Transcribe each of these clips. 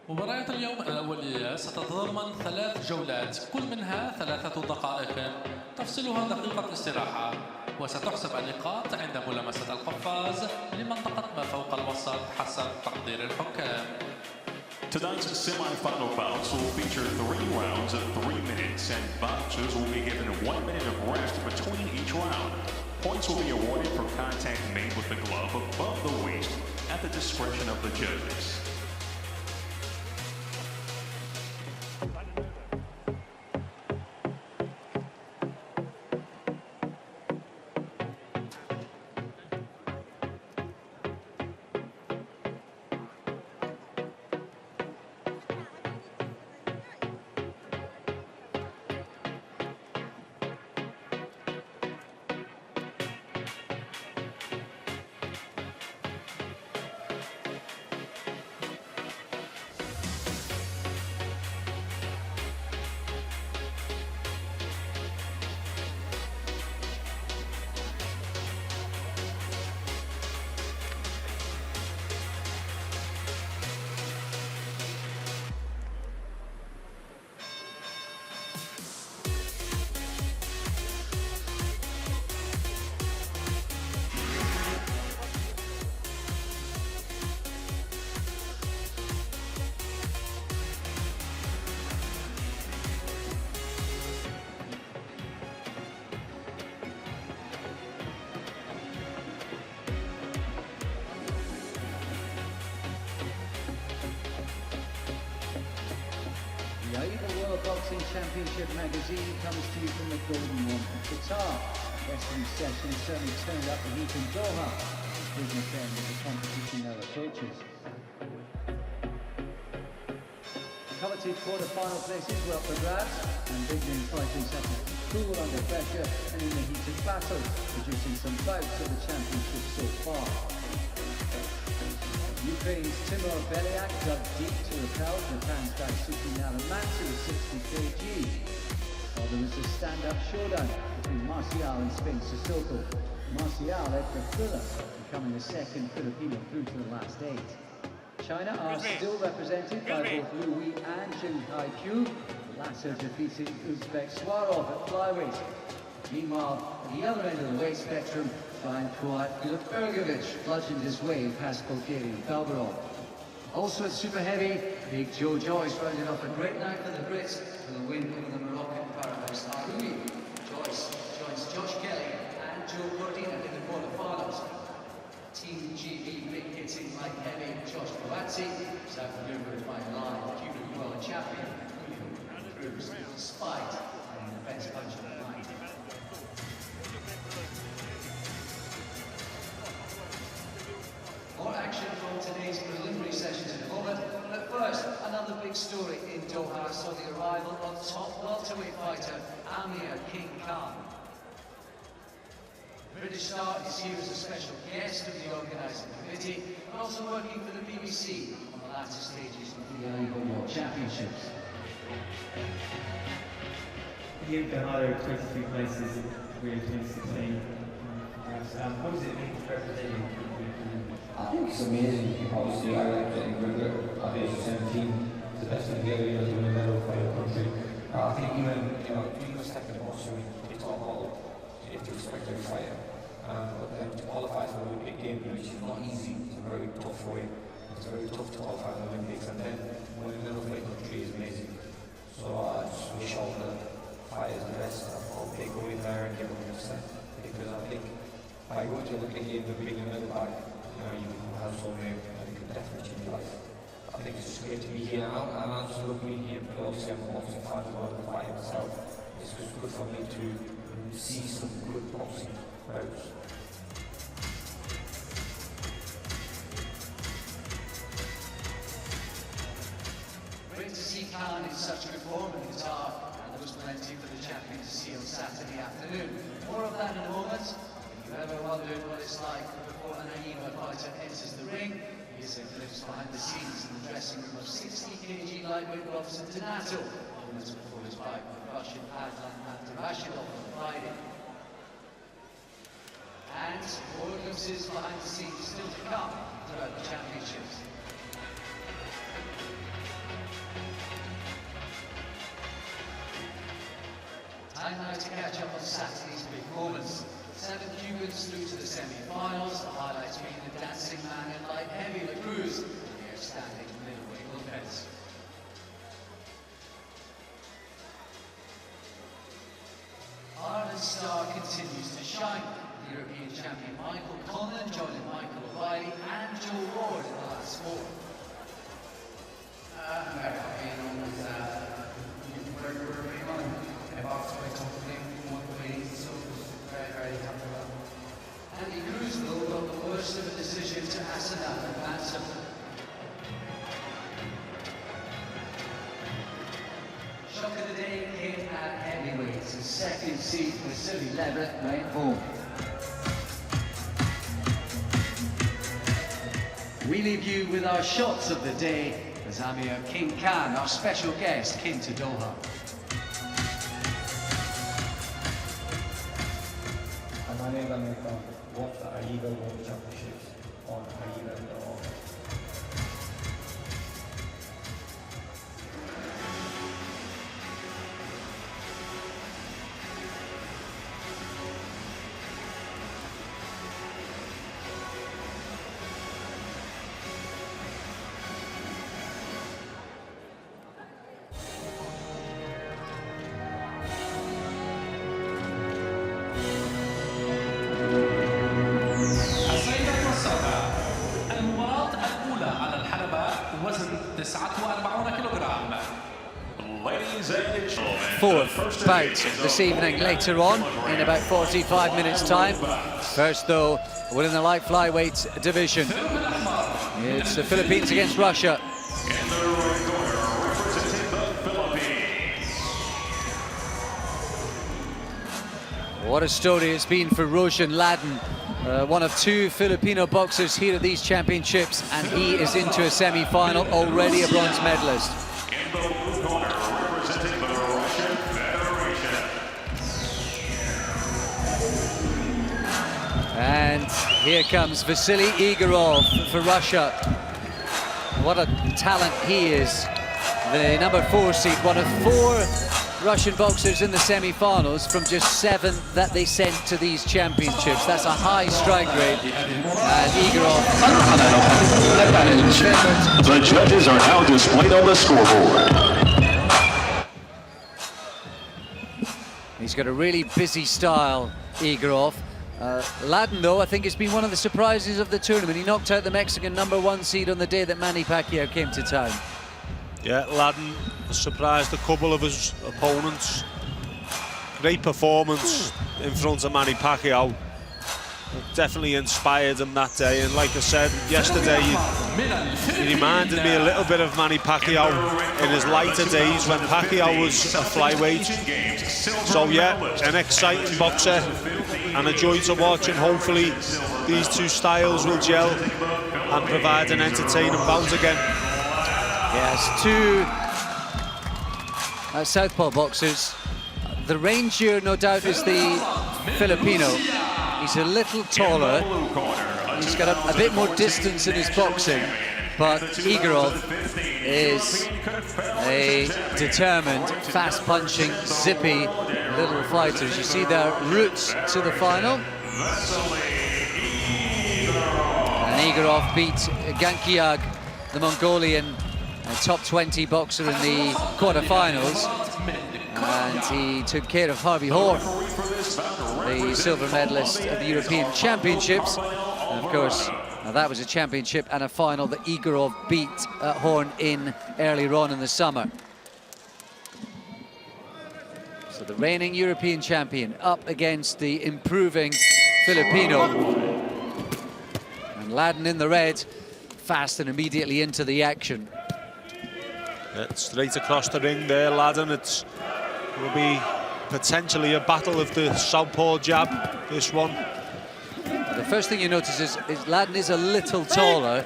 مباريات اليوم الأولية ستتضمن 3 جولات، كل منها 3 دقائق تفصلها دقيقة استراحة، وستحسب النقاط عند ملامسة القفاز لمنطقة ما فوق الوسط حسب تقدير الحكام. Tonight's semi-final bouts will feature 3 rounds of 3 minutes, and boxers will be given 1 minute of rest between each round. Points will be awarded for contact made with the glove above the waist at the discretion of the judges. The AIBA World Boxing Championship magazine comes to you from the Golden One of Qatar. Wrestling session certainly turned up the heat in Doha. Business end of the competition now approaches. Coveted quarter-final places were up for grabs, and big name fighters had to cool under pressure and in the heat of battle, producing some bouts of the championship so far. Ukraine's Timur Belyak dug deep to repel Japan's Daisuke Naramatsu with 60 kg. While there was a stand-up showdown between Marcial and Spain Sissoko. Marcial led the thriller, becoming the second Filipino through to the last 8. China are still represented by both Liu Wei and Jing Hai-Kyu, the latter defeating Uzbek Swarov at flyweight. Meanwhile, at the other end of the weight spectrum, Flying Croat Gilbergovic bludgeoned his way past Bulgarian Belgorod. Also at super heavy, Big Joe Joyce rounded off a great night for the Brits with a win over the Moroccan powerhouse Arumi. Joyce joins Josh Kelly and Joe Cordina in the quarterfinals. Team GB big hitting like heavy Josh Kowatsi, South Africa by live Cuban world champion Julio Cruz, despite having the best punch of the night. More action from today's preliminary sessions in a moment, but first, another big story in Doha saw the arrival of top welterweight fighter Amir King Khan. The British star is here as a special guest of the organising committee, but also working for the BBC on the latter stages of the AIBA World Championships. You hired 23 places in Rio 2016. What does it mean to represent you? I think it's amazing. Obviously, I like getting good at the age of 17. It's the best thing to get, to win a medal for your country. I think even, being a second boxer, it's all you have to respect every fighter. But then to qualify for the Olympic Games, which is not easy, it's a very tough way. It's very tough to qualify for the Olympics, and then winning a medal for your country is amazing. So I just wish all the fighters the best. I hope they go in there and give them 100%. Because I think by going to the Olympic Games and bringing a medal back, you have so many, and you can definitely change your life. I think it's just great to be here. I'm not just looking here, but obviously I'm a boxing fan as well, I'm fighting myself. It's just good for me to see some good boxing bouts. Great to see Khan in such good form in Qatar, and there was plenty for the champion to see on Saturday afternoon. More of that in a moment. If you've ever wondered what it's like before an AIBA fighter enters the ring, here's a glimpse behind the scenes in the dressing room of 60 kg lightweight Robson Donato, moments before his fight with Russian Adlan Abdurashidov on Friday. And more glimpses behind the scenes still to come throughout the championships. catch up on Saturday's big moments. 7 Cubans through to the semi-finals, the highlights being the dancing man in light heavyweight Cruz and the outstanding middleweight Lopez. Ireland's star continues to shine. The European champion Michael Conlan joining Michael O'Reilly and Joe Ward in the last four. I'm very happy, you know, with we're big on about to play something, one way, so very, very happy with that. Andy Cruz though got the worst of a decision to Asanat and Bantam. Shock of the day came at heavyweights. The second seed Vasily Levitt went home. We leave you with our shots of the day as Amir King Khan, our special guest, came to Doha. I'm unable to watch the AIBA World Championships on AIBA. Fourth bout this evening later on in about 45 minutes time. First though, within the light flyweight division, it's the Philippines against Russia. What a story it's been for Roshan Ladin, one of 2 Filipino boxers here at these championships, and he is into a semi-final, already a bronze medalist. And here comes Vasily Igorov for Russia. What a talent he is. The number 4 seed, one of 4 Russian boxers in the semi-finals from just 7 that they sent to these championships. That's a high strike rate. And Igorov. The judges are now displayed on the scoreboard. He's got a really busy style, Igorov. Ladin, though, I think has been one of the surprises of the tournament. He knocked out the Mexican number 1 seed on the day that Manny Pacquiao came to town. Yeah, Ladin surprised a couple of his opponents. Great performance in front of Manny Pacquiao. Definitely inspired him that day, and like I said yesterday, he reminded me a little bit of Manny Pacquiao in his lighter days when Pacquiao was a flyweight. So yeah, an exciting boxer and a joy to watch, and hopefully these 2 styles will gel and provide an entertaining bout again. Yes, 2 southpaw boxers. The Ranger, no doubt, is the Filipino. He's a little taller. He's got a bit more distance in his boxing, but Igorov is a determined, fast-punching, zippy little fighter. As you see their routes to the final. And Igorov beat Gankiag, the Mongolian top 20 boxer in the quarterfinals. And he took care of Harvey Horn, the silver medalist of the European Championships. And of course, that was a championship and a final that Igorov beat Horn in earlier on in the summer. So the reigning European champion up against the improving Filipino. And Ladin in the red, fast and immediately into the action. Straight across the ring there, Ladin. It will be potentially a battle of the southpaw jab, this one. The first thing you notice is Ladin is a little taller.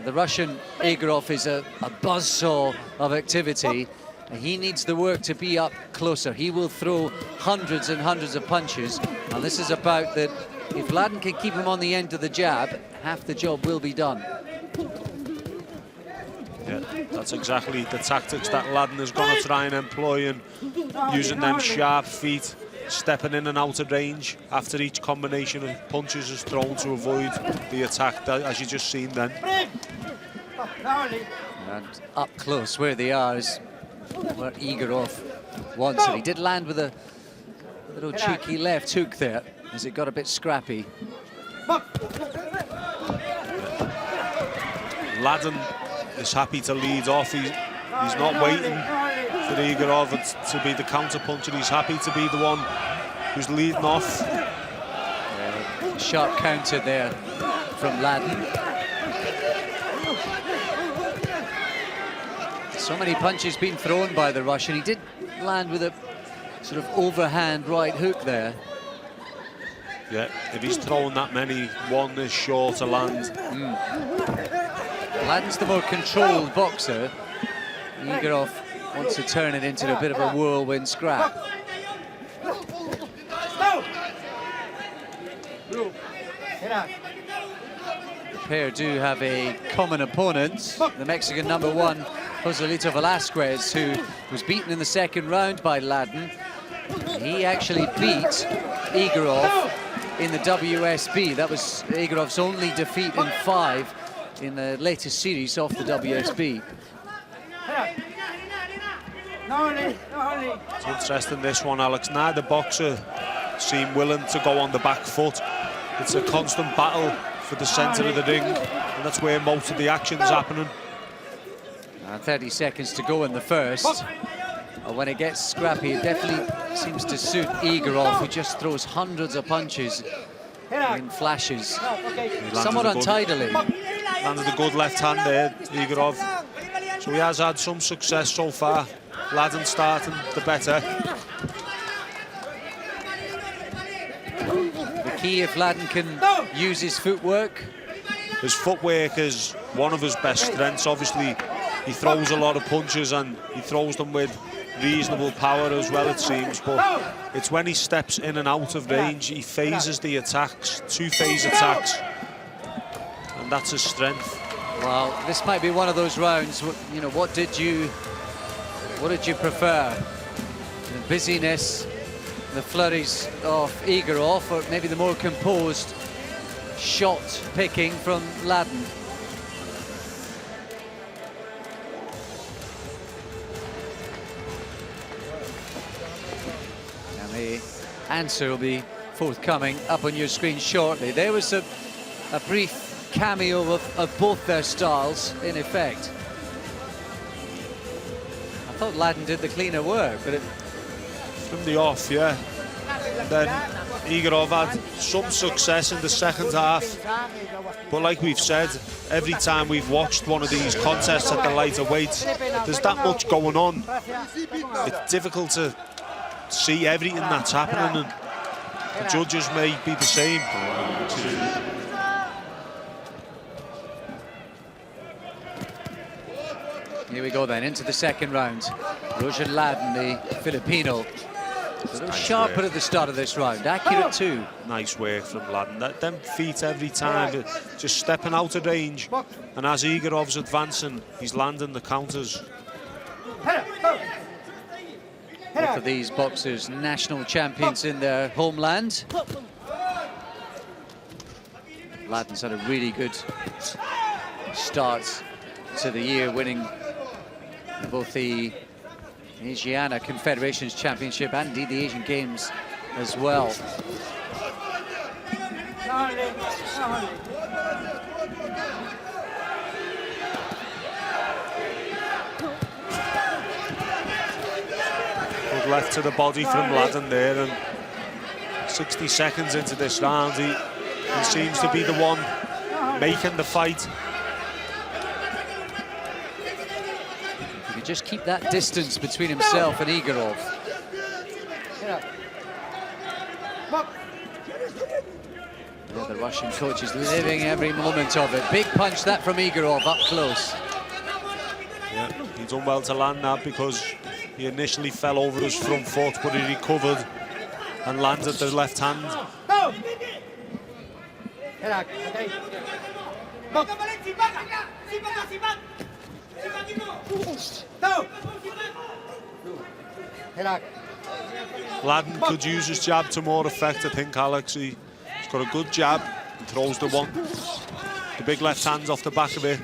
The Russian Igorov is a buzzsaw of activity. He needs the work to be up closer. He will throw hundreds and hundreds of punches. And this is about that. If Ladin can keep him on the end of the jab, half the job will be done. Yeah, that's exactly the tactics that Ladden is going to try and employ, and using them sharp feet, stepping in and out of range after each combination of punches is thrown to avoid the attack, that, as you just seen then. And up close where they are is where Igorov wants it. He did land with a little cheeky left hook there as it got a bit scrappy. Ladden is happy to lead off. He's not waiting for Igorov to be the counter puncher. He's happy to be the one who's leading off. Sharp counter there from Ladden. So many punches being thrown by the Russian. He did land with a sort of overhand right hook there. Yeah, if he's throwing that many, one is sure to land. Ladden's the more controlled boxer. Igorov wants to turn it into a bit of a whirlwind scrap. The pair do have a common opponent, the Mexican #1, Joselito Velasquez, who was beaten in the second round by Ladden. He actually beat Igorov in the WSB. That was Igorov's only defeat in 5 in the latest series off the WSB. It's interesting, this one, Alex. Neither boxer seem willing to go on the back foot. It's a constant battle for the centre of the ring, and that's where most of the action's happening. 30 seconds to go in the first. When it gets scrappy, it definitely seems to suit Igorov, who just throws hundreds of punches in flashes, somewhat untidily. Landed a good left hand there, Igorov. So he has had some success so far. Ladden starting the better. The key, if Ladden can use his footwork. His footwork is one of his best strengths. Obviously, he throws a lot of punches and he throws them with reasonable power as well, it seems, but it's when he steps in and out of range, he phases the attacks, 2-phase attacks, and that's his strength. Well, this might be one of those rounds. You know, what did you prefer? The busyness, the flurries of Igorov, or maybe the more composed shot picking from Ladden? And the answer will be forthcoming up on your screen shortly. There was a brief cameo of both their styles, in effect. I thought Ladden did the cleaner work, but from the off, yeah. Then Igorov had some success in the second half, but like we've said, every time we've watched one of these contests at the lighter weights, there's that much going on. It's difficult to see everything that's happening, and the judges may be the same. Here we go then, into the second round. Rojan Ladden, the Filipino. A little sharper at the start of this round, accurate too. Nice work from Ladden. Them feet every time, just stepping out of range. And as Igorov's advancing, he's landing the counters. Both of these boxers, national champions in their homeland. Ladden's had a really good start to the year, winning both the Asiana Confederations Championship and indeed the Asian Games as well. Good left to the body from Ladden there, and 60 seconds into this round, he seems to be the one making the fight. He could just keep that distance between himself and Igorov. Yeah, the Russian coach is living every moment of it. Big punch that from Igorov up close. Yeah, he done well to land that, because he initially fell over his front foot, but he recovered and landed the left hand. Ladden could use his jab to more effect, I think, Alex. He's got a good jab, and throws the one. The big left hand's off the back of it.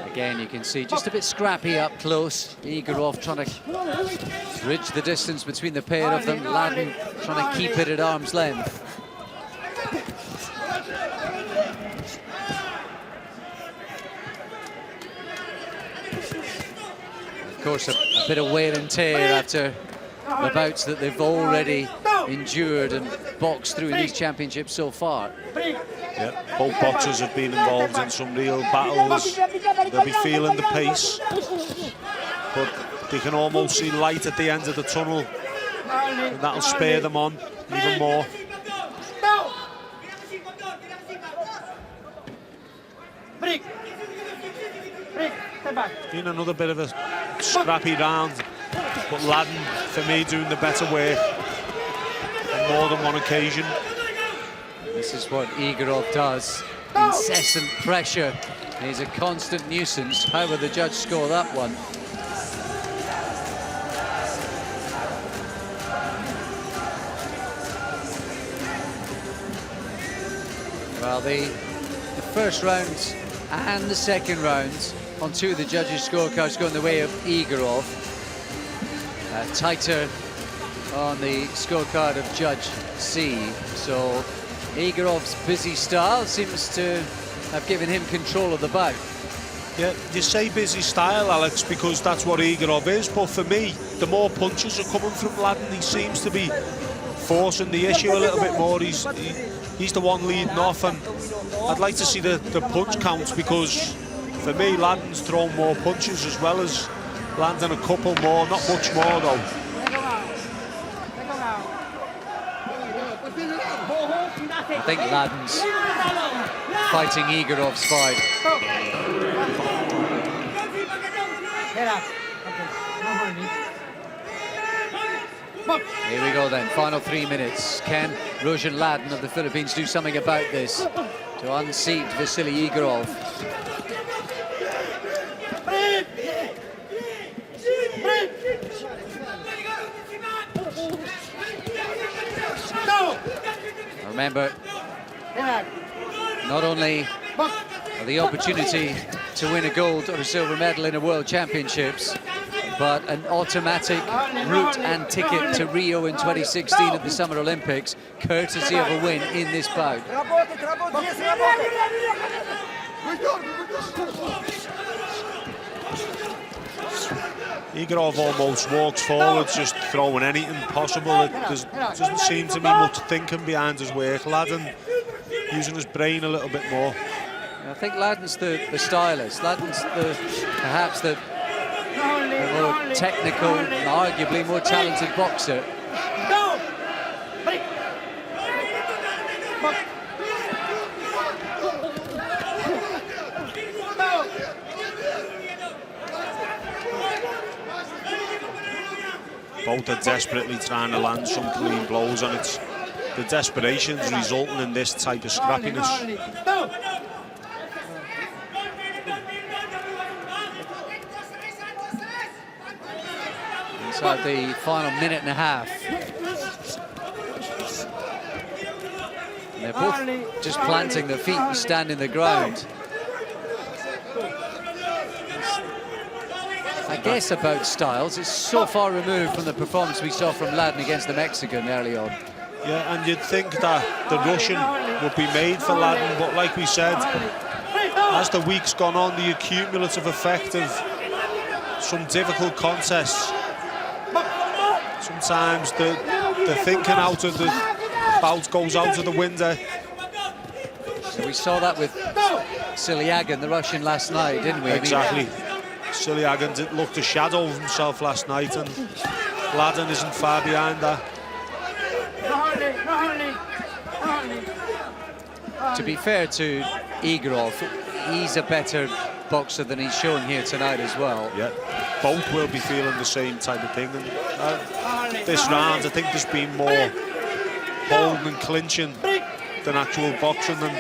Again, you can see just a bit scrappy up close. Igorov trying to bridge the distance between the pair of them. Ladden trying to keep it at arm's length. Of course, a bit of wear and tear after the bouts that they've already endured and boxed through in these championships so far. Yeah, both boxers have been involved in some real battles. They'll be feeling the pace, but they can almost see light at the end of the tunnel, and that'll spur them on even more. Been another bit of a scrappy round, but Ladden, for me, doing the better work on more than one occasion. This is what Igorov does. Incessant pressure. He's a constant nuisance. How will the judge score that one? Well, the first round and the second round on two of the judges' scorecards going the way of Igorov. Tighter on the scorecard of Judge C. So Igorov's busy style seems to have given him control of the bout. Yeah, you say busy style, Alex, because that's what Igorov is, but for me, the more punches are coming from Ladden, he seems to be forcing the issue a little bit more. He's the one leading off, and I'd like to see the punch counts, because for me, Ladden's thrown more punches as well as landing a couple more, not much more though. I think Ladden's fighting Igorov's fight. Here we go then, final 3 minutes. Can Roshan Ladden of the Philippines do something about this to unseat Vasily Igorov? Remember, not only the opportunity to win a gold or a silver medal in a World Championships, but an automatic route and ticket to Rio in 2016 at the Summer Olympics, courtesy of a win in this bout. Igorov almost walks forward, just throwing anything possible. It doesn't seem to be much thinking behind his work. Ladden using his brain a little bit more. I think Ladden's the stylist. Ladden's perhaps the more technical, arguably more talented boxer. Both are desperately trying to land some clean blows, and it's the desperation's resulting in this type of scrappiness. Inside the final minute and a half. And they're both just planting their feet and standing the ground. I guess about styles, it's so far removed from the performance we saw from Ladden against the Mexican early on. Yeah, and you'd think that the Russian would be made for Ladden, but like we said, as the week's gone on, the accumulative effect of some difficult contests, sometimes the thinking out of the bout goes out of the window. So we saw that with Silyagan, the Russian, last night, didn't we? Exactly. Silyagan looked a shadow of himself last night, and Ladden isn't far behind that. To be fair to Igorov, he's a better boxer than he's showing here tonight as well. Yeah, both will be feeling the same type of thing. And this round, I think there's been more holding and clinching than actual boxing, and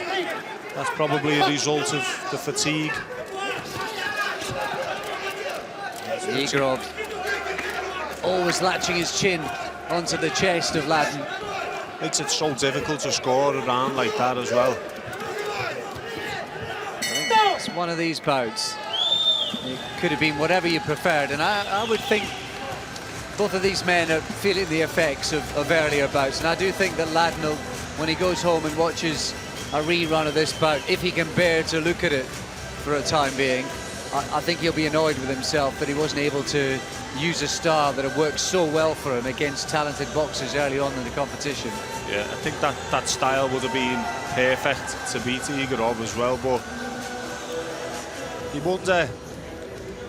that's probably a result of the fatigue. Igorov always latching his chin onto the chest of Ladden. Makes it so difficult to score a round like that as well. It's one of these bouts. It could have been whatever you preferred, and I would think both of these men are feeling the effects of earlier bouts, and I do think that Ladden will, when he goes home and watches a rerun of this bout, if he can bear to look at it for a time being, I think he'll be annoyed with himself that he wasn't able to use a style that had worked so well for him against talented boxers early on in the competition. Yeah, I think that style would have been perfect to beat Igorov as well, but you wonder,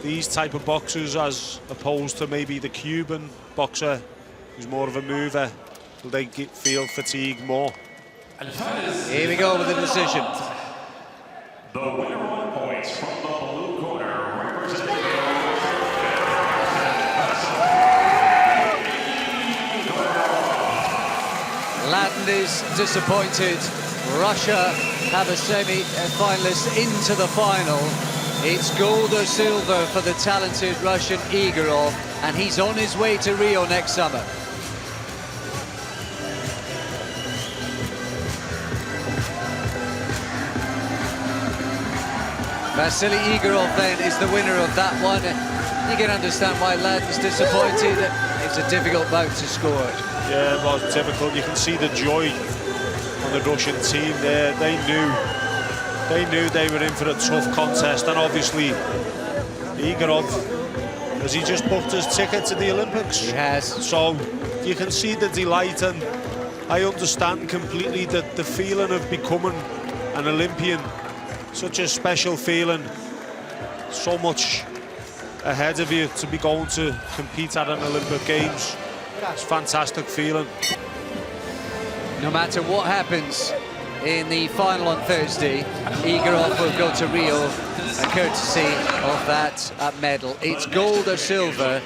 these type of boxers as opposed to maybe the Cuban boxer who's more of a mover, will they feel fatigue more? Here we go with the decision. The winner on points from the blue corner, representing Ladden is disappointed. Russia have a semi-finalist into the final. It's gold or silver for the talented Russian Igorov, and he's on his way to Rio next summer. Vasily Igorov then is the winner of that one. You can understand why Ladden's disappointed. It's a difficult bout to score. Yeah, it was difficult. You can see the joy on the Russian team there. They knew they were in for a tough contest, and obviously Igorov, has he just booked his ticket to the Olympics? He has. So you can see the delight, and I understand completely that the feeling of becoming an Olympian, such a special feeling, so much ahead of you to be going to compete at an Olympic Games. It's a fantastic feeling. No matter what happens in the final on Thursday, Igorov will go to Rio, courtesy of that medal. It's gold or silver,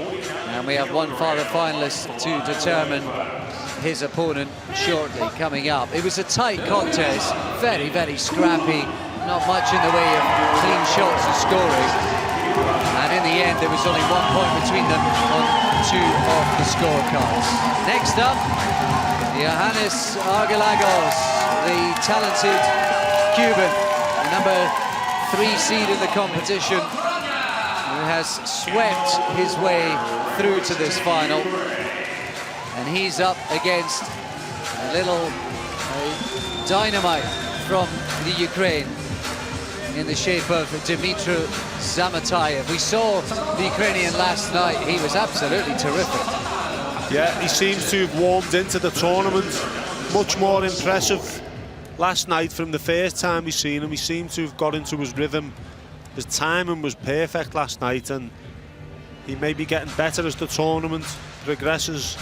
and we have one further finalist to determine his opponent shortly coming up. It was a tight contest, very, very scrappy, not much in the way of clean shots and scoring. And in the end, there was only 1 point between them on 2 of the scorecards. Next up, Johannes Argelagos, the talented Cuban, number 3 seed in the competition, who has swept his way through to this final. And he's up against a little dynamite from the Ukraine in the shape of Dmitry Zamatayev. We saw the Ukrainian last night. He was absolutely terrific. Yeah, he seems to have warmed into the tournament. Much more impressive last night from the first time we seen him. He seemed to have got into his rhythm. His timing was perfect last night, and he may be getting better as the tournament progresses.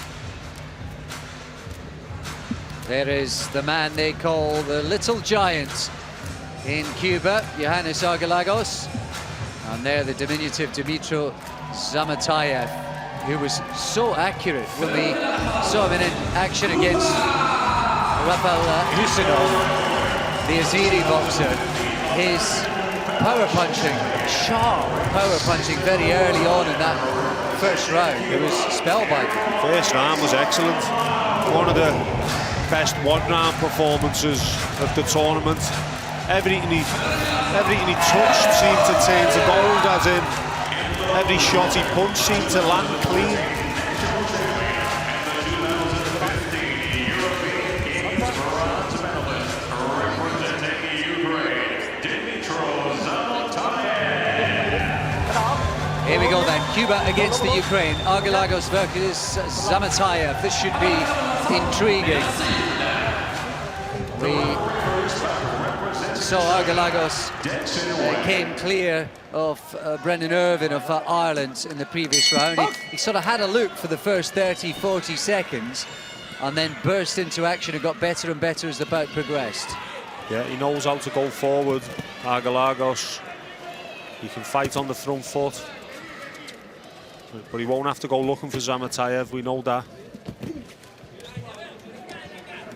There is the man they call the Little Giant in Cuba, Johannes Argelagos. And there the diminutive Dmitry Zamatayev, who was so accurate when we saw him in action against Rafael Husinov, the Azeri boxer. His power punching, sharp power punching very early on in that first round. It was spellbinding. First round was excellent. One of the best one-round performances of the tournament. Everything he touched seemed to turn to gold, as in every shot he punched seemed to land clean. Here we go then, Cuba against the Ukraine. Argelagos versus Zamatayev. This should be intriguing. We saw Argelagos came clear of Brendan Irvine of Ireland in the previous round. He sort of had a look for the first 30, 40 seconds and then burst into action and got better and better as the bout progressed. Yeah, he knows how to go forward, Argelagos. He can fight on the front foot, but he won't have to go looking for Zamatayev, we know that.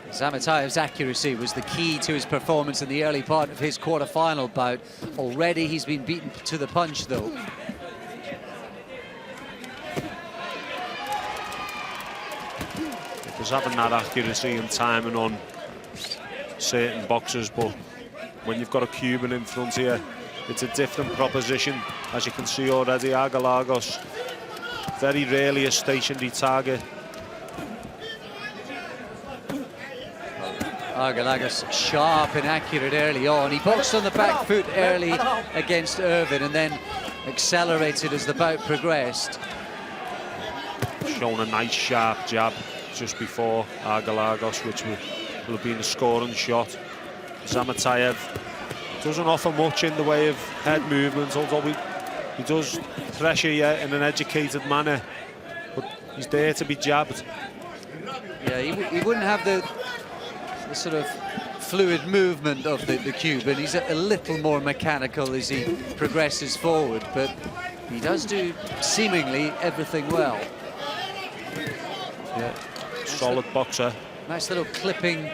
Zamatayev's accuracy was the key to his performance in the early part of his quarter-final bout. Already he's been beaten to the punch, though. There's having that accuracy and timing on certain boxers, but when you've got a Cuban in front here, it's a different proposition. As you can see already, Argalagos, very rarely a stationary target. Argalagos sharp and accurate early on. He boxed on the back foot early against Irvin and then accelerated as the bout progressed. Shown a nice sharp jab just before Argalagos, which will have been a scoring shot. Zamatayev doesn't offer much in the way of head movement, although he does pressure you in an educated manner, but he's there to be jabbed. Yeah, he wouldn't have the sort of fluid movement of the Cuban. He's a little more mechanical as he progresses forward, but he does do seemingly everything well. Yeah, solid boxer. Nice little clipping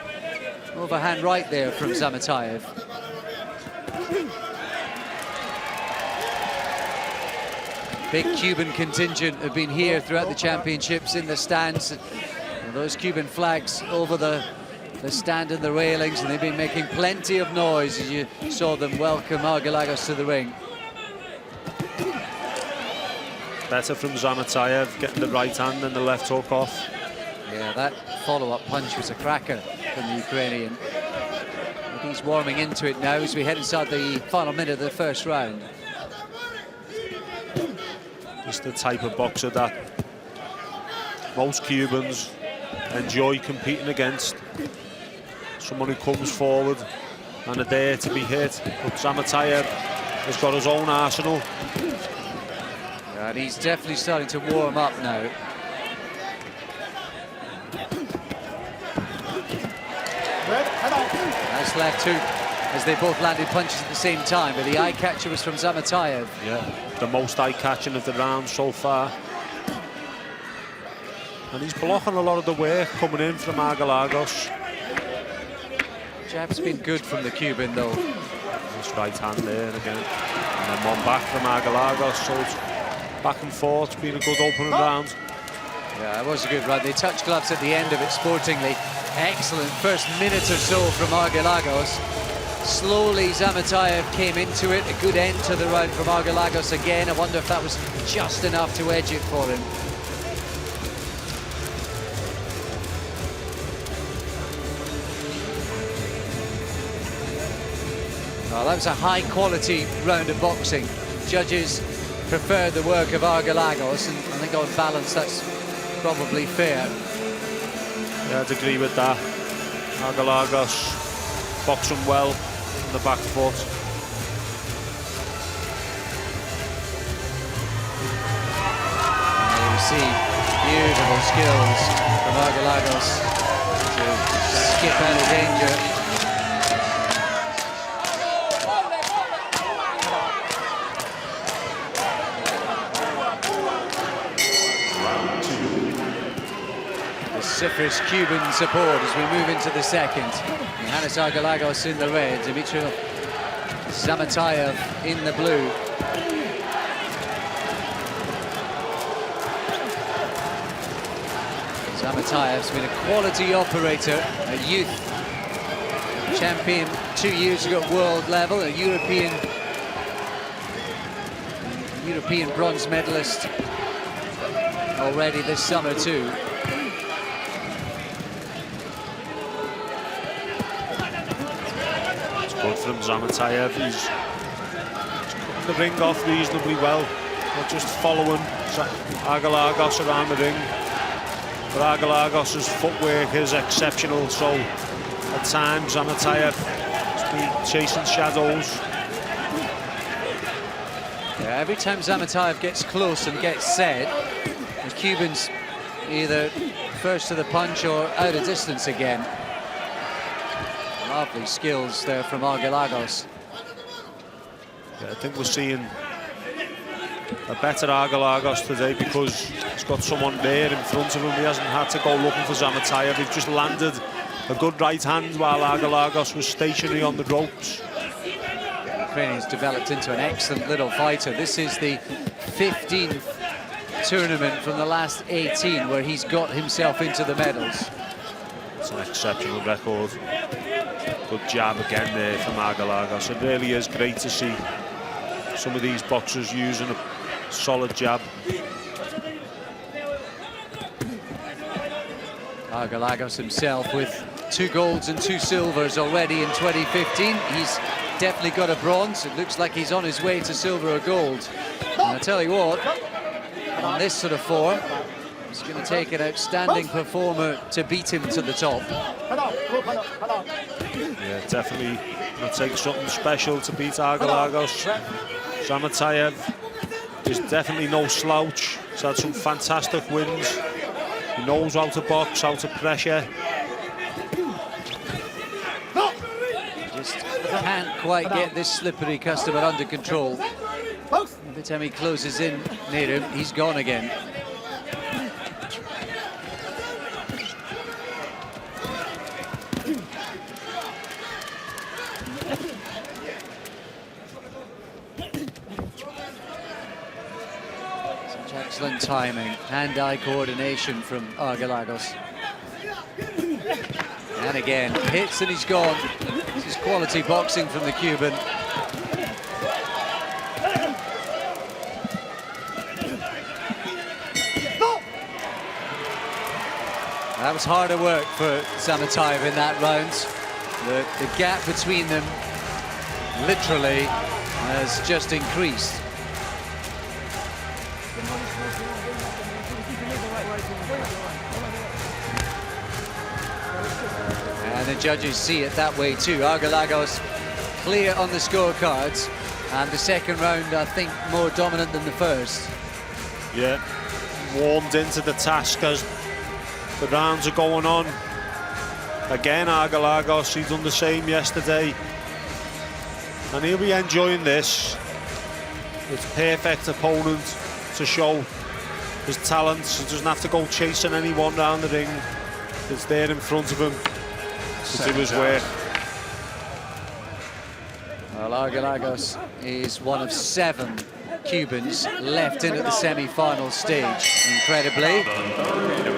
overhand right there from Zamatayev. Big Cuban contingent have been here throughout the championships in the stands. And those Cuban flags over the stand and the railings, and they've been making plenty of noise as you saw them welcome Argalagos to the ring. Better from Zamatayev, getting the right hand and the left hook off. Yeah, that follow-up punch was a cracker from the Ukrainian. He's warming into it now as we head inside the final minute of the first round. Just the type of boxer that most Cubans enjoy competing against. Someone who comes forward and are there to be hit. But Zamatayev has got his own arsenal. And he's definitely starting to warm up now. Nice left hook as they both landed punches at the same time, but the eye catcher was from Zamatayev. Yeah, the most eye-catching of the round so far. And he's blocking a lot of the work coming in from Argalagos. Jab's been good from the Cuban, though. Nice right hand there again. And then one back from Argalagos, so it's back and forth. It's been a good opening round. Yeah, it was a good run. They touched gloves at the end of it sportingly. Excellent first minute or so from Argalagos. Slowly Zamatayev came into it. A good end to the round from Argalagos again. I wonder if that was just enough to edge it for him. Well, that was a high-quality round of boxing. Judges preferred the work of Argalagos, and I think on balance that's probably fair. Yeah, I'd agree with that. Argalagos boxing well on the back foot. And you see beautiful skills from Argalagos to skip out of danger. Vociferous Cuban support as we move into the second. Johannes Argalagos in the red, Dmitry Zamatayev in the blue. Zamatayev's been a quality operator, a youth champion 2 years ago at world level, a European bronze medalist already this summer too. Good from Zamatayev. He's cutting the ring off reasonably well. Not just following Argalagos around the ring. But Argalagos' footwork is exceptional, so at times Zamatayev has been chasing shadows. Yeah, every time Zamatayev gets close and gets set, the Cuban's either first to the punch or out of distance again. Lovely skills there from Argalagos. I think we're seeing a better Argalagos today because he's got someone there in front of him. He hasn't had to go looking for Zamatayev. He's just landed a good right hand while Argalagos was stationary on the ropes. Ukrainian's developed into an excellent little fighter. This is the 15th tournament from the last 18 where he's got himself into the medals. It's an exceptional record. Good jab again there from Argalagos. It really is great to see some of these boxers using a solid jab. Argalagos himself with 2 golds and 2 silvers already in 2015. He's definitely got a bronze. It looks like he's on his way to silver or gold. And I tell you what, on this sort of form, it's going to take an outstanding performer to beat him to the top. Yeah, definitely going to take something special to beat Argalagos. Zamatayev is definitely no slouch. He's had some fantastic wins. He knows how to box, how to pressure. Just can't quite get this slippery customer under control. Every time he closes in near him, he's gone again. Such excellent timing, hand-eye coordination from Argalagos. And again, hits and he's gone. This is quality boxing from the Cuban. That was harder work for Zamatayev in that round. The gap between them literally has just increased. And the judges see it that way too. Argalagos clear on the scorecards, and the second round I think more dominant than the first. Yeah, warmed into the task as the rounds are going on. Again, Argalagos, he done the same yesterday. And he'll be enjoying this. It's a perfect opponent to show his talents. He doesn't have to go chasing anyone down the ring. It's there in front of him to do his work. Well, Argalagos is one of 7 Cubans left in at the semi-final stage. Incredibly,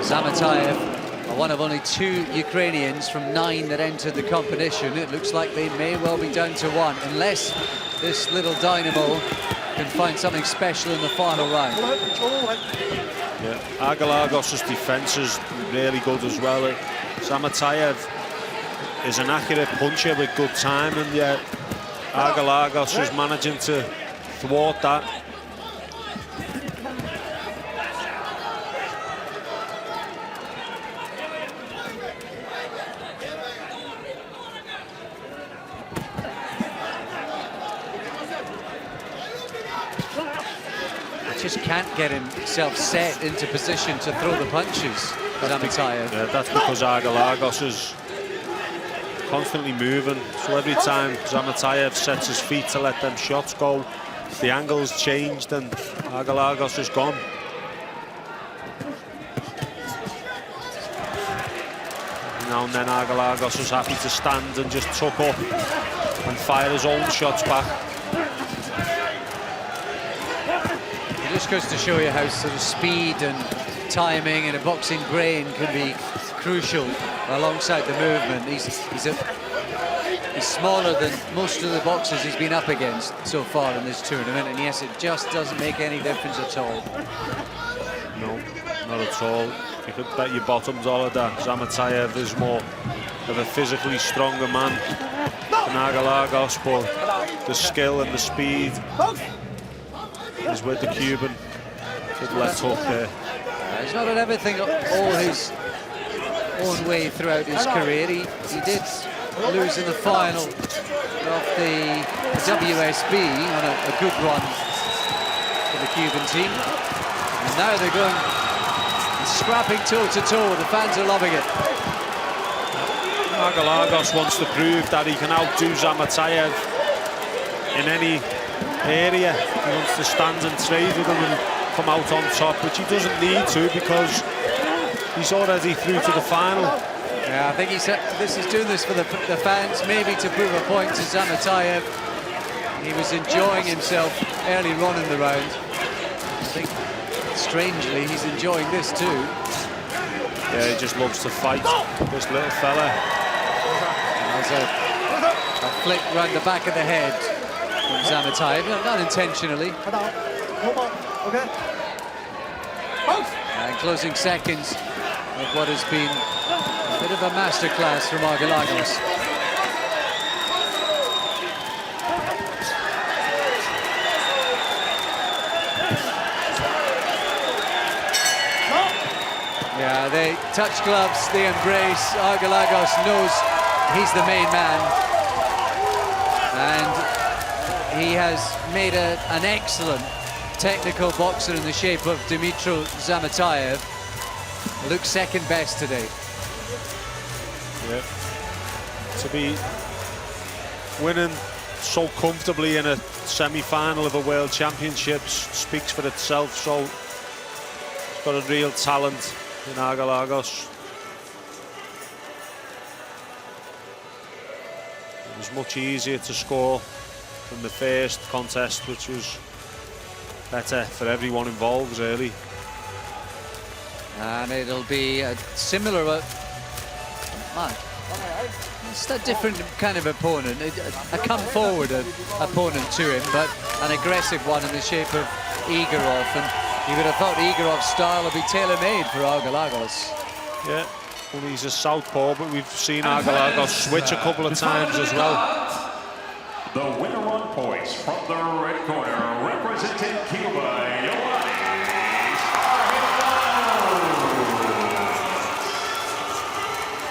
Zamatayev are one of only 2 Ukrainians from 9 that entered the competition. It looks like they may well be down to 1, unless this little dynamo can find something special in the final round. Yeah, Argalagos' defence is really good as well. Zamatayev is an accurate puncher with good time, and yet Argalagos is managing to thwart that. Just can't get himself set into position to throw the punches, Zamatayev. Yeah, that's because Argalagos is constantly moving, so every time Zamatayev sets his feet to let them shots go, the angle's changed and Argalagos is gone. Now and then Argalagos is happy to stand and just tuck up and fire his own shots back. It just goes to show you how sort of speed and timing and a boxing brain can be crucial alongside the movement. He's smaller than most of the boxers he's been up against so far in this tournament, and yes, it just doesn't make any difference at all. No, not at all. You could bet your bottoms all of that. Zamatayev is more of a physically stronger man than Argalagos, but the skill and the speed is with the Cuban. Good left hook there. He's not had everything all his own way throughout his career. He did lose in the final of the WSB on a good run for the Cuban team. And now they're going scrapping toe-to-toe. The fans are loving it. Argalagos wants to prove that he can outdo Zamatayev in any area. He wants to stand and trade with them and come out on top, which he doesn't need to because he's already through to the final. Yeah, I think he's doing this for the fans, maybe to prove a point to Zamatayev. He was enjoying himself early on in the round. I think, strangely, he's enjoying this too. Yeah, he just loves to fight, this little fella. And there's a flick round the back of the head from Zamatayev, not intentionally. And closing seconds of what has been a bit of a masterclass from Argalagos. Yeah, they touch gloves, they embrace. Argalagos knows he's the main man. And he has made an excellent technical boxer in the shape of Dmitry Zamatayev. Looks second best today. Yeah. To be winning so comfortably in a semi-final of a World Championships speaks for itself. So he's got a real talent in Argalagos. It was much easier to score than the first contest, which was better for everyone involved, really. And it'll be a similar, it's a different kind of opponent, a come-forward opponent to him, but an aggressive one in the shape of Igorov. And you would have thought Igorov's style would be tailor-made for Argalagos. Yeah, well, he's a southpaw, but we've seen Argalagos switch a couple of times as well. The winner on points from the red corner, representing Cuba,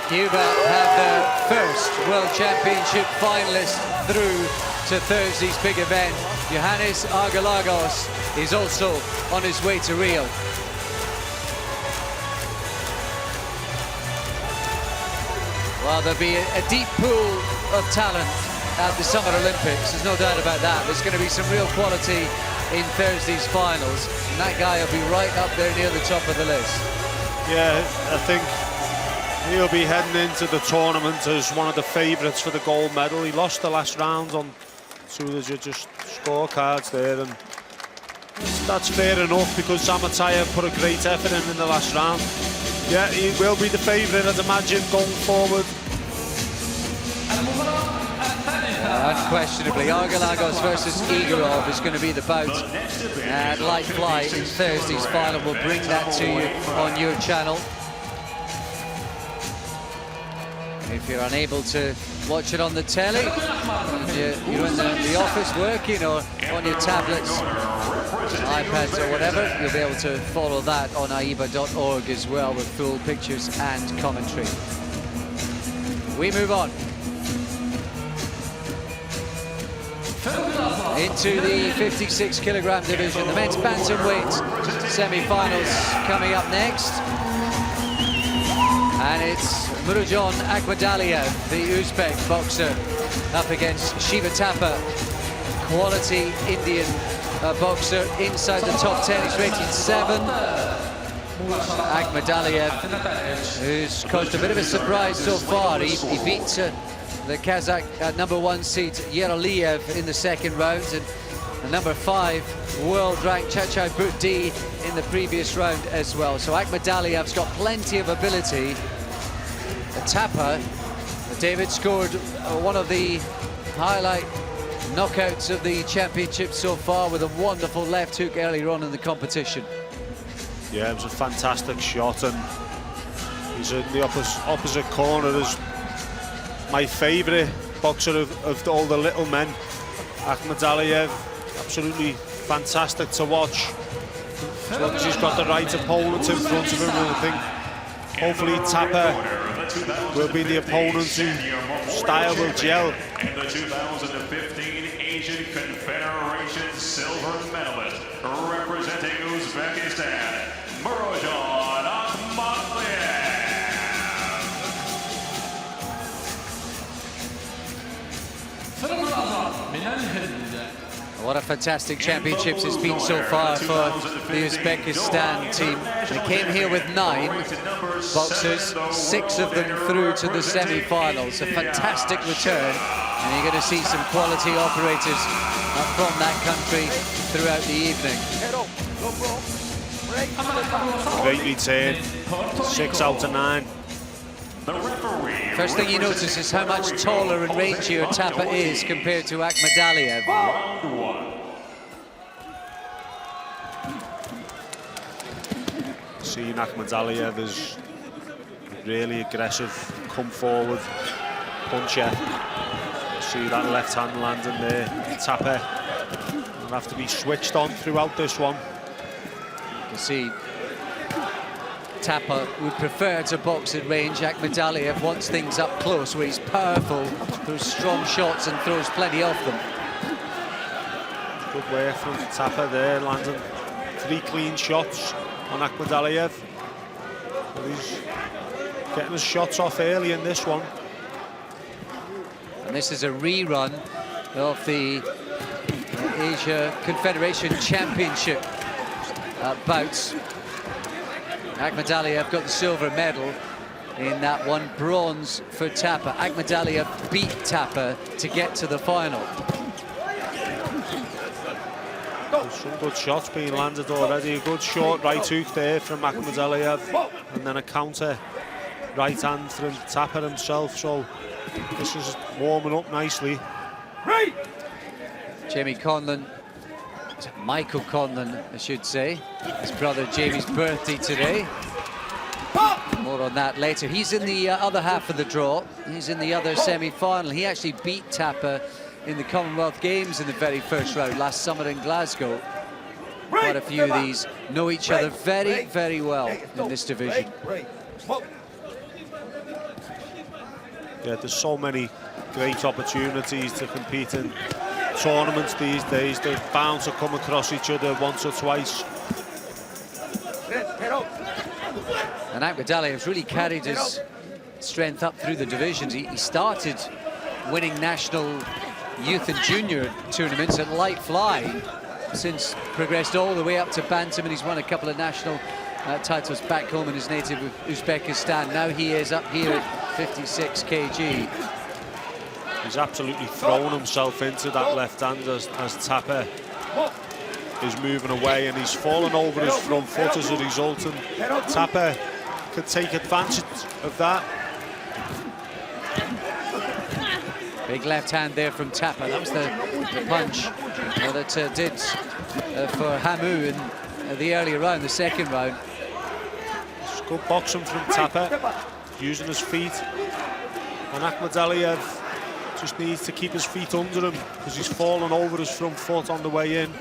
Cuba have their first World Championship finalist through to Thursday's big event. Johannes Argalagos is also on his way to Rio. Well, there'll be a deep pool of talent at the Summer Olympics, there's no doubt about that. There's going to be some real quality in Thursday's finals, and that guy will be right up there near the top of the list. Yeah, I think he'll be heading into the tournament as one of the favourites for the gold medal. He lost the last round on two of the judges' scorecards there, and that's fair enough because Zamatayev put a great effort in the last round. Yeah, he will be the favourite, I'd imagine, going forward. Unquestionably, Argalagos versus Igorov is going to be the bout at Light Fly in Thursday's final. We'll bring that to you on your channel. If you're unable to watch it on the telly, you're in the office working or on your tablets, iPads or whatever, you'll be able to follow that on AIBA.org as well with full pictures and commentary. We move on into the 56 kilogram division. The men's bantamweight semi-finals coming up next. And it's Murodjon Akhmadaliev, the Uzbek boxer, up against Shiva Thapa, quality Indian boxer inside the top 10. He's rated 7. Akhmadaliev, who's caused a bit of a surprise so far. He beat the Kazakh #1 seed Yeraliev in the second round, and the #5 world-ranked Chachai Butdi in the previous round as well. So Akhmadaliev's got plenty of ability. Thapa, David, scored one of the highlight knockouts of the championship so far with a wonderful left hook earlier on in the competition. Yeah, it was a fantastic shot, and he's in the opposite corner as my favourite boxer of all the little men. Akhmadaliev, absolutely fantastic to watch. As long as he's got the right opponent in front of him, I think hopefully Thapa will be the opponent whose style will gel. And the 2015 Asian Confederation silver medalist, representing Uzbekistan, Murodjon Akhmadaliev. What a fantastic championships it's been so far for the Uzbekistan team. They came here with 9 boxers, 6 of them through to the semi-finals. A fantastic return, and you're going to see some quality operators from that country throughout the evening. Great return, 6 out of 9. First thing you notice is how much taller and rangier Tapa is compared to Akhmadaliev. Seeing Akhmadaliev is really aggressive, come forward puncher. See that left hand landing there. Tapa will have to be switched on throughout this one. You see, Tapa would prefer to box at range. Akhmadaliev wants things up close, where he's powerful, throws strong shots and throws plenty of them. Good work from Tapa there, landing 3 clean shots on Akhmadaliev. But he's getting his shots off early in this one. And this is a rerun of the Asia Confederation Championship bouts. Akhmadaliev got the silver medal in that one, bronze for Tapa. Akhmadaliev beat Tapa to get to the final. Some good shots being landed already. A good short right hook there from Akhmadaliev, and then a counter right hand from Tapa himself. So this is warming up nicely. Jamie Conlon, Michael Conlon, I should say. His brother Jamie's birthday today. More on that later. He's in the other half of the draw. He's in the other semi-final. He actually beat Tapa in the Commonwealth Games in the very first round last summer in Glasgow. Quite a few of these know each other very, very well in this division. Yeah, there's so many great opportunities to compete in tournaments these days. They're bound to come across each other once or twice. And Akhmadaliev's really carried his strength up through the divisions. He started winning national youth and junior tournaments at light fly, since progressed all the way up to bantam, and he's won a couple of national titles back home in his native Uzbekistan. Now he is up here at 56 kg. He's absolutely thrown himself into that left hand as Tapa is moving away, and he's fallen over his front foot as a result, and Tapa could take advantage of that. Big left hand there from Tapa. That was the punch that did for Hamu in the earlier round, the second round. It's good boxing from Tapa, using his feet, and Akhmadaliev just needs to keep his feet under him because he's fallen over his front foot on the way in.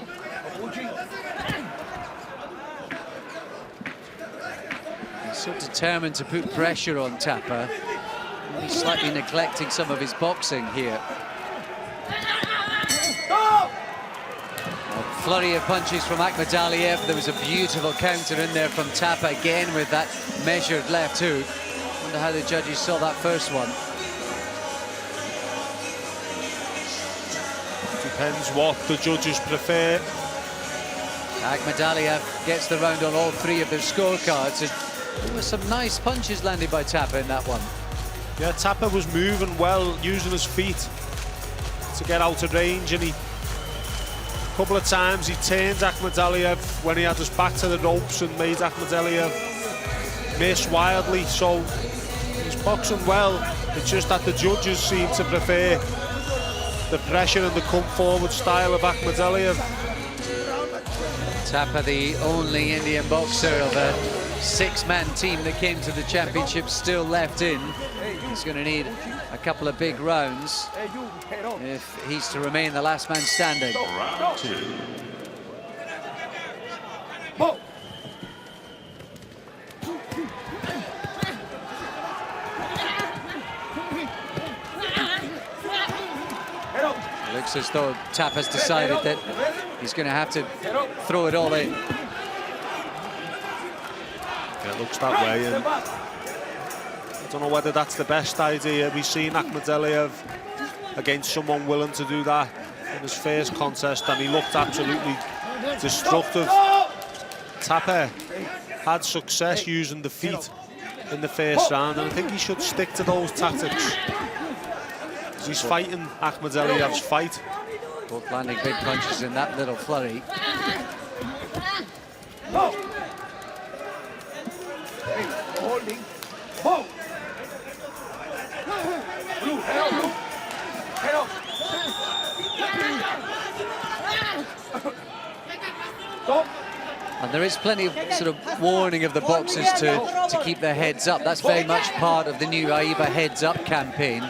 He's so determined to put pressure on Tapa. He's slightly neglecting some of his boxing here. A flurry of punches from Akhmadaliev. There was a beautiful counter in there from Tapa again with that measured left hook. Wonder how the judges saw that first one. Depends what the judges prefer. Akhmadaliev gets the round on all 3 of their scorecards, and there were some nice punches landed by Tapa in that one. Yeah, Tapa was moving well, using his feet to get out of range, and a couple of times he turned Akhmadaliev when he had his back to the ropes and made Akhmadaliev miss wildly. So he's boxing well. It's just that the judges seem to prefer the pressure and the come forward style of Akhmadaliev. Tapa, the only Indian boxer of a 6-man team that came to the championship, still left in. He's going to need a couple of big rounds if he's to remain the last man standing. Round 2. It looks as though Tapa's decided that he's going to have to throw it all in. It looks that way, and I don't know whether that's the best idea. We've seen Akhmadaliev against someone willing to do that in his first contest, and he looked absolutely destructive. Tapper had success using the feet in the first round, and I think he should stick to those tactics. He's fighting Ahmed Aliyev's fight. Both landing big punches in that little flurry. Holding. Head up. And there is plenty of sort of warning of the boxers to keep their heads up. That's very much part of the new AIBA Heads Up campaign.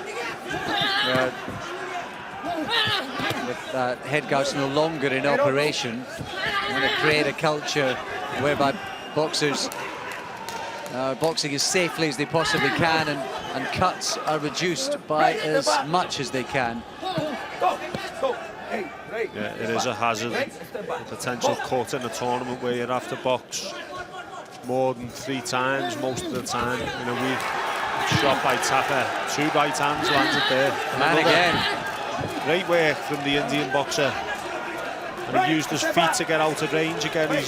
With head guards no longer in operation, I'm going to create a culture whereby boxers boxing as safely as they possibly can, and cuts are reduced by as much as they can. Yeah, it is a hazard, a potential cut in a tournament where you have to box more than 3 times most of the time in a week. Shot by Tapper, 2 right hands landed there. And again. Great work from the Indian boxer. And he used his feet to get out of range again. He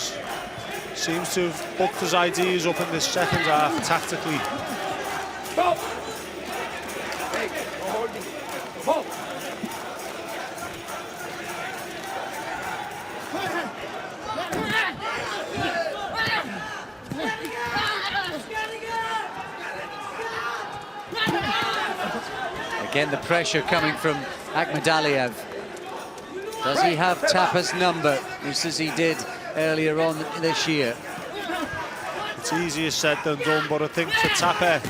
seems to have booked his ideas up in this second half tactically. Again, the pressure coming from Ahmed Aliyev. Does he have Tapper's number, just as he did earlier on this year? It's easier said than done, but I think for Tapper,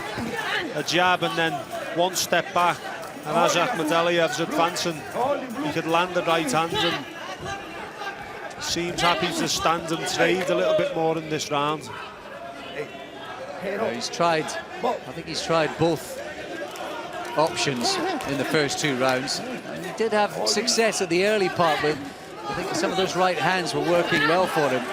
a jab and then 1 step back, and as Ahmed Aliyev's advancing, he could land the right hand, and seems happy to stand and trade a little bit more in this round. He's tried, I think he's tried both options in the first 2 rounds. And he did have success at the early part with, I think some of those right hands were working well for him.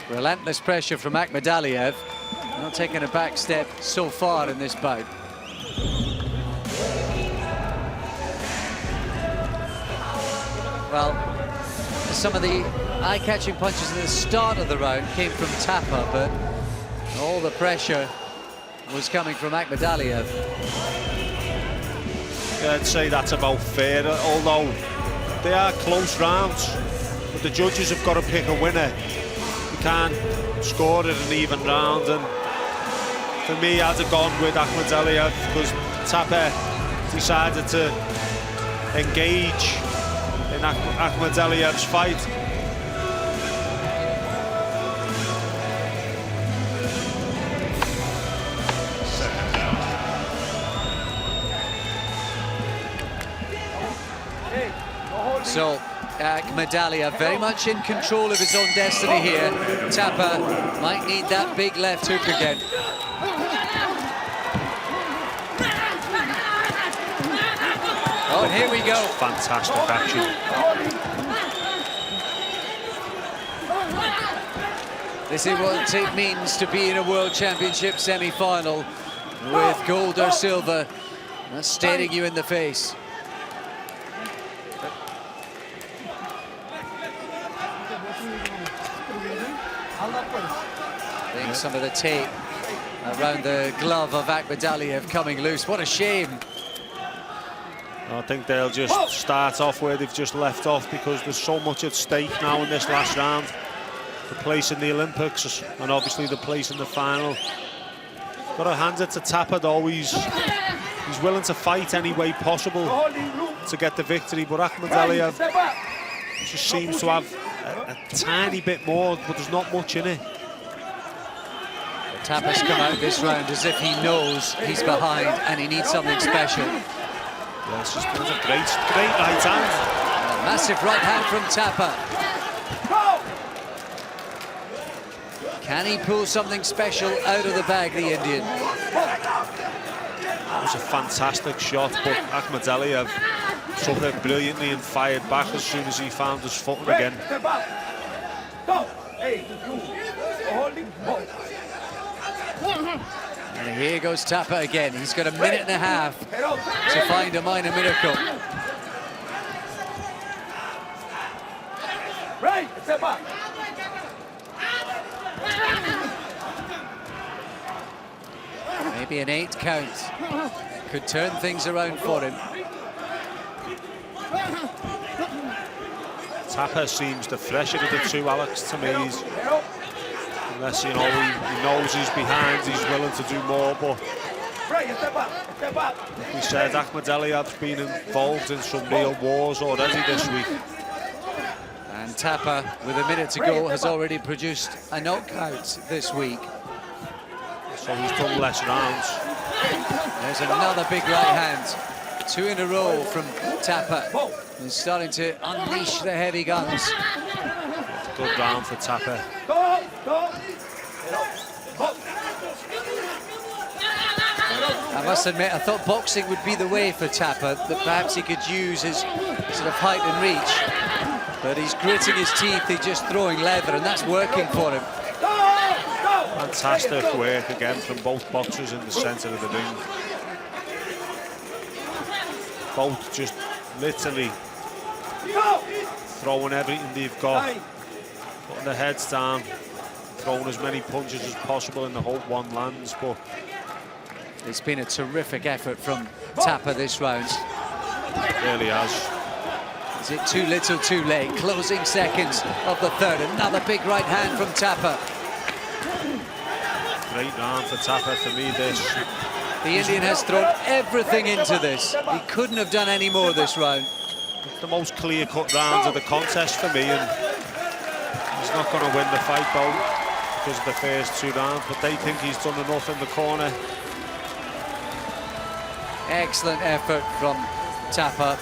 Relentless pressure from Ahmed Aliyev, not taking a back step so far in this bout. Well, some of the eye-catching punches at the start of the round came from Tapper, but all the pressure was coming from Ahmed Aliyev. Yeah, I'd say that's about fair, although they are close rounds, but the judges have got to pick a winner. You can't score it an even round, and for me, I'd have gone with Ahmed Aliyev because Tapper decided to engage in Ahmed Aliyev's fight. So Ahmed Aliyev very much in control of his own destiny here. Tapper might need that big left hook again. Oh, and here we go. Fantastic action. This is what it means to be in a World Championship semi-final with gold or silver. That's staring you in the face. I think some of the tape around the glove of Ahmed Aliyev coming loose. What a shame. I think they'll just start off where they've just left off because there's so much at stake now in this last round. The place in the Olympics and obviously the place in the final. Got to hand it to Tapper though. He's willing to fight any way possible to get the victory, but Ahmed Aliyev just seems to have a tiny bit more, but there's not much in it. Tapper's come out this round as if he knows he's behind and he needs something special. Yes, that's a great right hand. A massive right hand from Tapper. Can he pull something special out of the bag, the Indian? That was a fantastic shot, but Ahmed Aliyev took it brilliantly and fired back as soon as he found his footing again. Hey, you holding ball. And here goes Tapa again. He's got a minute and a half to find a minor miracle. Right, step up. Maybe an 8 count could turn things around for him. Tapa seems the fresher of the two, Alex, to me. Unless, you know, he knows he's behind, he's willing to do more, but Right, step up, step up. like we said, Ahmed Elliad's been involved in some real wars already this week. And Tapa, with a minute to go, has already produced a knockout this week. So he's done less rounds. There's another big right hand. 2 in a row from Tapa. He's starting to unleash the heavy guns. Good round for Tapa. I must admit, I thought boxing would be the way for Tapa, that perhaps he could use his sort of height and reach. But he's gritting his teeth, he's just throwing leather, and that's working for him. Fantastic work again from both boxers in the centre of the ring. Both just literally throwing everything they've got, putting their heads down, throwing as many punches as possible in the hope one lands. But it's been a terrific effort from Tapa this round. It really has. Is it too little, too late? Closing seconds of the third. Another big right hand from Tapa. Great round for Tapa for me, this. The Indian has thrown everything into this. He couldn't have done any more this round. The most clear-cut round of the contest for me, and he's not going to win the fight though because of the first 2 rounds, but they think he's done enough in the corner. Excellent effort from Tapa,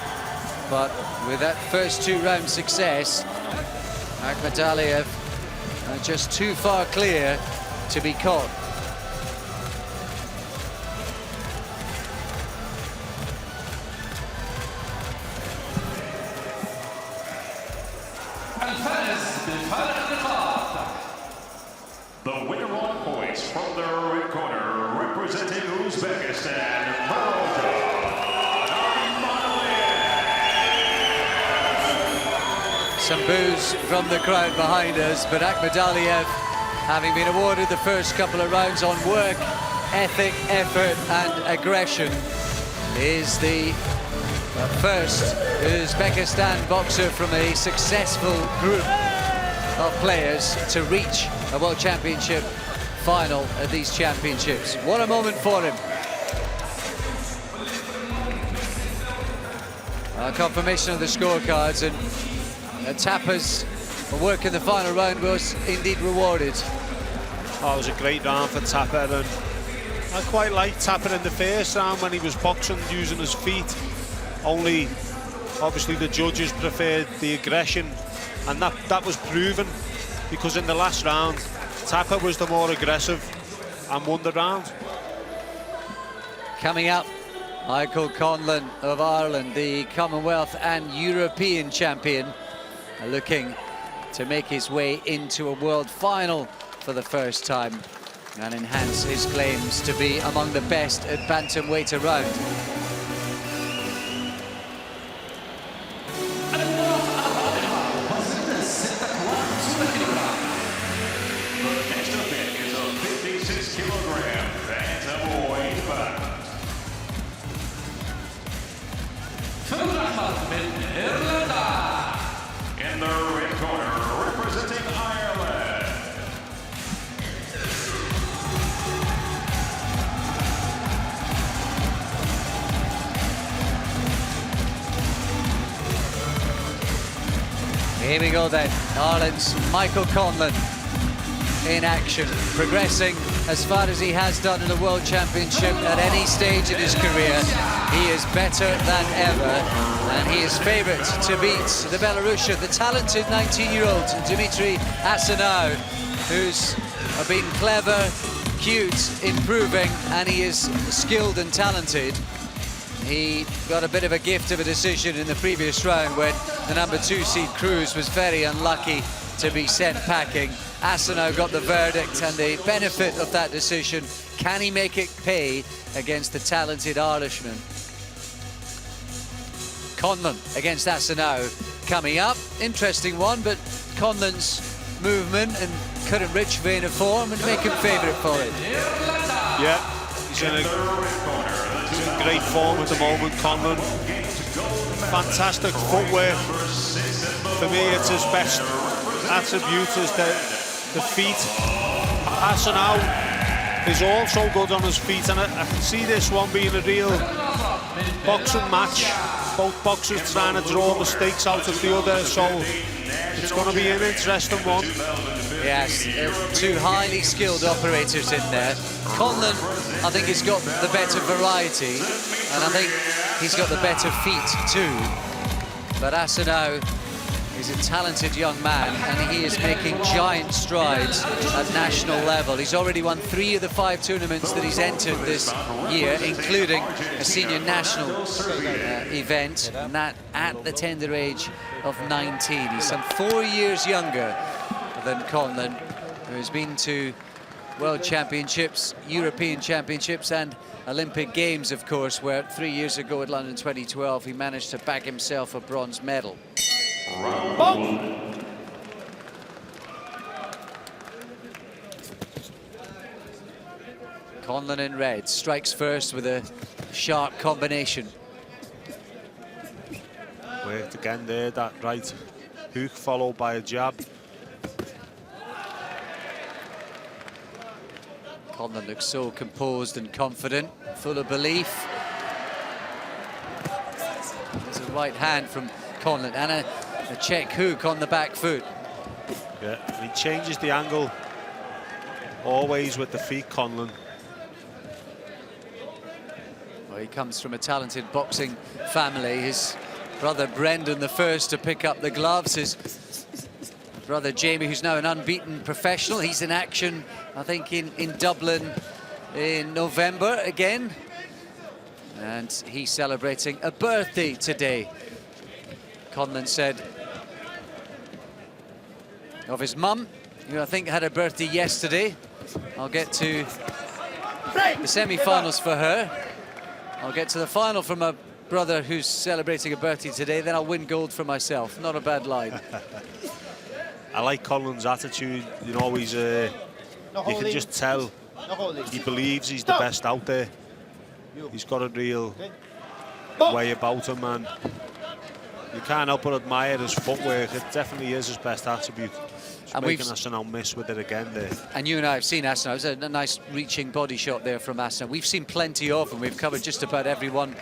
but with that first 2 round success, Akhmadaliev just too far clear to be caught. The winner on points from the red corner, representing Uzbekistan, Some boos from the crowd behind us, but Akhmadaliev, having been awarded the first couple of rounds on work, ethic, effort and aggression, is the first Uzbekistan boxer from a successful group of players to reach a World Championship final at these championships. What a moment for him. Confirmation of the scorecards, and Tapa's work in the final round was indeed rewarded. Oh, it was a great round for Tapa, and I quite liked Tapa in the first round when he was boxing using his feet. Only, obviously, the judges preferred the aggression, and that was proven, because in the last round, Tapa was the more aggressive and won the round. Coming up, Michael Conlon of Ireland, the Commonwealth and European champion, looking to make his way into a world final for the first time and enhance his claims to be among the best at bantamweight around. The next event is a 56-kilogram bantamweight bout. In the red corner, representing Ireland, Here we go then, Ireland's Michael Conlon in action, progressing as far as he has done in a World Championship at any stage in his career. He is better than ever, and he is favourite to beat the Belarusian, the talented 19-year-old Dmitry Asanou, who's been clever, cute, improving, and he is skilled and talented. He got a bit of a gift of a decision in the previous round when the number 2 seed Cruz was very unlucky to be sent packing. Asano got the verdict and the benefit of that decision. Can he make it pay against the talented Irishman? Conlon against Asano coming up. Interesting one, but Conlon's movement and current rich vein of form and make him favourite for it. Yeah, he's in great form at the moment, Conlon. Fantastic footwork. For me, it's his best attribute is the feet. Asano is also good on his feet, and I can see this one being a real boxing match. Both boxers trying to draw mistakes out of the other, so it's going to be an interesting one. Yes, two highly skilled operators in there. Conlon, I think, has got the better variety, and I think he's got the better feet too. But Asano is a talented young man, and he is making giant strides at national level. He's already won 3 of the 5 tournaments that he's entered this year, including a senior national event, and that at the tender age of 19. He's some 4 years younger than Conlon, who has been to World Championships, European Championships and Olympic Games, of course, where 3 years ago at London 2012 he managed to bag himself a bronze medal. Conlon in red, strikes first with a sharp combination. Worked again there, that right hook followed by a jab. Conlon looks so composed and confident, full of belief. There's a right hand from Conlon and a check hook on the back foot. Yeah, and he changes the angle always with the feet, Conlon. Well, he comes from a talented boxing family. His brother Brendan, the first to pick up the gloves. His brother Jamie, who's now an unbeaten professional. He's in action, I think, in Dublin in November again. And he's celebrating a birthday today. Conlon said of his mum, who I think had her birthday yesterday. I'll get to the semi-finals for her. I'll get to the final for my brother who's celebrating a birthday today, then I'll win gold for myself. Not a bad line. I like Conlon's attitude, you know, he's you can just tell he believes he's the best out there. He's got a real way about him, and you can't help but admire his footwork. It definitely is his best attribute. And making Asano miss with it again there. And you and I have seen Asano. It was a nice reaching body shot there from Asano. We've seen plenty of them. We've covered just about every one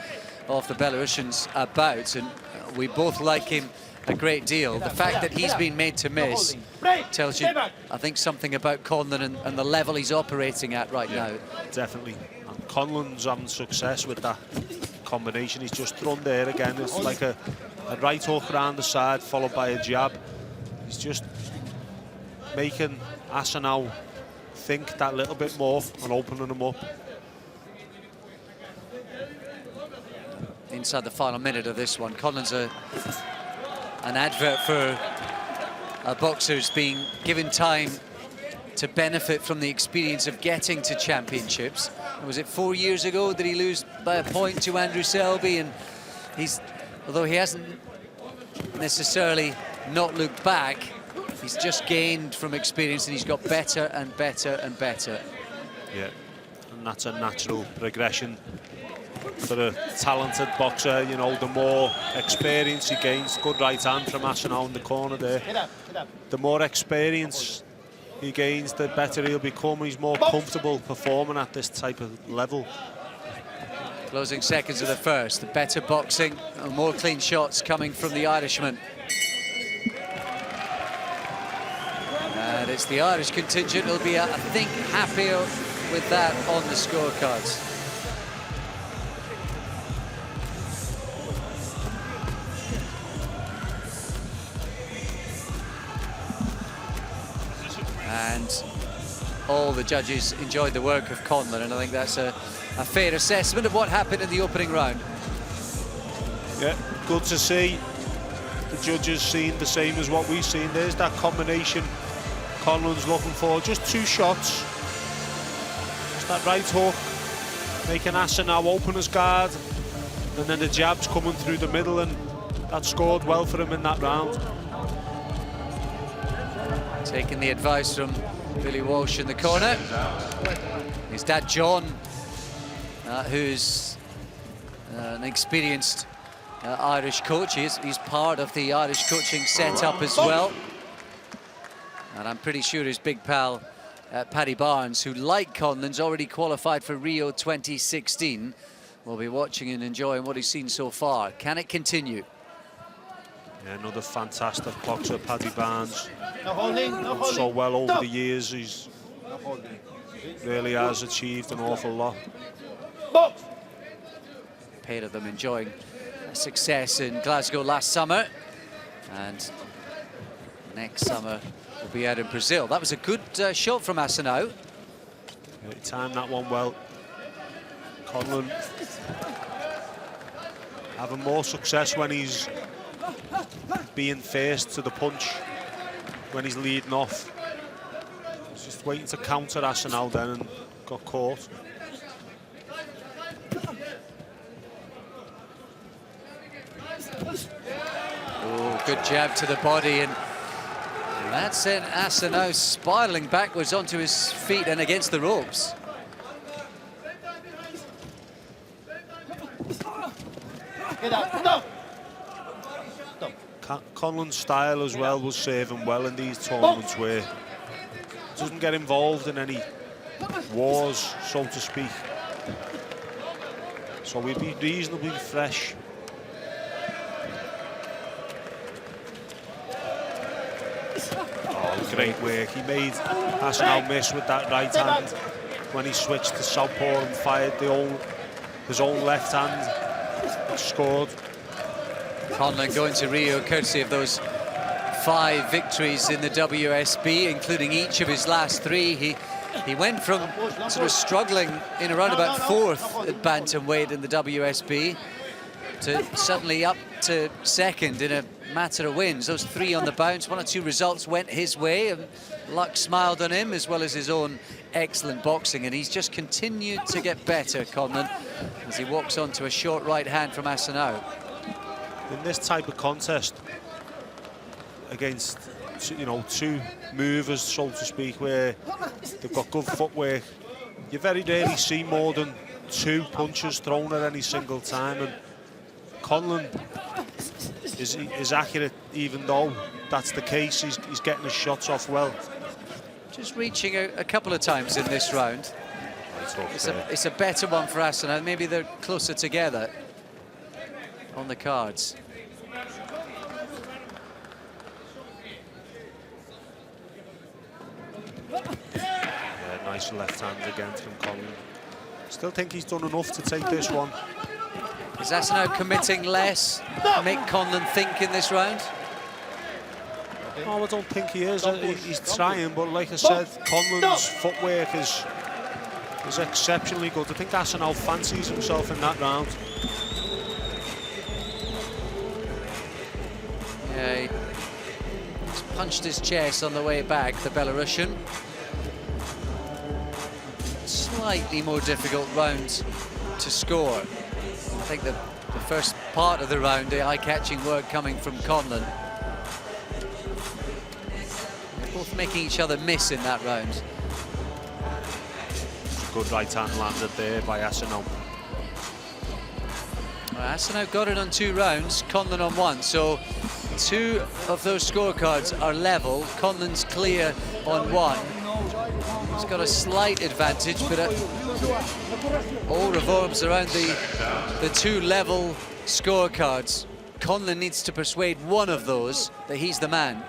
of the Belarusians about, and we both like him a great deal. The fact that he's been made to miss tells you, I think, something about Conlon and the level he's operating at right now. Definitely. And Conlon's having success with that combination. He's just thrown there again. It's like a right hook around the side followed by a jab. He's just making Asano think that little bit more and opening him up. Inside the final minute of this one, Conlon's an advert for a boxer who's being given time to benefit from the experience of getting to championships. Was it 4 years ago that he lose by a point to Andrew Selby? And although he hasn't necessarily not looked back, he's just gained from experience, and he's got better and better and better. Yeah, and that's a natural progression for a talented boxer. You know, the more experience he gains, good right hand from Asano in the corner there. The more experience he gains, the better he'll become. He's more comfortable performing at this type of level. Closing seconds of the first, the better boxing, and more clean shots coming from the Irishman. And it's the Irish contingent who'll be, I think, happier with that on the scorecards. And all the judges enjoyed the work of Conlon, and I think that's a fair assessment of what happened in the opening round. Yeah, good to see. the judges seen the same as what we've seen. There's that combination Conlon's looking for. Just 2 shots. Just that right hook, making Asenau open his guard, and then the jabs coming through the middle, and that scored well for him in that round. Taking the advice from Billy Walsh in the corner. His dad John, who's an experienced Irish coach. He's part of the Irish coaching setup as well. And I'm pretty sure his big pal Paddy Barnes, who like Conlon's already qualified for Rio 2016, will be watching and enjoying what he's seen so far. Can it continue? Yeah, another fantastic boxer, Paddy Barnes. No holding, no holding. So well over Stop. the years, he's really has achieved an awful lot. Box. Pair of them enjoying success in Glasgow last summer, and next summer will be out in Brazil. That was a good shot from Asenau. Yeah, he timed that one well. Conlon having more success when he's being first to the punch, when he's leading off. He's just waiting to counter Asenau then and got caught. Oh, good jab to the body, and that sent Asenau spiraling backwards onto his feet and against the ropes. Get out. Stop. Conlon's style as well will serve him well in these tournaments, where he doesn't get involved in any wars, so to speak. So he'll be reasonably fresh. Oh, great work. He made Asenau miss with that right hand when he switched to southpaw and fired his own left hand. Scored. Conlon going to Rio courtesy of those 5 victories in the WSB, including each of his last 3. He went from sort of struggling in around about 4th at bantamweight in the WSB to suddenly up to 2nd in a matter of wins. Those 3 on the bounce, 1 or 2 results went his way, and luck smiled on him, as well as his own excellent boxing, and he's just continued to get better, Conlon, as he walks onto a short right hand from Asenau. In this type of contest, against, you know, 2 movers, so to speak, where they've got good footwork, you very rarely see more than 2 punches thrown at any single time, and Conlon is accurate. Even though that's the case, he's getting his shots off well. Just reaching a couple of times in this round. It's a better one for Asenau. Maybe they're closer together on the cards. Yeah, nice left hand again from Conlon. Still think he's done enough to take this one. Is Asenau committing less to make Conlon think in this round? Oh, I don't think he is. He's trying, but like I said, Conlon's footwork is exceptionally good. I think Asenau fancies himself in that round. Yeah, he's punched his chest on the way back, the Belarusian. Slightly more difficult round to score. I think the first part of the round, the eye-catching work coming from Conlon. They're both making each other miss in that round. Good right hand landed there by Asenau. Well, Asenau got it on 2 rounds, Conlon on 1, so 2 of those scorecards are level. Conlon's clear on 1. He's got a slight advantage, but all revolves around the 2 level scorecards. Conlon needs to persuade one of those that he's the man.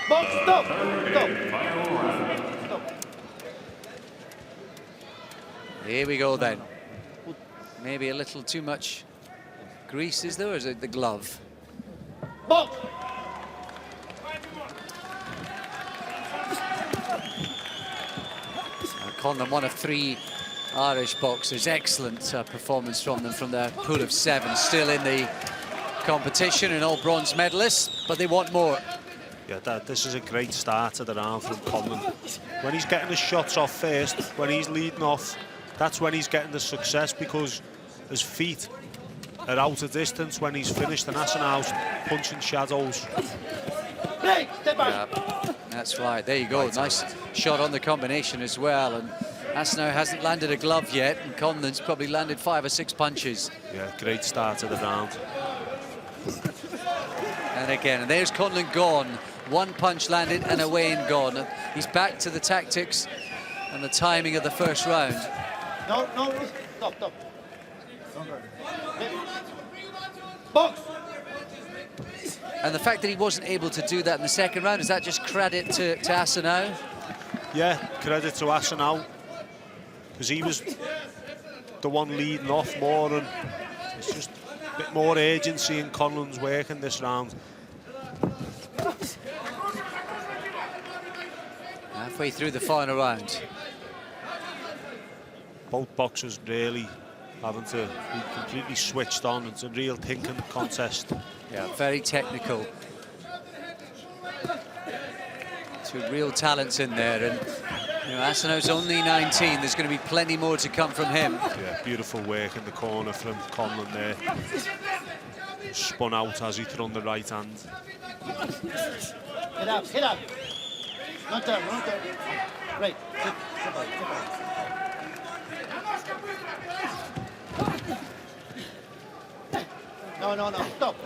Box, stop. Stop. Here we go then. Maybe a little too much grease, is there, or is it the glove? Box. Conlon, one of 3 Irish boxers. Excellent performance from them from their pool of 7. Still in the competition and all bronze medalists, but they want more. Yeah, this is a great start to the round from Conlon. When he's getting the shots off first, when he's leading off, that's when he's getting the success, because his feet are out of distance when he's finished, and Asenau's punching shadows. Yeah, that's right. There you go. Nice shot on the combination as well. And Asenau hasn't landed a glove yet, and Conlon's probably landed 5 or 6 punches. Yeah, great start to the round. And again, and there's Conlon gone. 1 punch landed and away and gone. He's back to the tactics and the timing of the first round. No, stop. Box! And the fact that he wasn't able to do that in the second round, is that just credit to Asenau? Yeah, credit to Asenau, because he was the one leading off more, and it's just a bit more urgency in Conlon's work in this round. Halfway through the final round. Both boxers really having to be completely switched on. It's a real thinking contest. Yeah, very technical. 2 real talents in there, and you know, Asenau's only 19. There's going to be plenty more to come from him. Yeah, beautiful work in the corner from Conlon there. Spun out as he thrown the right hand. Get up. Not turn. Right, sit back. No, stop.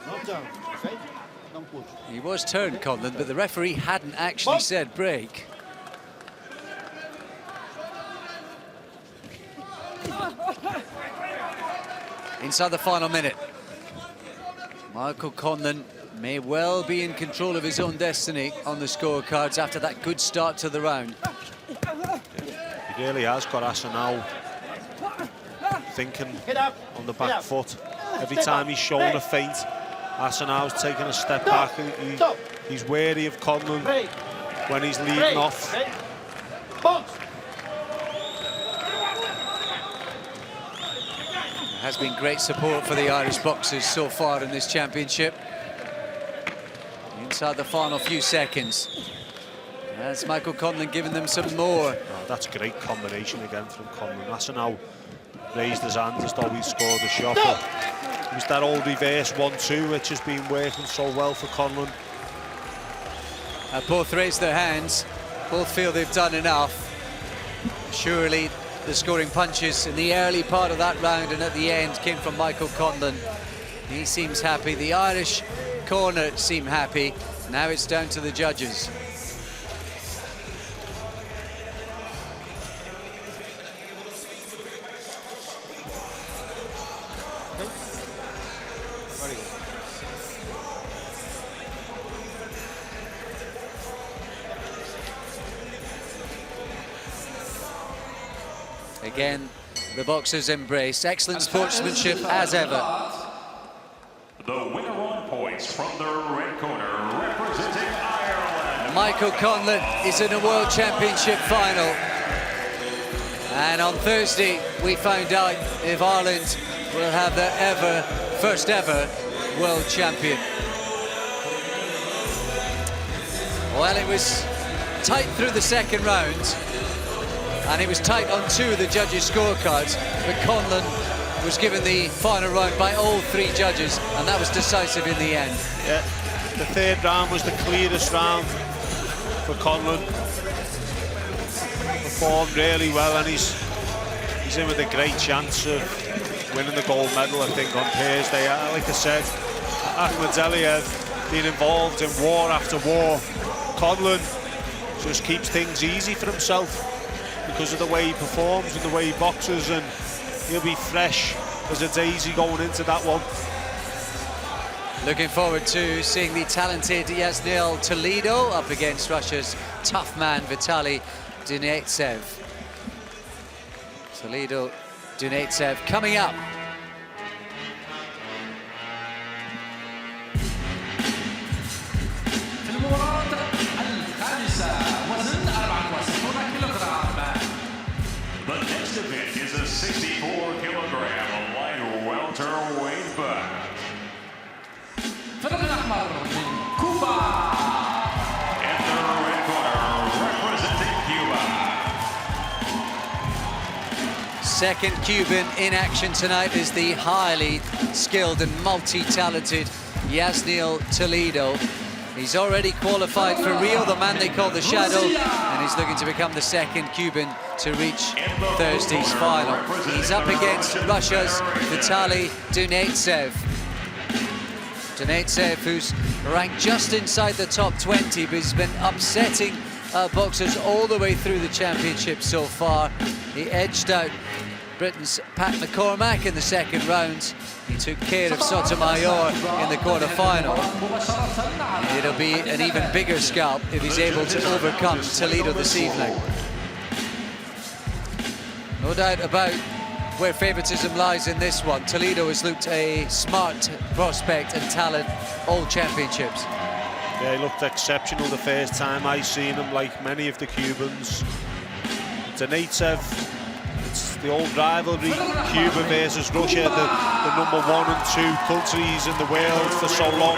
Not turn, okay? Don't push. He was turned, Conlon, but the referee hadn't actually said break. Inside the final minute. Michael Conlon may well be in control of his own destiny on the scorecards after that good start to the round. Yeah, he really has got Asenau thinking on the back foot. Every time he's shown a feint, Asenau's taking a step back. He's wary of Conlon when he's leading off. Box! There has been great support for the Irish boxers so far in this championship. Inside the final few seconds. That's Michael Conlon giving them some more. Oh, that's a great combination again from Conlon. Asenau raised his hand as though he scored a shot. It was that old reverse 1-2 which has been working so well for Conlon. Both raised their hands. Both feel they've done enough. Surely the scoring punches in the early part of that round and at the end came from Michael Conlon. He seems happy. The Irish corner seem happy. Now it's down to the judges. Again, the boxers embrace. Excellent sportsmanship as ever. The winner on points from the red corner, representing Ireland, Michael Conlon is in a World Championship final. And on Thursday, we found out if Ireland will have their first ever World Champion. Well, it was tight through the second round. And it was tight on 2 of the judges' scorecards, but Conlon was given the final round by all 3 judges, and that was decisive in the end. Yeah, the third round was the clearest round for Conlon. Performed really well, and he's in with a great chance of winning the gold medal, I think, on Thursday. Like I said, Akhmadaliev being involved in war after war. Conlon just keeps things easy for himself because of the way he performs and the way he boxes, and he'll be fresh as a daisy going into that one. Looking forward to seeing the talented Yasniel Toledo up against Russia's tough man Vitaly Dunetsev. Toledo, Dunetsev coming up. في المباراة الخامسة وزن 64 كيلوغرام الأحمر من كوبا. In the red corner, representing Cuba. Second Cuban in action tonight is the highly skilled and multi-talented Yasniel Toledo. He's already qualified for Rio, the man they call the Shadow, and he's looking to become the second Cuban to reach Thursday's final. He's up against Russia's Vitaly Dunetsev. Dunetsev, who's ranked just inside the top 20, but he's been upsetting boxers all the way through the championship so far. He edged out Britain's Pat McCormack in the second round. He took care of Sotomayor in the quarter-final. It'll be an even bigger scalp if he's able to overcome Toledo this evening. No doubt about where favouritism lies in this one. Toledo has looked a smart prospect and talent all championships. Yeah, he looked exceptional the first time I seen him, like many of the Cubans. Donetsev, it's the old rivalry, Cuba versus Russia, the number 1 and 2 countries in the world for so long.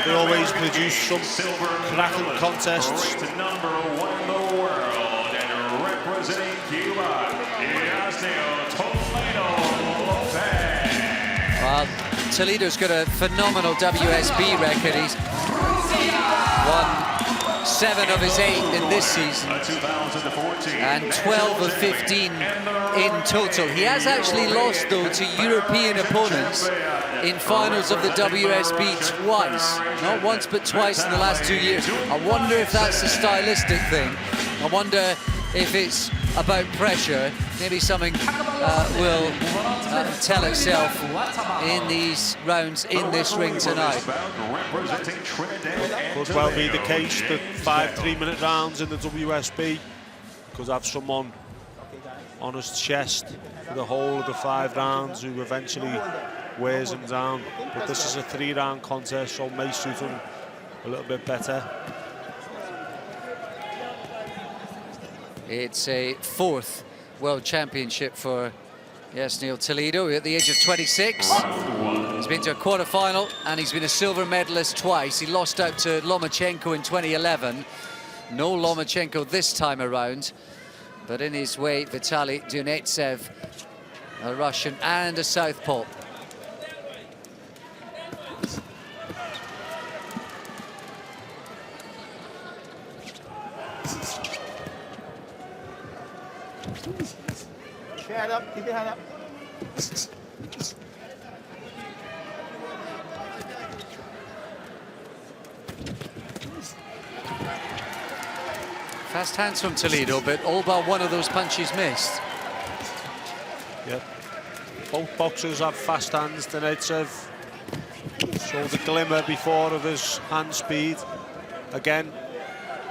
They always produce some cracking contests. To number 1 in the world and representing Cuba, Yasniel Toledo Lopez. Well, Toledo's got a phenomenal WSB record. He's won 7 of his 8 in this season and 12 of 15 in total. He has actually lost, though, to European opponents in finals of the WSB twice. Not once, but twice in the last 2 years. I wonder if that's a stylistic thing. I wonder if it's about pressure. Maybe something will tell itself in these rounds in this ring tonight. Could well be the case that 5 3-minute rounds in the WSB could have someone on his chest for the whole of the 5 rounds who eventually wears him down. But this is a 3-round contest, so may suit him a little bit better. It's a 4th World Championship for Yasniel Toledo at the age of 26. He's been to a quarter-final and he's been a silver medalist twice. He lost out to Lomachenko in 2011. No Lomachenko this time around. But in his way, Vitaly Dunetsev, a Russian and a southpaw. Head up, keep your head up. Fast hands from Toledo, but all but one of those punches missed. Yep. Both boxers have fast hands. Donetsev showed a glimmer before of his hand speed. Again,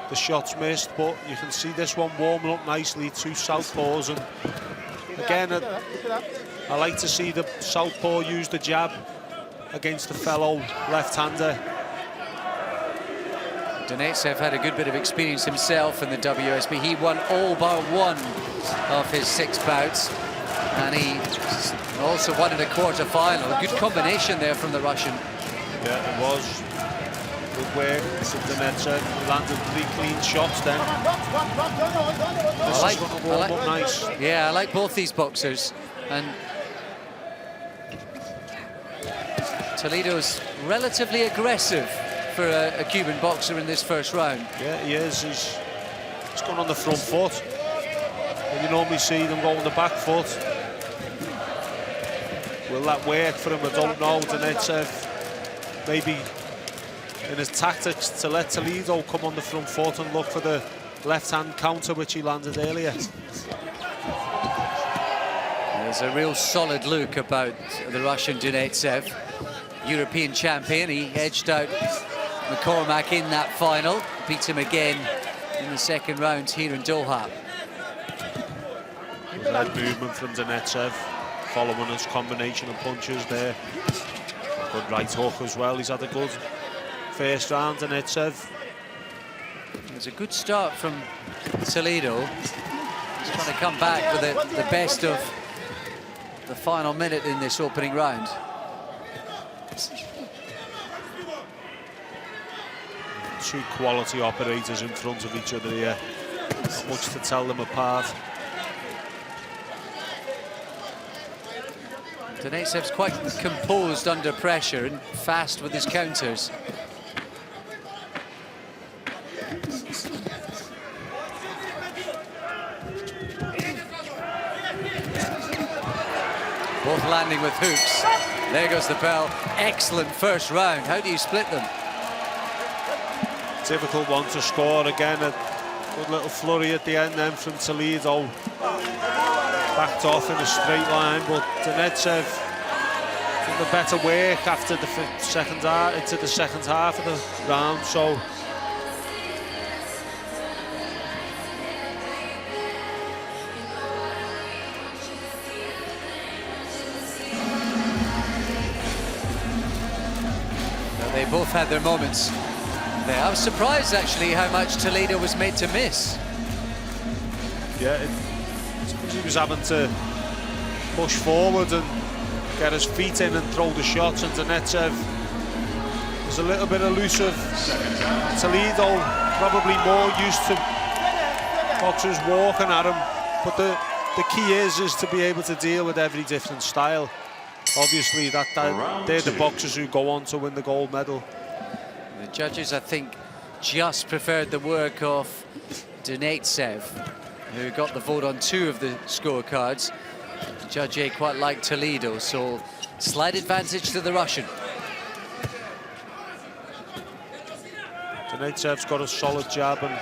the shots missed, but you can see this one warming up nicely. 2 southpaws, and again, I like to see the southpaw use the jab against the fellow left-hander. Donetsev had a good bit of experience himself in the WSB. He won all but 1 of his 6 bouts, and he also won in a quarter-final. A good combination there from the Russian. Yeah, it was. Good work from Donetsev. Landed 3 clean shots then. Nice. Yeah, I like both these boxers. And Toledo's relatively aggressive for a Cuban boxer in this first round. Yeah, he is. He's gone on the front foot. And you normally see them go on the back foot. Will that work for him? I don't know. Donetsev maybe in his tactics to let Toledo come on the front foot and look for the left-hand counter which he landed earlier. There's a real solid look about the Russian Donetsev, European champion. He edged out McCormack in that final, beat him again in the second round here in Doha. Good movement from Donetsev, following his combination of punches there. Good right hook as well. He's had a good first round, Donetsev. It was a good start from Toledo. He's trying to come back with the best of the final minute in this opening round. Two quality operators in front of each other here. Not much to tell them apart. Donatsev's quite composed under pressure and fast with his counters. Both landing with hooks. There goes the bell. Excellent first round. How do you split them? Difficult one to score. Again, a good little flurry at the end then from Toledo. Backed off in a straight line, but Donetsev did the better work after the second half, into the second half of the round. So they both had their moments there. I was surprised actually how much Toledo was made to miss. yeah, he was having to push forward and get his feet in and throw the shots, and Donetsev was a little bit elusive. Toledo probably more used to boxers walking at him, but the key is to be able to deal with every different style. Obviously, they're the boxers who go on to win the gold medal. The judges, I think, just preferred the work of Donatsev, who got the vote on 2 of the scorecards. Judge A quite liked Toledo, so slight advantage to the Russian. Donatsev's got a solid jab and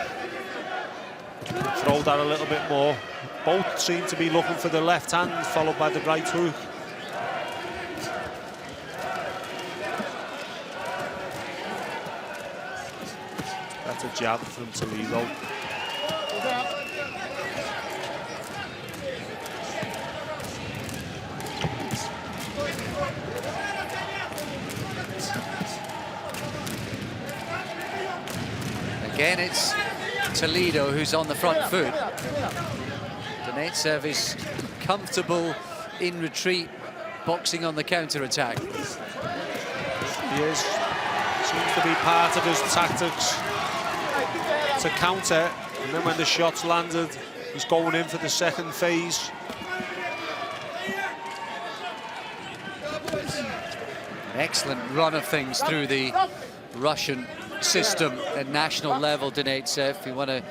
throw that a little bit more. Both seem to be looking for the left hand, followed by the right hook. That's a jab from Toledo. Again, it's Toledo who's on the front foot. Donatsev is comfortable in retreat, boxing on the counter-attack. He is. Seems to be part of his tactics to counter, and then when the shots landed, he's going in for the second phase. An excellent run of things through the Russian system at national level. Donatsev, he won a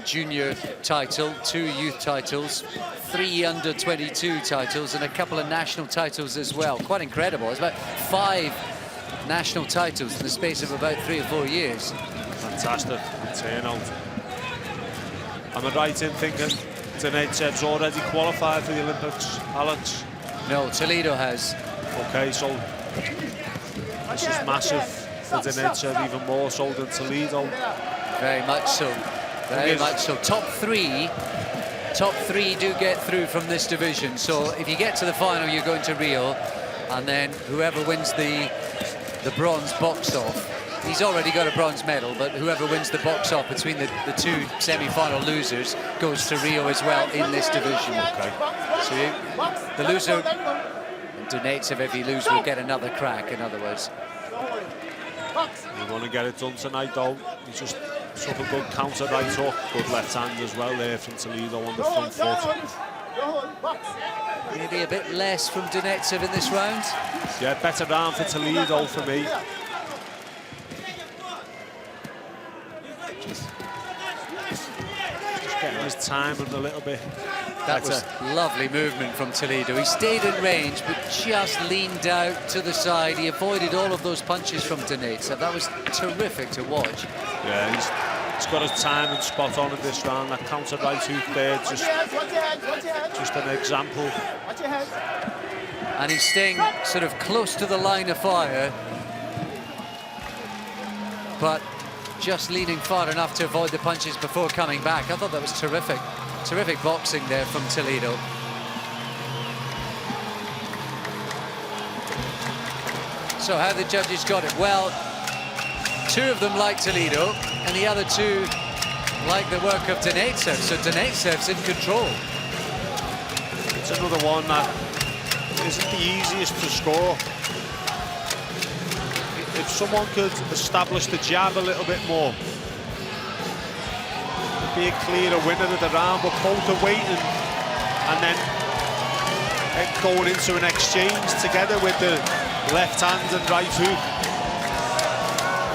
junior title, 2 youth titles, 3 under-22 titles, and a couple of national titles as well. Quite incredible. It's about 5 national titles in the space of about 3 or 4 years. Fantastic turnout. Am I right in thinking Donatsev's already qualified for the Olympics, Alex? No, Toledo has. Okay, so this is massive for Donatsev, even more so than Toledo. Very much so. Very much so. Top three do get through from this division. So if you get to the final, you're going to Rio, and then whoever wins the bronze box-off, he's already got a bronze medal, but whoever wins the box-off between the 2 semi-final losers goes to Rio as well in this division. Okay. So the loser, Donatsev, if he loses, will get another crack, in other words. We want to get it done tonight, though. He just took a good counter right hook, good left hand as well there from Toledo on the front foot. Maybe a bit less from Donatsev in this round. Yeah, better round for Toledo for me. Just getting his timing a little bit That better. was lovely movement from Toledo. He stayed in range, but just leaned out to the side. He avoided all of those punches from Donatsev. That was terrific to watch. Yeah, he's got his timing spot on in this round. That counter right hook there, just an example. And he's staying sort of close to the line of fire, but just leaning far enough to avoid the punches before coming back. I thought that was terrific. Terrific boxing there from Toledo. So how the judges got it? Well, 2 of them like Toledo, and the other 2 like the work of Donatsev. So Donatsev's in control. It's another one that isn't the easiest to score. It if someone could establish the jab a little bit more, be a clearer winner of the round, but both are waiting and then going into an exchange together with the left hand and right hook.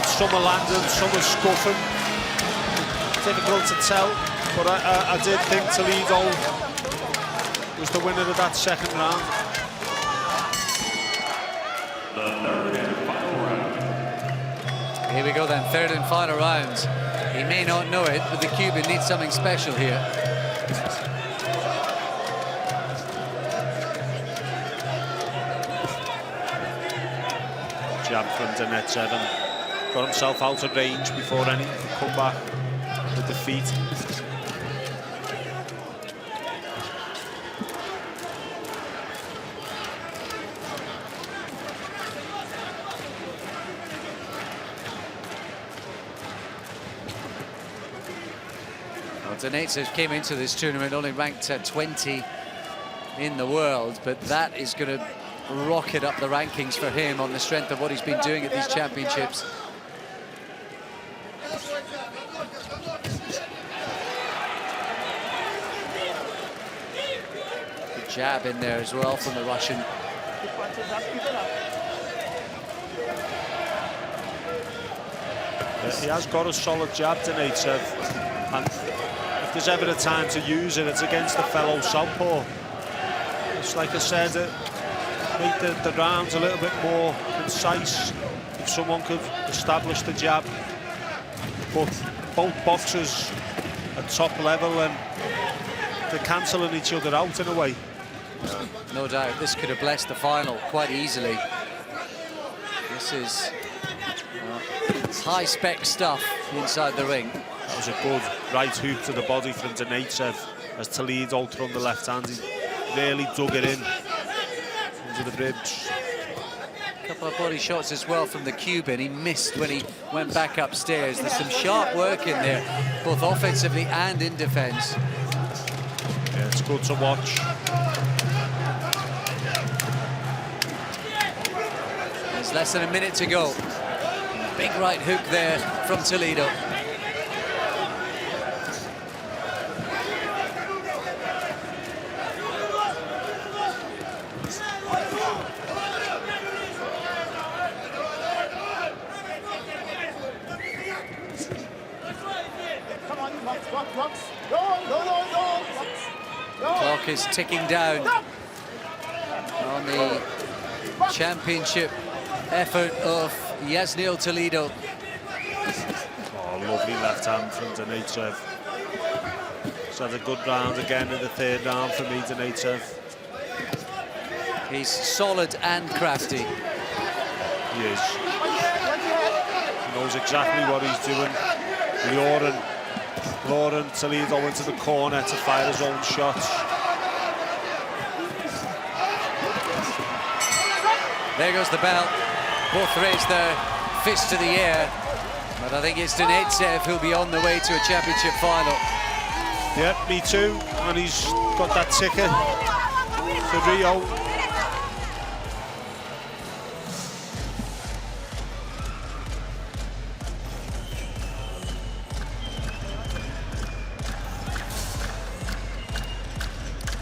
And some are landing, some are scuffing. Difficult to tell, but I did think Toledo was the winner of that second round. The third and final round. Here we go then, third and final round. He may not know it, but the Cuban needs something special here. Jab from Donetsev and got himself out of range before any come back with the feet. Donetsev came into this tournament only ranked 20 in the world, but that is going to rocket up the rankings for him on the strength of what he's been doing at these championships. Good jab in there as well from the Russian. He has got a solid jab, Donetsev, and if there's ever a time to use it, it's against a fellow southpaw. It's like I said, make the rounds a little bit more concise if someone could establish the jab. But both boxers at top level and they're cancelling each other out in a way. No doubt, this could have blessed the final quite easily. This is high-spec stuff inside the ring. That was a good right hook to the body from Donetsev as Toledo threw the left hand. He really dug it in into the ribs. A couple of body shots as well from the Cuban. He missed when he went back upstairs. There's some sharp work in there, both offensively and in defense. Yeah, it's good to watch. There's less than a minute to go. Big right hook there from Toledo. Clock is ticking down on the championship effort of Yasniel Toledo. Oh, lovely left hand from Donetsev. He's had a good round again in the third round for me, Donetsev. He's solid and crafty. He is. He knows exactly what he's doing. Luring Toledo into the corner to fire his own shots. There goes the bell. Both raise their fists to the air. But I think it's Donetsev who'll be on the way to a championship final. Yeah, me too. And he's got that ticket for Rio.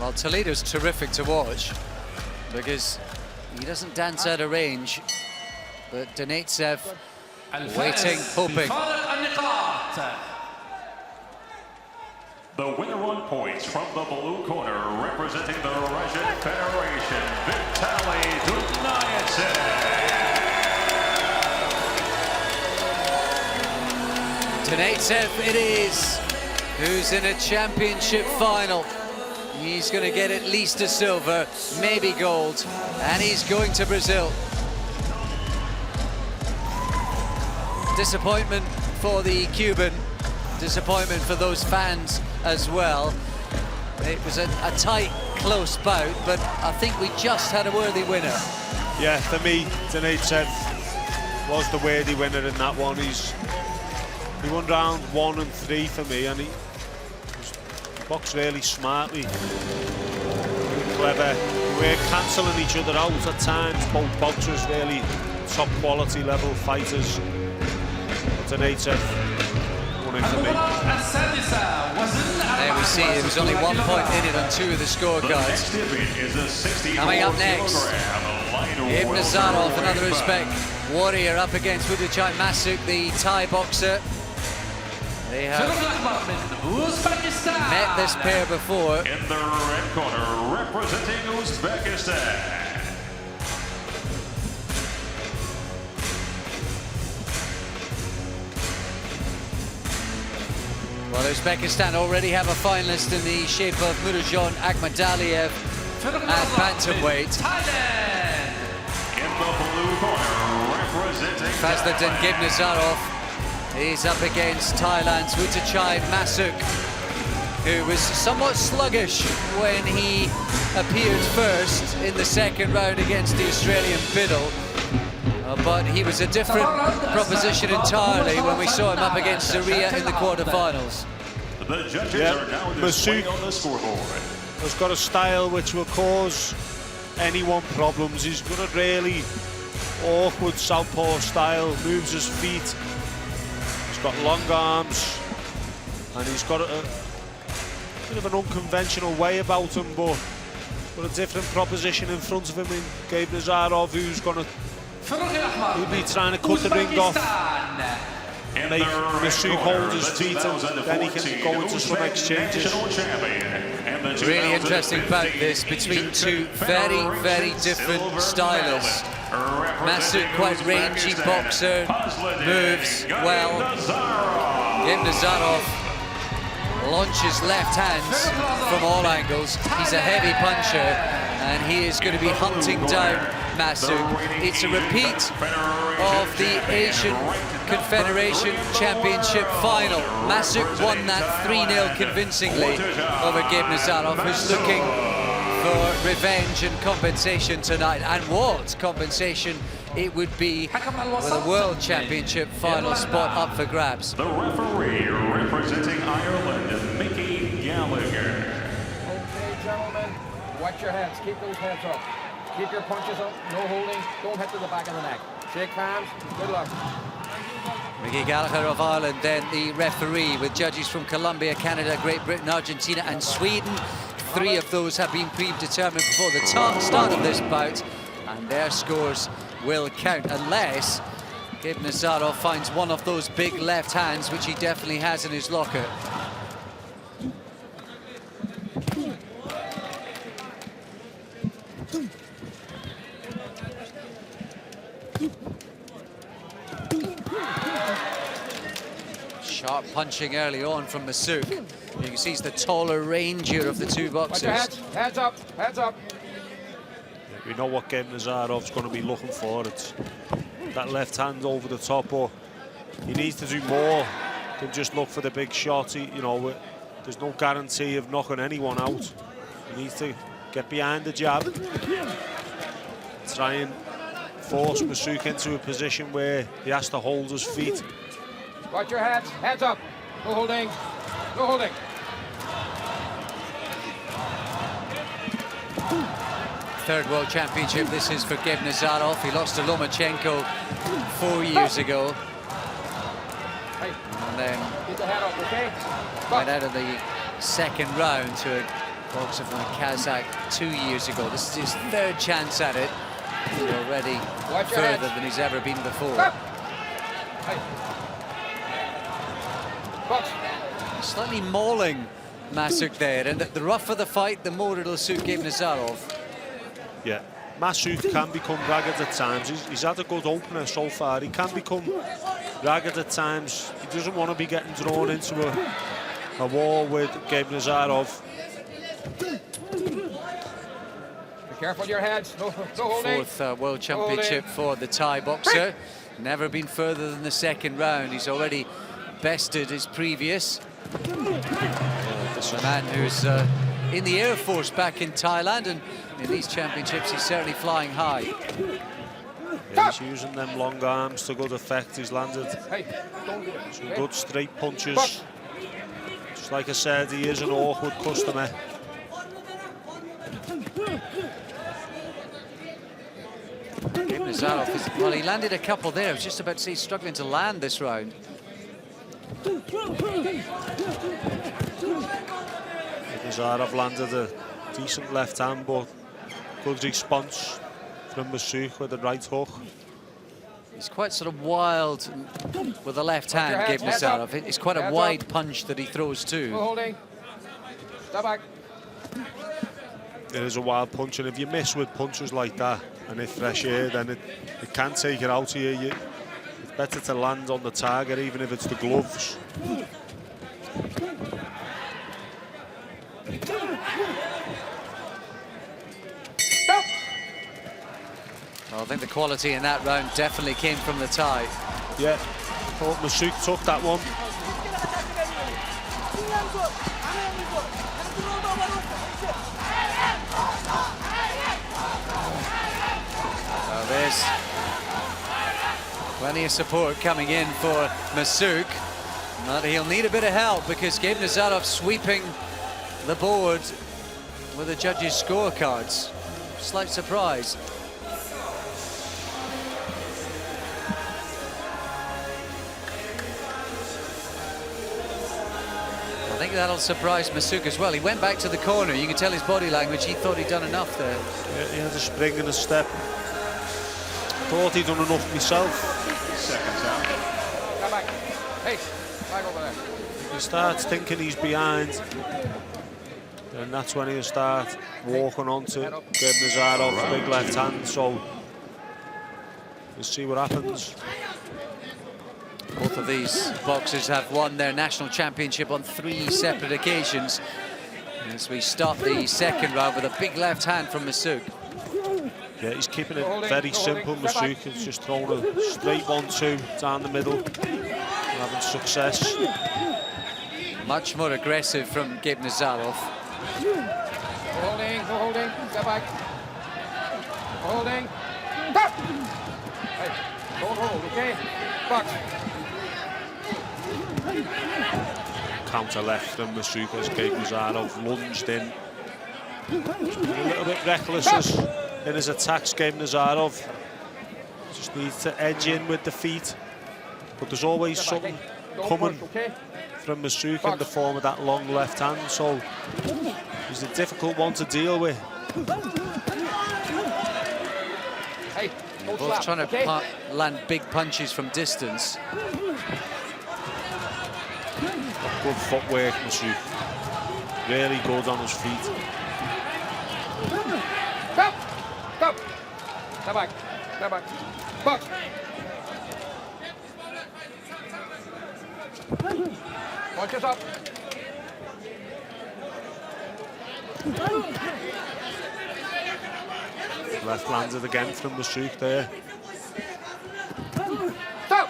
Well, Toledo's terrific to watch because he doesn't dance out of range, but Donetsev waiting, hoping. The winner on points from the blue corner, representing the Russian Federation, Vitaly Donetsev. Donetsev it is, who's in a championship final. He's going to get at least a silver, maybe gold, and he's going to Brazil. Disappointment for the Cuban, disappointment for those fans as well. It was a tight, close bout, but I think we just had a worthy winner. Yeah, for me, Donetsev was the worthy winner in that one. He won round 1 and 3 for me, and he boxed really smartly, clever. We're cancelling each other out at times. Both boxers really top quality level fighters. Alternative, one in for me. There we see it was only 1 point in it on 2 of the scorecards. Coming up next, Ibn Nazarov, another Uzbek warrior, up against Wuduchai Masuk, the Thai boxer. They have met this pair before. In the red corner, representing Uzbekistan. Well, Uzbekistan already have a finalist in the shape of Murodjon Akhmadaliev at bantamweight. In the blue corner, representing Fazludin Gibnazarov is up against Thailand's Wuduchai Masuk, who was somewhat sluggish when he appeared first in the second round against the Australian Biddle. But he was a different proposition entirely when we saw him up against Zaria in the quarterfinals. The judges are now displayed on the scoreboard. Has got a style which will cause anyone problems. He's got a really awkward southpaw style, moves his feet. He's got long arms, and he's got a bit of an unconventional way about him, but got a different proposition in front of him in Gabe Nazarov, who's going to he'll be trying to cut the ring off, make Masuk hold his feet, and then he can go into some exchanges. Really interesting bout this between two very, very different stylists. Masuk, quite rangy boxer, moves well. Gabe Nazarov launches left hands from all angles. He's a heavy puncher, and he is going to be hunting down Masuk. It's a repeat of the Asian Confederation Championship final. Masuk won that 3-0 convincingly over Gabe Nazarov, who's looking for revenge and compensation tonight. And what compensation it would be with a World Championship final spot up for grabs. The referee representing Ireland, Mickey Gallagher. Okay, gentlemen, watch your heads. Keep those heads up. Keep your punches up. No holding. Don't hit to the back of the neck. Shake hands. Good luck. Mickey Gallagher of Ireland, then the referee, with judges from Colombia, Canada, Great Britain, Argentina and Sweden. 3 of those have been predetermined before the start of this bout, and their scores will count unless Gabe Nazarov finds one of those big left hands, which he definitely has in his locker. Sharp punching early on from Masuk. You can see he's the taller, rangier of the two boxers. Heads up, heads up. We know what Gabe Nazarov's going to be looking for. It's that left hand over the top, but he needs to do more than just look for the big shot. You know, there's no guarantee of knocking anyone out. He needs to get behind the jab, try and force Masuk into a position where he has to hold his feet. Watch your heads up. No holding, no holding. Third World Championship this is for Gabe Nazarov. He lost to Lomachenko 4 years ago. And then Keep the head up, okay? went out of the second round to a boxer from Kazakh 2 years ago. This is his third chance at it. He's already further than he's ever been before. Slightly mauling Masuk there, and the rougher the fight, the more it'll suit Gabe Nazarov. Yeah, Masuk can become ragged at times. He's had a good opener so far. He can become ragged at times. He doesn't want to be getting drawn into a war with Gabe Nazarov. Be careful your heads. No holding. Fourth World Championship for the Thai boxer. Never been further than the second round. He's already bested his previous. This a man who's in the Air Force back in Thailand, and in these championships he's certainly flying high. Yeah, he's using them long arms to good effect. He's landed some good straight punches. Just like I said, he is an awkward customer. Gabe Nazarov is, well, he landed a couple there. I was just about to say he's struggling to land this round. Nazarov landed a decent left hand, but good response from Masouk with the right hook. He's quite sort of wild with the left hand, Gabe Nazarov. It's quite a wide punch that he throws too. Holding. Step back. It is a wild punch, and if you miss with punches like that and it's fresh air, then it can take it out of you. It's better to land on the target, even if it's the gloves. Well, I think the quality in that round definitely came from the tie. Yeah, I thought Masouk took that one. So there's plenty of support coming in for Masouk. But he'll need a bit of help because Gabe Nazarov sweeping the board with the judges' scorecards. Slight surprise. I think that'll surprise Masouk as well. He went back to the corner. You can tell his body language. He thought he'd done enough there. Yeah, he had a spring and a step. Thought he'd done enough myself. Seconds out. Come back. Hey, back over there. He starts thinking he's behind, and that's when he'll start walking onto Gabe Nazarov's big left hand. So we'll see what happens. Both of these boxers have won their national championship on 3 separate occasions. As we start the second round with a big left hand from Masouk. Yeah, he's keeping it very simple. Masouk is just throwing a straight 1-2 down the middle, having success. Much more aggressive from Gabe Nazarov. Holding, holding, step back. Holding. Stop! Hey, don't hold, okay? Box. Counter left from Masouk as Gabe Nazarov lunged in. A little bit reckless in his attacks, Gabe Nazarov. Just needs to edge in with the feet. But there's always something coming from Masouk in the form of that long left hand, so he's a difficult one to deal with. Hey, both trying to land big punches from distance. Good footwork, Masouk. Really good on his feet. Stop! Stop! Step back. Step back. Box. Punches up. Left landed again from Masouk there. Stop!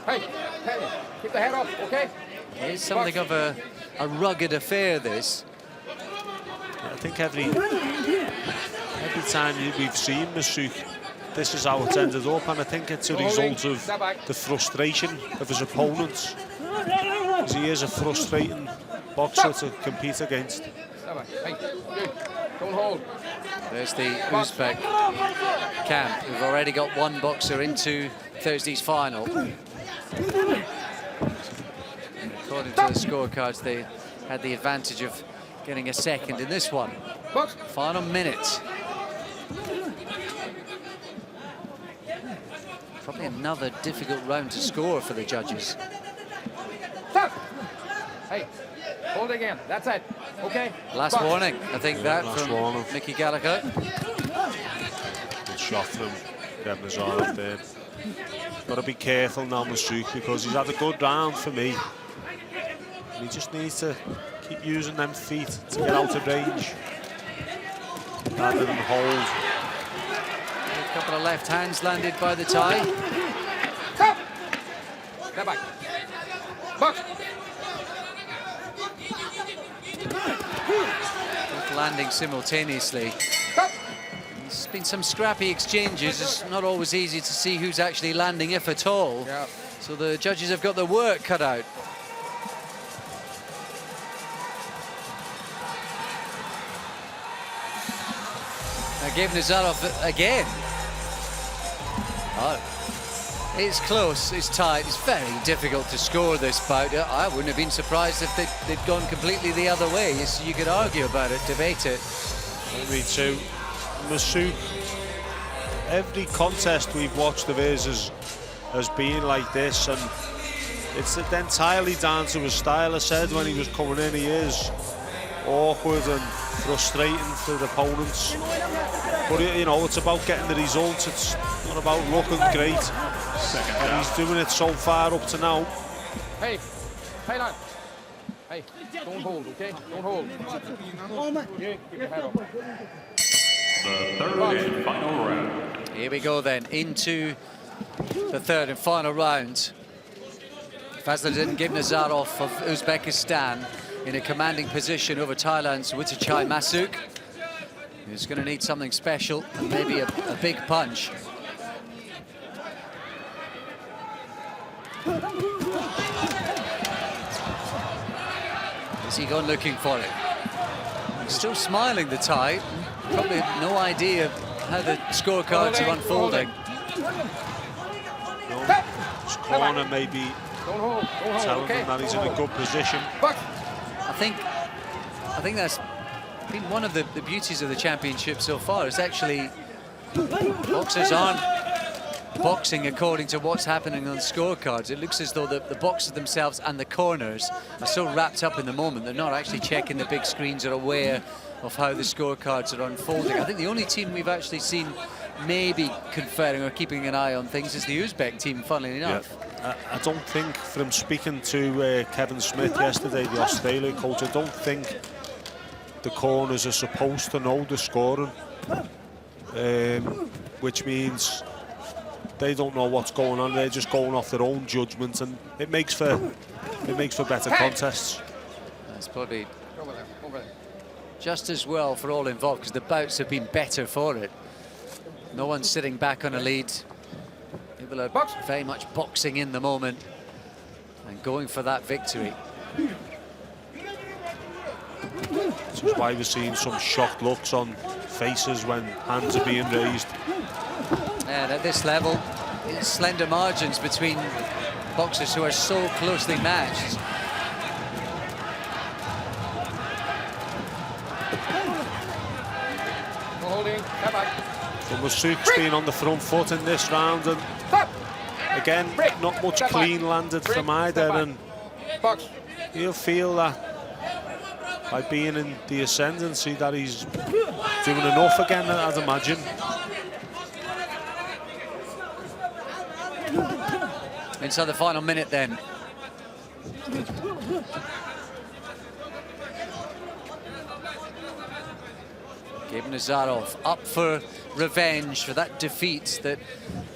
Hey, keep the head up, okay? It's something of a rugged affair, this. I think every time we've seen Masouk, this is how it's ended up, and I think it's a result of the frustration of his opponents. Because he is a frustrating boxer to compete against. Hey, good. Don't hold. There's the Uzbek camp, who've already got one boxer into Thursday's final. According to the scorecards, they had the advantage of getting a second in this one. Final minute. Probably another difficult round to score for the judges. Stop! Hey, hold again. That's it. Okay? Last warning, I think, Yeah, that last from warning. Mickey Gallagher. Good shot from Gabe Nazarov there. Got to be careful now, Masouk, because he's had a good round for me. And he just needs to keep using them feet to get out of range, rather than hold. A couple of left hands landed by the tie. Stop! Step back. Box. Both landing simultaneously. Stop! There's been some scrappy exchanges. It's not always easy to see who's actually landing, if at all. Yeah. So the judges have got their work cut out. Now Gabe Nazarov again It's close, it's tight, it's very difficult to score this bout. I wouldn't have been surprised if they'd gone completely the other way. You could argue about it, debate it. Me too. Masouk, every contest we've watched of his has been like this, and it's entirely down to his style. I said when he was coming in, he is awkward and frustrating for the opponents. But you know, it's about getting the results. It's not about looking great. And he's doing it so far up to now. Hey, hey, lad. Hey, don't hold, okay? Don't hold. Keep your head up. The third and final round. Here we go then, into the third and final round. Fazlidin Gibnazarov of Uzbekistan in a commanding position over Thailand's Wittachai Masouk. He's going to need something special and maybe a big punch. Is he gone looking for it? He's still smiling, the Thai. Probably no idea how the scorecards are unfolding. His corner maybe telling him that he's in a good position. I think that's been one of the beauties of the championship so far. Is actually boxers aren't boxing according to what's happening on the scorecards. It looks as though the boxers themselves and the corners are so wrapped up in the moment, they're not actually checking the big screens or aware of how the scorecards are unfolding. I think the only team we've actually seen maybe conferring or keeping an eye on things is the Uzbek team, funnily enough. Yeah. I don't think, from speaking to Kevin Smith yesterday, the Australian coach, I don't think the corners are supposed to know the scoring, which means they don't know what's going on. They're just going off their own judgment, and it makes for better contests. That's probably just as well for all involved, because the bouts have been better for it. No one's sitting back on a lead. People are very much boxing in the moment and going for that victory. This is why we're seeing some shocked looks on faces when hands are being raised. And at this level, it's slender margins between boxers who are so closely matched. So Masouk's been on the front foot in this round, and again, not much clean landed from either, and he'll feel that by being in the ascendancy that he's doing enough again, I'd imagine. Inside the final minute then. Gibnazarov up for revenge for that defeat that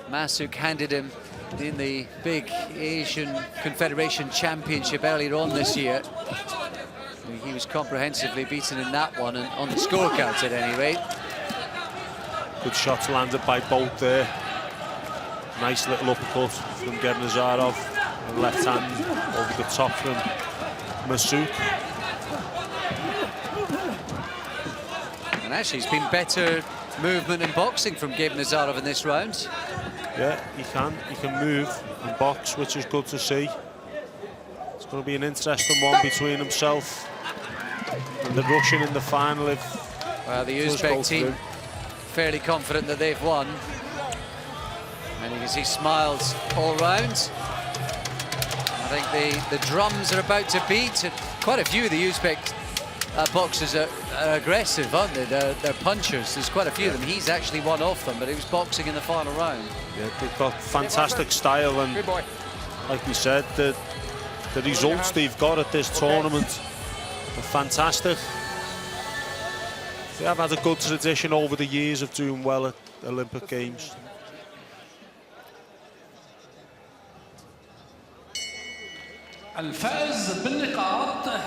Masouk handed him in the big Asian Confederation Championship earlier on this year. He was comprehensively beaten in that one, and on the scorecards at any rate. Good shots landed by both there. Nice little uppercut from Gibnazarov. Left hand over the top from Masouk. And actually, it's been better movement and boxing from Gibnazarov in this round. Yeah, he can move and box, which is good to see. It's going to be an interesting one between himself and the Russian in the final. Well, the Uzbek team fairly confident that they've won. And you can see smiles all round. I think the drums are about to beat. Quite a few of the Uzbek boxers are aggressive, aren't they? They're punchers. There's quite a few of them. He's actually one off them, but he was boxing in the final round. Yeah, they've got fantastic style, and like we said, the results they've got at this tournament are fantastic. They have had a good tradition over the years of doing well at Olympic Games. الفائز بالنقاط.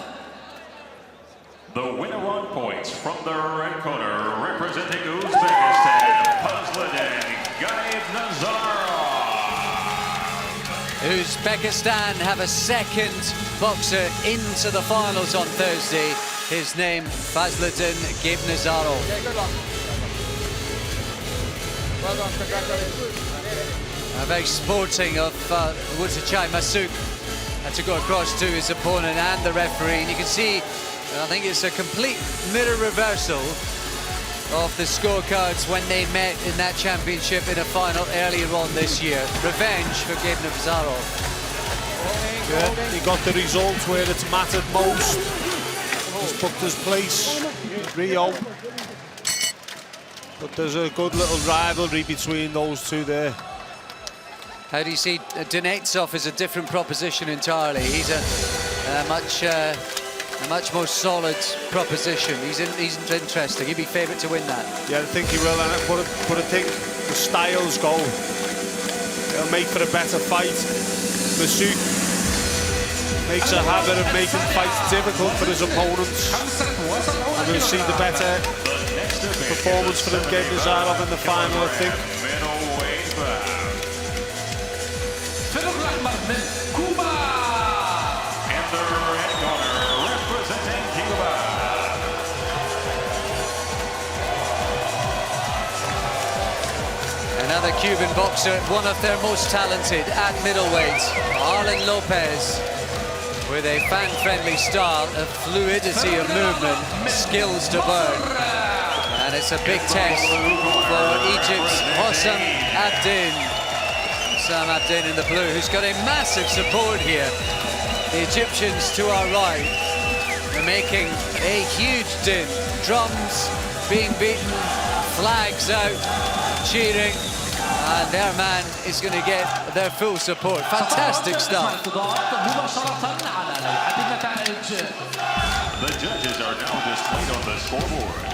The winner on points from the red corner, representing Uzbekistan, Fazlidin Gibnazarov. Uzbekistan have a second boxer into the finals on Thursday. His name, Fazlidin Gibnazarov. Yeah, good luck. Well done, congratulations. Very sporting of Wutsachai Masuk to go across to his opponent and the referee. And you can see, I think it's a complete mirror reversal of the scorecards when they met in that championship in a final earlier on this year. Revenge for Gabe Navzarov. Yeah, he got the results where it's mattered most. He's booked his place, Rio. But there's a good little rivalry between those two there. How do you see Donetsov as a different proposition entirely? He's a much more solid proposition. He's interesting. He'd be favourite to win that. Yeah, I think he will. But I think the styles go. It'll make for a better fight. Masuk makes a habit of making fights difficult for his opponents. And we'll see the better performance for him, Gabe Navzarov, in the final, I think. Another Cuban boxer, one of their most talented at middleweight, Arlen Lopez, with a fan-friendly style, a fluidity of movement, skills to burn. And it's a big test for Egypt's Hossam Abdin. Hossam Abdin in the blue, who's got a massive support here. The Egyptians to our right are making a huge din. Drums being beaten, flags out, cheering. And their man is going to get their full support. Fantastic stuff. The judges are now displayed on the scoreboard.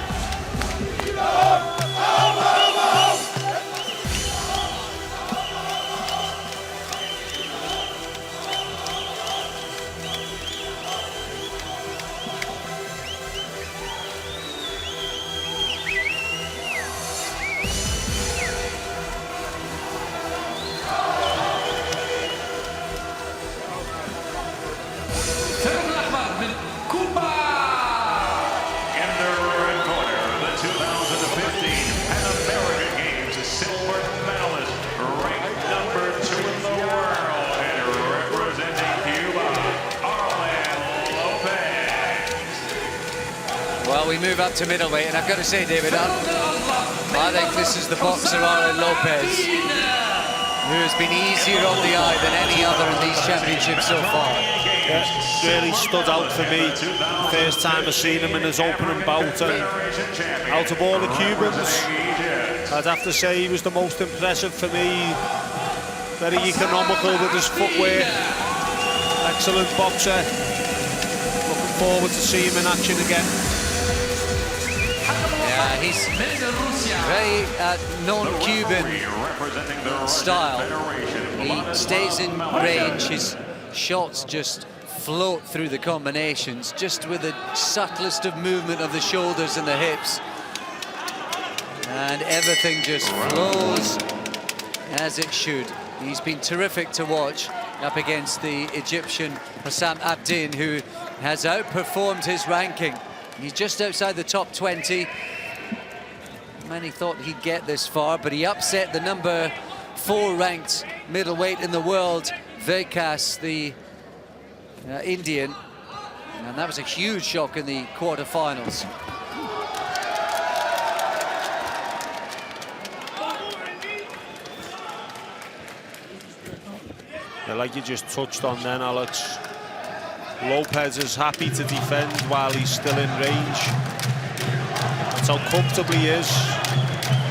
Well, we move up to middleweight, and I've got to say, David, I think this is the boxer, Arlen Lopez, who has been easier on the eye than any other in these championships so far. Yeah, really stood out for me. First time I've seen him in his opening bout, and out of all the Cubans, I'd have to say he was the most impressive for me. Very economical with his footwear. Excellent boxer. Looking forward to seeing him in action again. Yeah, he's very non-Cuban style. He stays in range. His shots just float through the combinations, just with the subtlest of movement of the shoulders and the hips. And everything just flows as it should. He's been terrific to watch up against the Egyptian Hossam Abdin, who has outperformed his ranking. He's just outside the top 20. Many thought he'd get this far, but he upset the number 4 ranked middleweight in the world, Vikas, the Indian. And that was a huge shock in the quarterfinals. Yeah, like you just touched on then, Alex, Lopez is happy to defend while he's still in range. That's how comfortable he is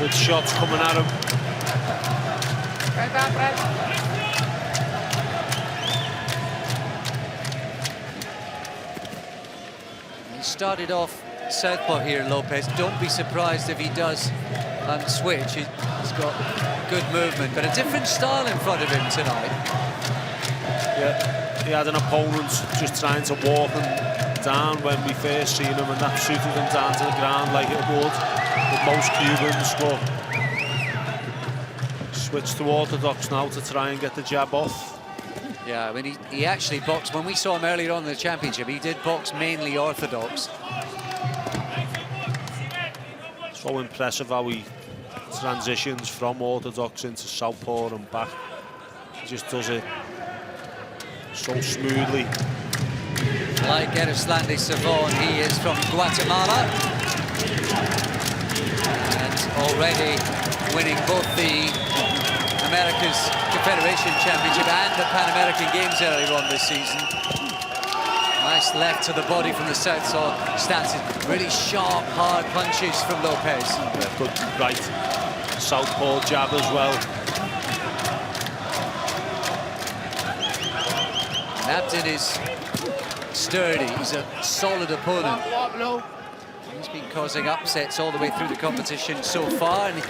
with shots coming at him. He started off southpaw here, Lopez. Don't be surprised if he does switch. He's got good movement, but a different style in front of him tonight. Yeah, he had an opponent just trying to walk him down when we first seen him, and that suited him down to the ground like it would with most Cubans, but switched to orthodox now to try and get the jab off. Yeah, I mean, he actually boxed, when we saw him earlier on in the championship, he did box mainly orthodox. So impressive how he transitions from orthodox into southpaw and back. He just does it so smoothly. Like Eruslandi Savon, he is from Guatemala. And already winning both the America's Confederation Championship and the Pan American Games earlier on this season. Nice left to the body from the southpaw stances. Really sharp, hard punches from Lopez. Yeah, good right southpaw jab as well. Abdin is sturdy. He's a solid opponent. He's been causing upsets all the way through the competition so far, and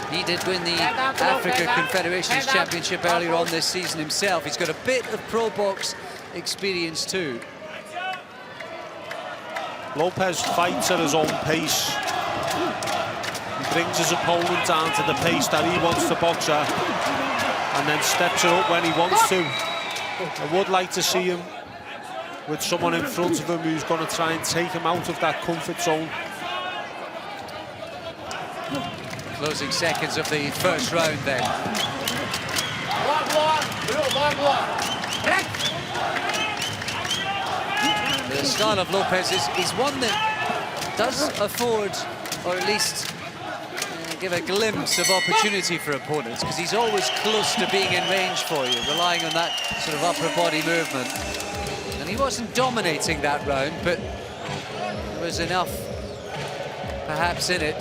he did win the Africa Confederations Championship earlier on this season himself. He's got a bit of pro box experience too. Lopez fights at his own pace. He brings his opponent down to the pace that he wants to box at, and then steps it up when he wants to. I would like to see him with someone in front of him who's going to try and take him out of that comfort zone. Closing seconds of the first round then. The style of Lopez is one that does afford, or at least give a glimpse of opportunity for opponents, because he's always close to being in range for you, relying on that sort of upper body movement. And he wasn't dominating that round, but there was enough perhaps in it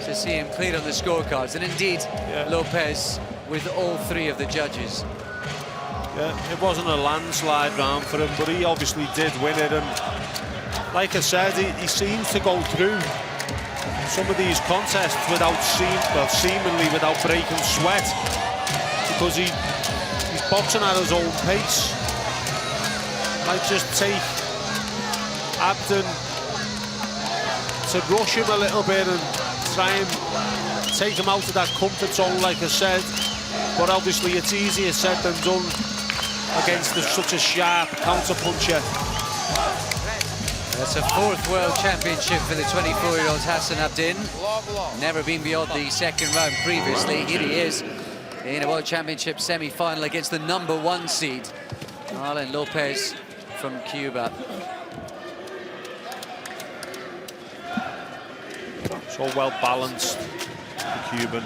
to see him clear on the scorecards. And indeed, Lopez with all three of the judges. Yeah, it wasn't a landslide round for him, but he obviously did win it. And like I said, he seems to go through some of these contests without seemingly without breaking sweat, because he's boxing at his own pace. Might just take Abdin to rush him a little bit and try and take him out of that comfort zone, like I said. But obviously it's easier said than done against such a sharp counter-puncher. That's a fourth World Championship for the 24-year-old Hassan Abdin. Never been beyond the second round previously. Here he is in a World Championship semi-final against the #1 seed, Marlon Lopez from Cuba. So well balanced, the Cuban.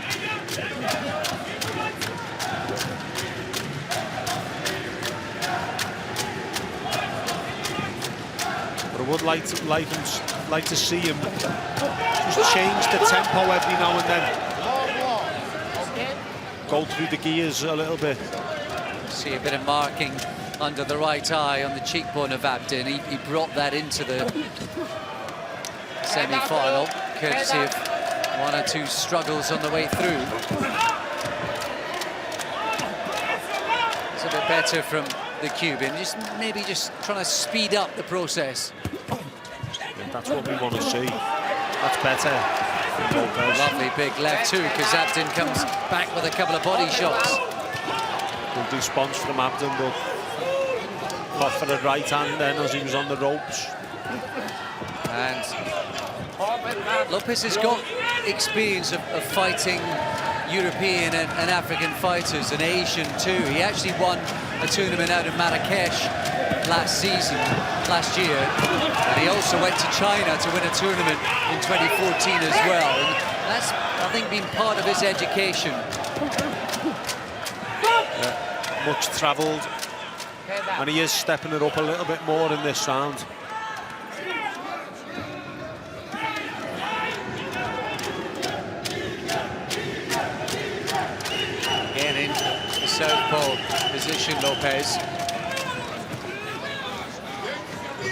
But I would like to see him just change the tempo every now and then. Go through the gears a little bit. See a bit of marking under the right eye on the cheekbone of Abdin. He brought that into the semi-final, courtesy of one or two struggles on the way through. It's a bit better from the Cuban, maybe just trying to speed up the process. Yeah, that's what we want to see. That's better. Lovely big left too, because Abdin comes back with a couple of body shots. Good response from Abdin, but caught for the right hand then as he was on the ropes. And Lopez has got experience of fighting European and African fighters, and Asian too. He actually won a tournament out of Marrakesh last year, and he also went to China to win a tournament in 2014 as well. And that's, I think, been part of his education. Much travelled, and he is stepping it up a little bit more in this round. Again in the southpaw position, Lopez.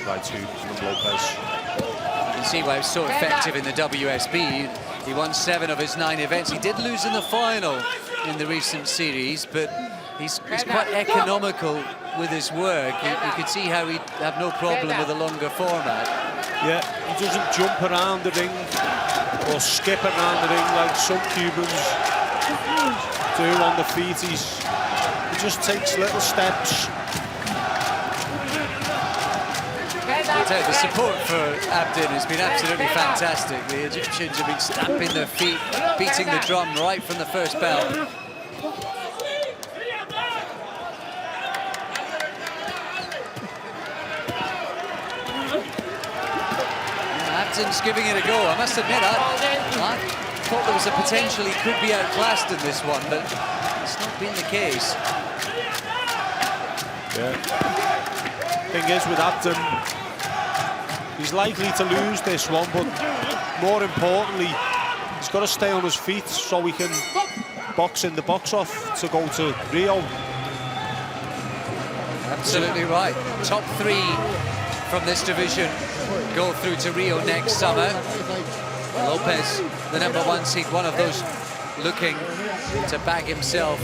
Right hook from Lopez. You can see why he was so effective in the WSB. He won 7 of his 9 events. He did lose in the final in the recent series, but he's quite economical with his work. You could see how he'd have no problem with a longer format. Yeah, he doesn't jump around the ring or skip around the ring like some Cubans do on the feet. He just takes little steps. I tell you, the support for Abdin has been absolutely fantastic. The Egyptians have been stamping their feet, beating the drum right from the first bell. Abdin's giving it a go. I must admit, I thought there was a potential he could be outclassed in this one, but it's not been the case. Yeah. Thing is, with Abdin, he's likely to lose this one, but more importantly, he's got to stay on his feet so he can box in the box off to go to Rio. Absolutely right. Top 3 from this division go through to Rio next summer. Lopez, the #1 seed, one of those looking to bag himself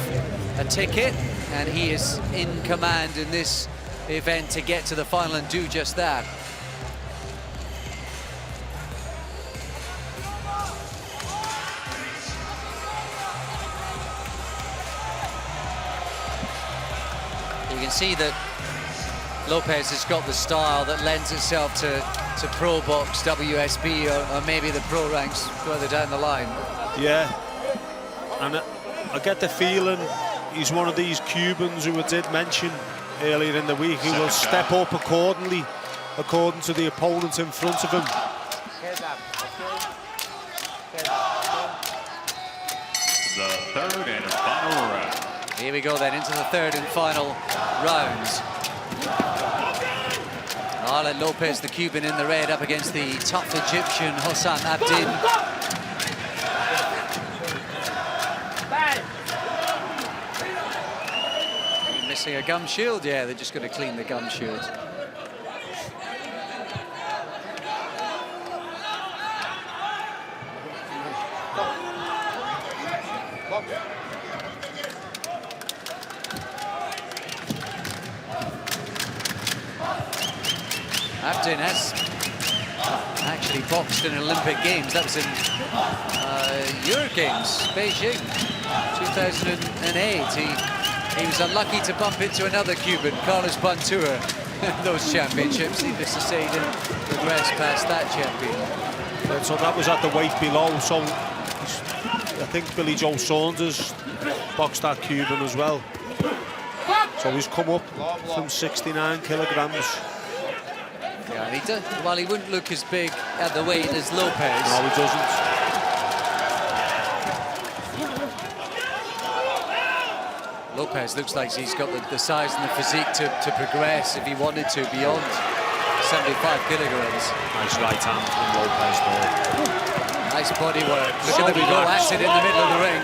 a ticket, and he is in command in this event to get to the final and do just that. You can see that Lopez has got the style that lends itself to pro box, WSB, or maybe the pro ranks further down the line. Yeah, and I get the feeling he's one of these Cubans who I did mention earlier in the week who will step up accordingly, according to the opponent in front of him. The third and final round. Here we go then, into the third and final round. Arlen Lopez, the Cuban in the red, up against the tough Egyptian Hossan Abdin. Missing a gum shield, yeah, they're just going to clean the gum shield. Abdin has actually boxed in Olympic Games. That was in Euro Games, Beijing, 2008. He was unlucky to bump into another Cuban, Carlos Bantua, in those championships. Needless to say, he didn't progress past that champion. Yeah, so that was at the weight below. So I think Billy Joe Saunders boxed that Cuban as well. So he's come up from 69 kilograms. Yeah, and while he wouldn't look as big at the weight as Lopez. No, he doesn't. Lopez looks like he's got the size and the physique to progress if he wanted to beyond 75 kilograms. Nice right hand from Lopez there. Nice body work. Look at him go at it in the middle of the ring.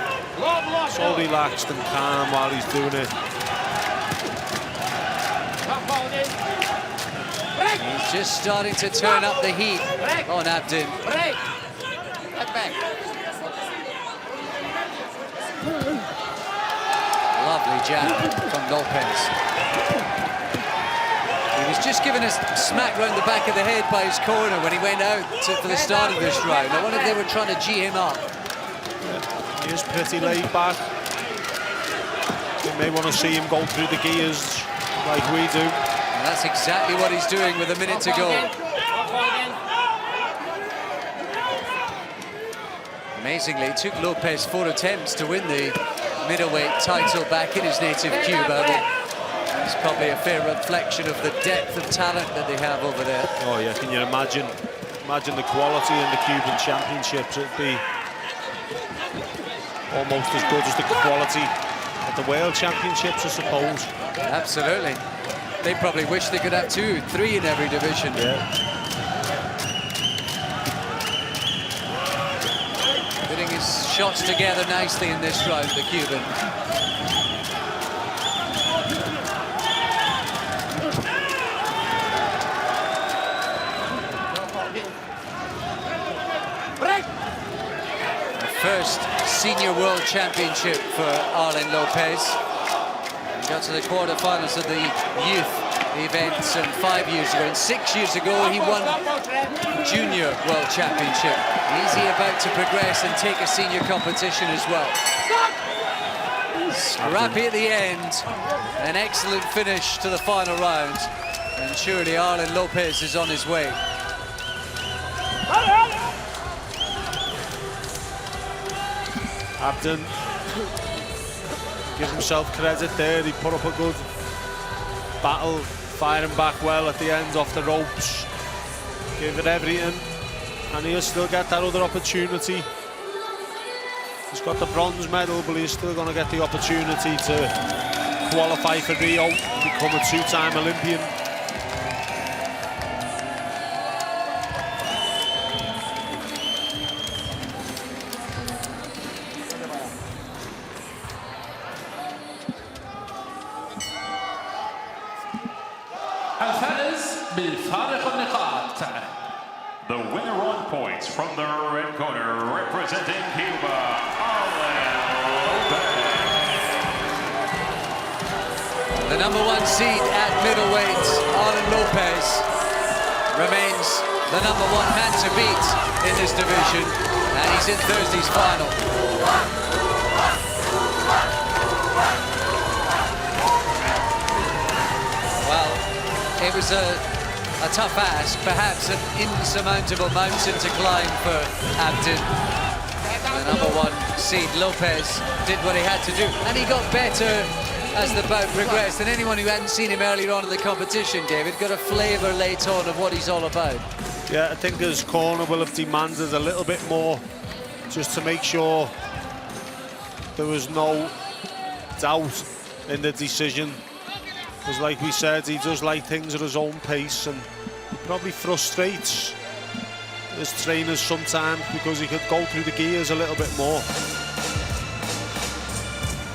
So relaxed and calm while he's doing it. He's just starting to turn up the heat on Abdin. Lovely jab from Lopez. He was just given a smack round the back of the head by his corner when he went out for the start of this round. I wonder if they were trying to G him up. He is pretty laid back. You may want to see him go through the gears like we do. And that's exactly what he's doing with a minute to go. Amazingly, it took Lopez 4 attempts to win the middleweight title back in his native Cuba, but it's probably a fair reflection of the depth of talent that they have over there. Oh yeah, can you imagine the quality in the Cuban championships? It'd be almost as good as the quality at the world championships, I suppose. Absolutely. They probably wish they could have 2, 3 in every division. Yeah. Putting his shots together nicely in this round, the Cuban. The first senior world championship for Arlen Lopez. He got to the quarterfinals of the youth events 5 years ago, and 6 years ago he won junior world championship. Is he about to progress and take a senior competition as well? Scrappy at the end, an excellent finish to the final round. And surely Arlen Lopez is on his way. Abden, give himself credit there. He put up a good battle, firing back well at the end off the ropes. Gave it everything, and he'll still get that other opportunity. He's got the bronze medal, but he's still going to get the opportunity to qualify for Rio, become a two-time Olympian. The winner on points from the red corner, representing Cuba, The #1 seed at middleweight, Arlen Lopez, remains the #1 man to beat in this division, and he's in Thursday's final. Well, it was a tough ask, perhaps an insurmountable mountain to climb for Abden. The #1 seed Lopez did what he had to do, and he got better as the bout progressed. And anyone who hadn't seen him earlier on in the competition, David, got a flavour late on of what he's all about. Yeah, I think his corner will have demanded a little bit more, just to make sure there was no doubt in the decision. Because like we said, he does like things at his own pace, and probably frustrates his trainers sometimes because he could go through the gears a little bit more.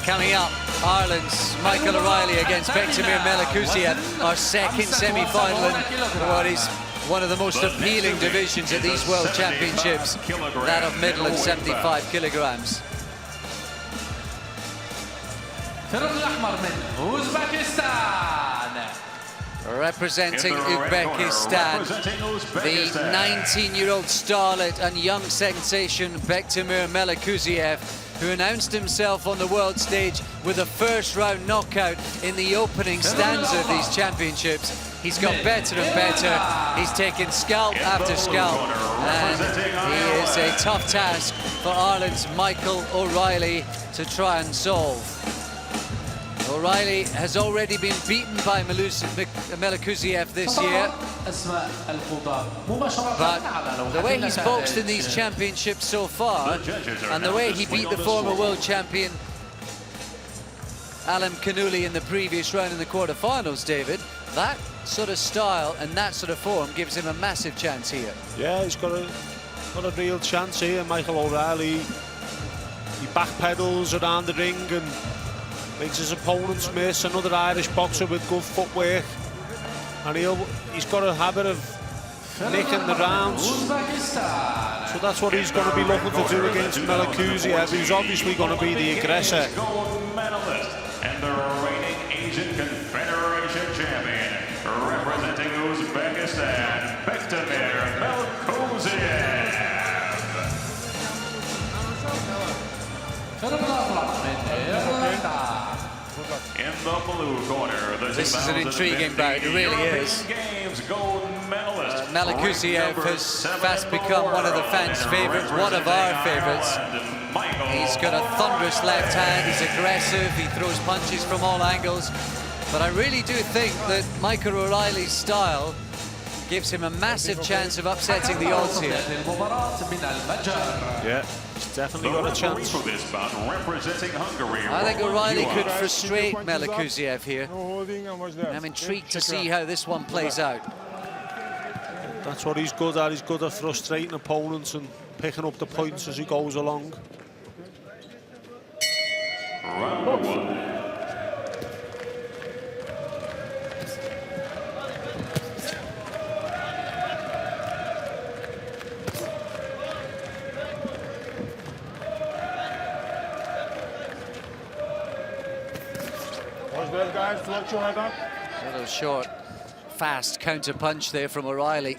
Coming up, Ireland's Michael O'Reilly against Bektemir Melikuziev, our second semi-final in what is one of the most appealing divisions at these World Championships, that of middle and 75 kilograms. Representing Uzbekistan, the 19-year-old starlet and young sensation Bektemir Melikuziev, who announced himself on the world stage with a first-round knockout in the opening stanza of these championships. He's got better and better. He's taken scalp after scalp, and he is a tough task for Ireland's Michael O'Reilly to try and solve. O'Reilly has already been beaten by Melikuziev this year, but the way he's boxed in these championships so far, and the way he beat the former world champion Alam Kanuli in the previous round in the quarterfinals, David, that sort of style and that sort of form gives him a massive chance here. Yeah, he's got a real chance here. Michael O'Reilly, he backpedals around the ring and makes his opponents miss. Another Irish boxer with good footwork, and he's got a habit of nicking the rounds. So that's what he's going to be looking to do against Melikuziev, who's obviously going to be the aggressor. Gold medalist and the reigning Asian Confederation champion, representing Uzbekistan, Bektemir Melikuziev. In the blue corner, this is an intriguing bout, it really is. Melikuziev has fast become one of the fans' favourites, one of our favourites. He's got a thunderous left hand, he's aggressive, he throws punches from all angles. But I really do think that Michael O'Reilly's style gives him a massive chance of upsetting the odds here. Yeah, he's definitely got a chance. I think O'Reilly could frustrate Melikuziev here. I'm intrigued to see how this one plays out. That's what he's good at. He's good at frustrating opponents and picking up the points as he goes along. Round one. A little short, fast counter punch there from O'Reilly.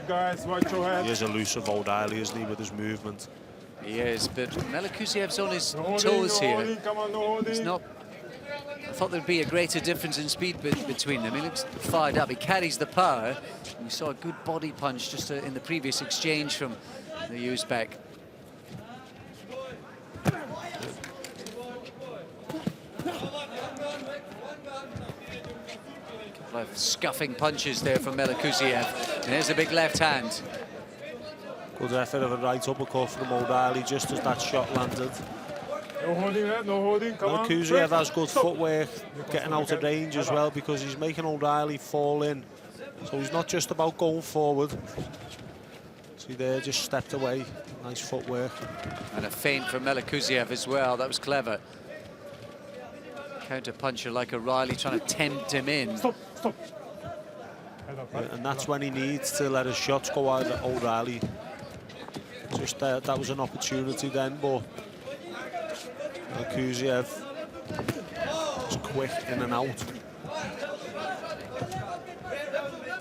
guys, watch your head. He is elusive, O'Reilly, isn't he, with his movement? He is, but Melakuziev's on his toes here. Come on, no He's not. I thought there'd be a greater difference in speed between them. He looks fired up. He carries the power. And we saw a good body punch just in the previous exchange from the Uzbek. Couple of scuffing punches there from Melakuziev. And there's a big left hand. Good effort of a right uppercut from O'Reilly just as that shot landed. No holding, no holding, come on. Melakuziev has good footwork, getting out of range as well, because he's making O'Reilly fall in. So he's not just about going forward. See there, just stepped away. Nice footwork. And a feint from Melakuziev as well. That was clever. Counter puncher like O'Reilly trying to tempt him in. Stop. And that's when he needs to let his shots go out at O'Reilly. Just that was an opportunity then, but Melakuziev was quick in and out.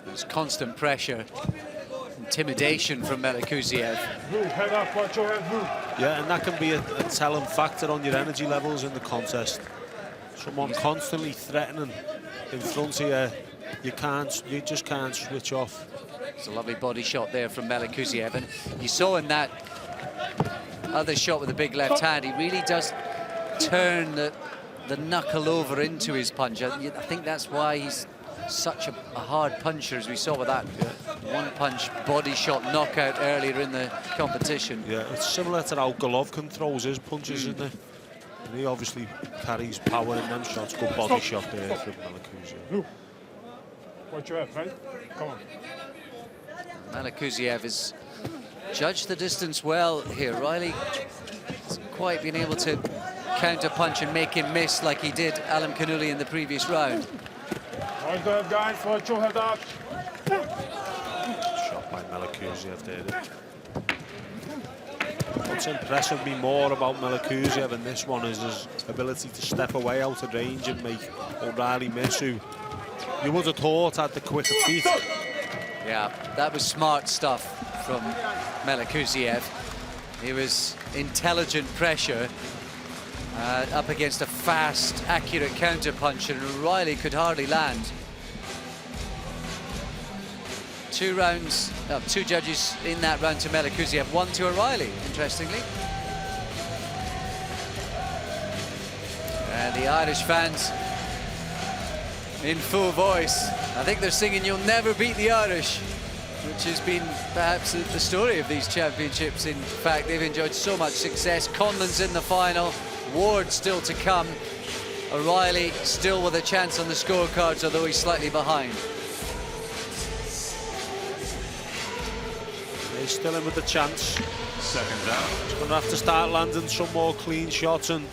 There's constant pressure, intimidation from Melakuziev. Head up, watch your head, move. Yeah, and that can be a telling factor on your energy levels in the contest. Someone constantly threatening in front of you, you just can't switch off. It's a lovely body shot there from Melakuziev, and you saw in that other shot with the big left hand, he really does turn the knuckle over into his punch. I think that's why he's such a hard puncher, as we saw with that one-punch body shot knockout earlier in the competition. Yeah, it's similar to how Golovkin throws his punches, isn't it? And he obviously carries power in them shots. Good body shot there from Melakuziev. Watch your head, right? Come on. Melakuziev has judged the distance well here. Riley hasn't quite been able to counter punch and make him miss like he did Alam Kanuli in the previous round. Watch the head, guys. Watch your head up. Shot by Melakuziev there. What's impressed me more about Melakuziev in this one is his ability to step away out of range and make O'Reilly miss, who you would have thought had the quicker feet. Yeah, that was smart stuff from Melakuziev. It was intelligent pressure up against a fast, accurate counter punch, and O'Reilly could hardly land. Two judges in that round to Melakuziev, one to O'Reilly, interestingly. And the Irish fans in full voice. I think they're singing "You'll Never Beat the Irish," which has been perhaps the story of these championships. In fact, they've enjoyed so much success. Conlon's in the final, Ward still to come. O'Reilly still with a chance on the scorecards, although he's slightly behind. He's still in with the chance. Second down. He's going to have to start landing some more clean shots and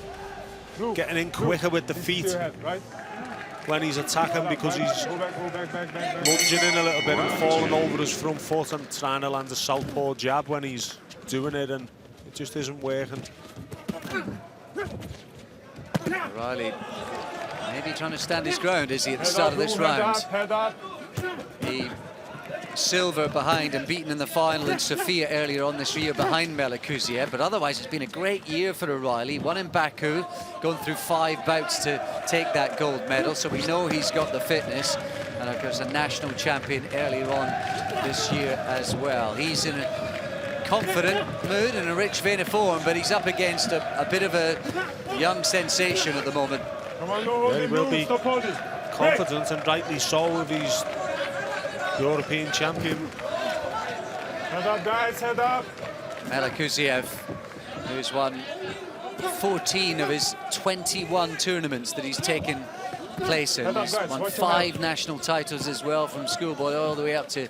getting in quicker with the feet when he's attacking, because he's lunging in a little bit and falling over his front foot and trying to land a southpaw jab when he's doing it, and it just isn't working. O'Reilly maybe trying to stand his ground, is he, at the start of this round? He silver behind and beaten in the final in Sofia earlier on this year behind Melakuziev, but otherwise it's been a great year for O'Reilly. Won in Baku, gone through 5 bouts to take that gold medal, so we know he's got the fitness, and of course a national champion earlier on this year as well. He's in a confident mood and a rich vein of form, but he's up against a bit of a young sensation at the moment. Yeah, he will be confident, and rightly so, if he's European champion. Head up, guys, head up. Melakuziev, who's won 14 of his 21 tournaments that he's taken place in. He's won 5 national titles as well, from schoolboy all the way up to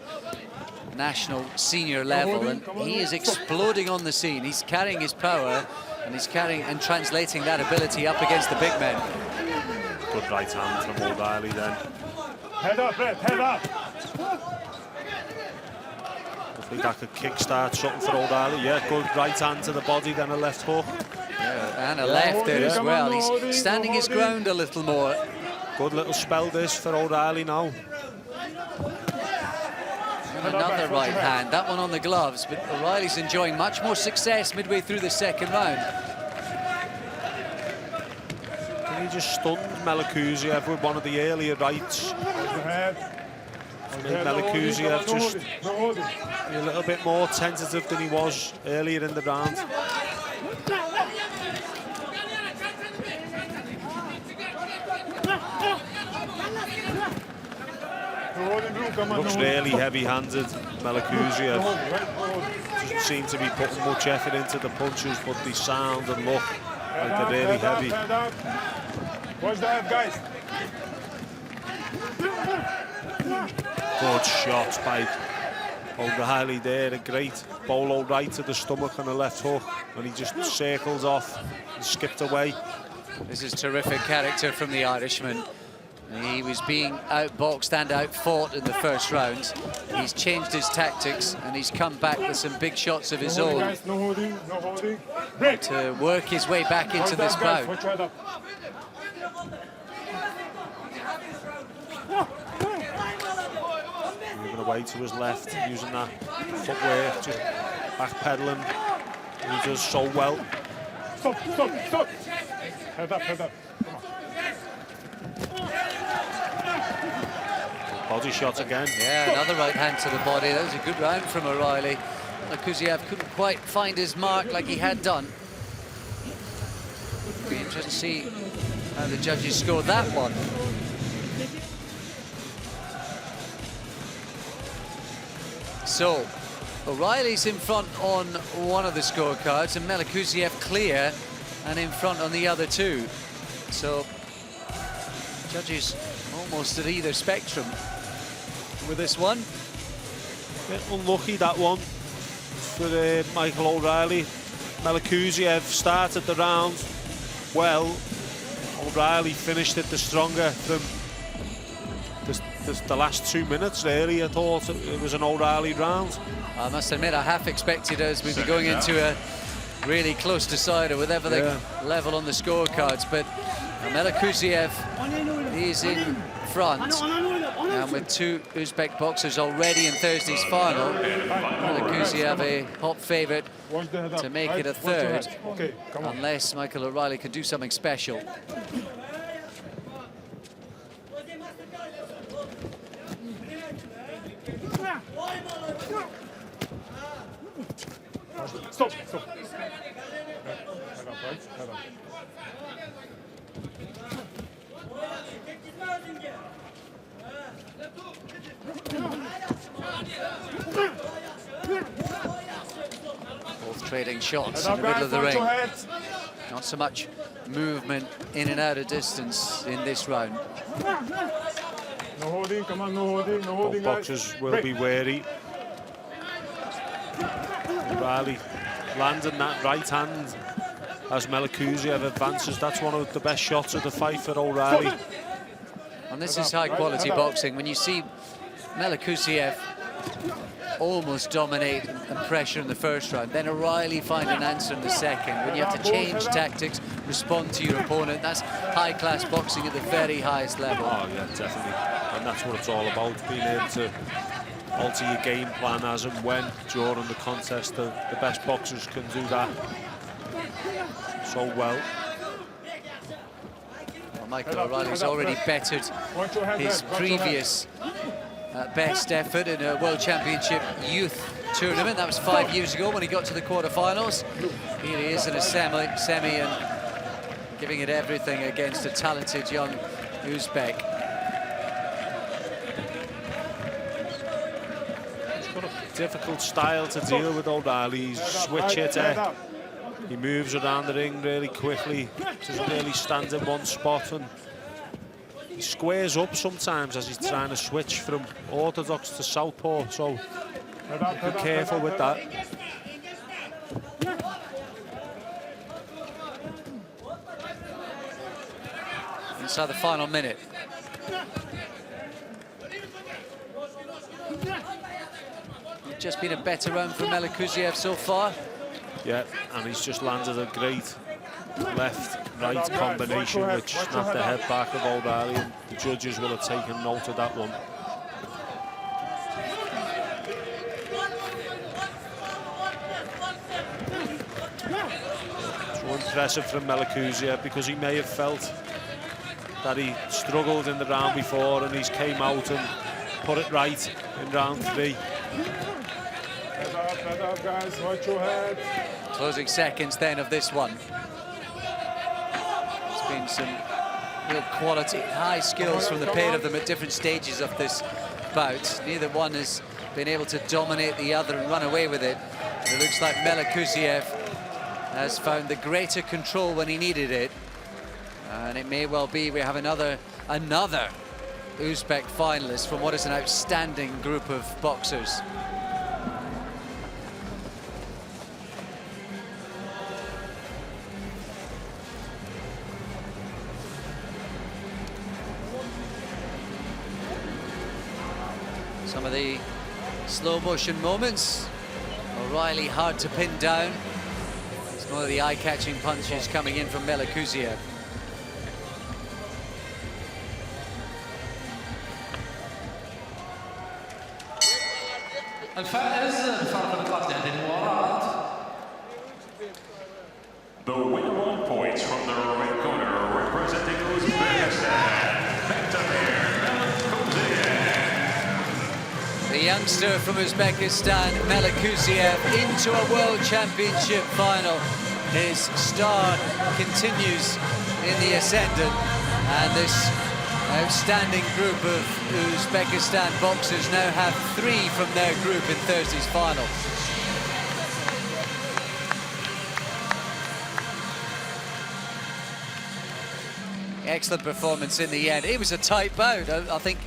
national senior level, and he is exploding on the scene. He's carrying his power, and he's carrying and translating that ability up against the big men. Good right hand from O'Reilly then. Head up, Red, head up. Hopefully that could kickstart something for O'Reilly. Yeah, good right hand to the body, then a left hook. Yeah, and a left there as well. He's standing his ground a little more. Good little spell this for O'Reilly now. another right hand, that one on the gloves, but O'Reilly's enjoying much more success midway through the second round. And he just stunned Melikuziev with one of the earlier rights. Made Melikuziev just be a little bit more tentative than he was earlier in the round. Looks really heavy-handed, Melikuziev. Doesn't seem to be putting much effort into the punches, but they sound and look like they're really heavy. Watch that, guys. Good shots by O'Reilly there. A great bolo right to the stomach and a left hook, and he just circles off and skipped away. This is terrific character from the Irishman. He was being outboxed and outfought in the first round. He's changed his tactics and he's come back with some big shots of his own to work his way back into this bout. Moving away to his left, using that footwork, just backpedaling. He does so well. Stop. Head up. Come on. Body shot again. Yeah, another right hand to the body. That was a good round from O'Reilly. Melikuziev couldn't quite find his mark like he had done. It'll be interesting to see how the judges scored that one. So, O'Reilly's in front on one of the scorecards and Melikuziev clear and in front on the other two. So, judges almost at either spectrum with this one. Bit unlucky, that one, for Michael O'Reilly. Melikuziev started the round well. O'Reilly finished it the stronger from the last 2 minutes, really. I thought it was an O'Reilly round. I must admit, I half expected us we'd be going into a really close decider with everything level on the scorecards, but Melikuziev is in front, and with two Uzbek boxers already in Thursday's final, Melikuziev a hot favourite to make it a third, unless Michael O'Reilly can do something special. Stop. Both trading shots in the middle of the ring. Not so much movement in and out of distance in this round. No holding, come on, no holding, no holding. Both boxers will be wary. O'Reilly landing that right hand as Melikuziev advances. That's one of the best shots of the fight for O'Reilly. And this is high quality boxing. When you see Melikuziev almost dominate and pressure in the first round, then O'Reilly find an answer in the second. When you have to change tactics, respond to your opponent, that's high-class boxing at the very highest level. Oh yeah, definitely. And that's what it's all about, being able to alter your game plan as and when during the contest. The best boxers can do that so well. Well, Michael O'Reilly's already bettered his previous best effort in a World Championship youth tournament. That was 5 years ago when he got to the quarterfinals. Here he is in a semi and giving it everything against a talented young Uzbek. He's got a difficult style to deal with, O'Reilly. He's a switch hitter. He moves around the ring really quickly, doesn't really stand in one spot, and he squares up sometimes as he's trying to switch from orthodox to southpaw, so be careful with that. Inside the final minute. It's just been a better round for Melikuziev so far. Yeah, and he's just landed a great left-right combination which snapped the head back of O'Reilly, and the judges will have taken note of that one. impressive from Melakuziev, because he may have felt that he struggled in the round before, and he's came out and put it right in round 3. Head up, guys, watch your head. Closing seconds then of this one. There's been some real quality, high skills from the pair of them at different stages of this bout. Neither one has been able to dominate the other and run away with it. It looks like Melakuziev has found the greater control when he needed it. And it may well be we have another Uzbek finalist from what is an outstanding group of boxers. Some of the slow motion moments. O'Reilly hard to pin down. It's one of the eye-catching punches coming in from Melakuziev. الفائز بفرق نقاط لهذه المباراة. The winner on points from the red corner, representing Uzbekistan, The youngster from Uzbekistan, Melakuziev, into a World Championship final. His star continues in the ascendant, and this outstanding group of Uzbekistan boxers now have 3 from their group in Thursday's final. Excellent performance in the end. It was a tight bout. I think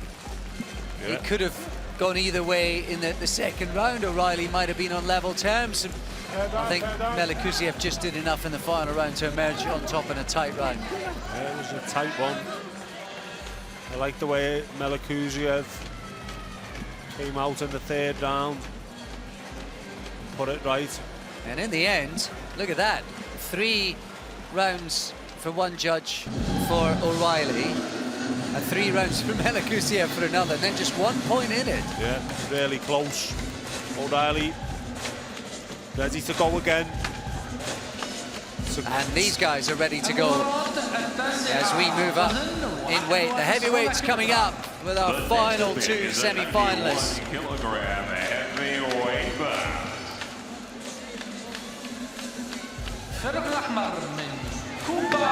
it could have gone either way in the second round. O'Reilly might have been on level terms. I think Melakuziev just did enough in the final round to emerge on top in a tight round. Yeah, it was a tight one. I like the way Melakuziev came out in the 3rd round, put it right. And in the end, look at that. 3 rounds for one judge for O'Reilly, and 3 rounds for Melakuziev for another, and then just 1 point in it. Yeah, really close. O'Reilly ready to go again. And these guys are ready to go as we move up in weight. The heavyweights coming up with our final 2 semi-finalists. الفريق الأحمر من كوبا.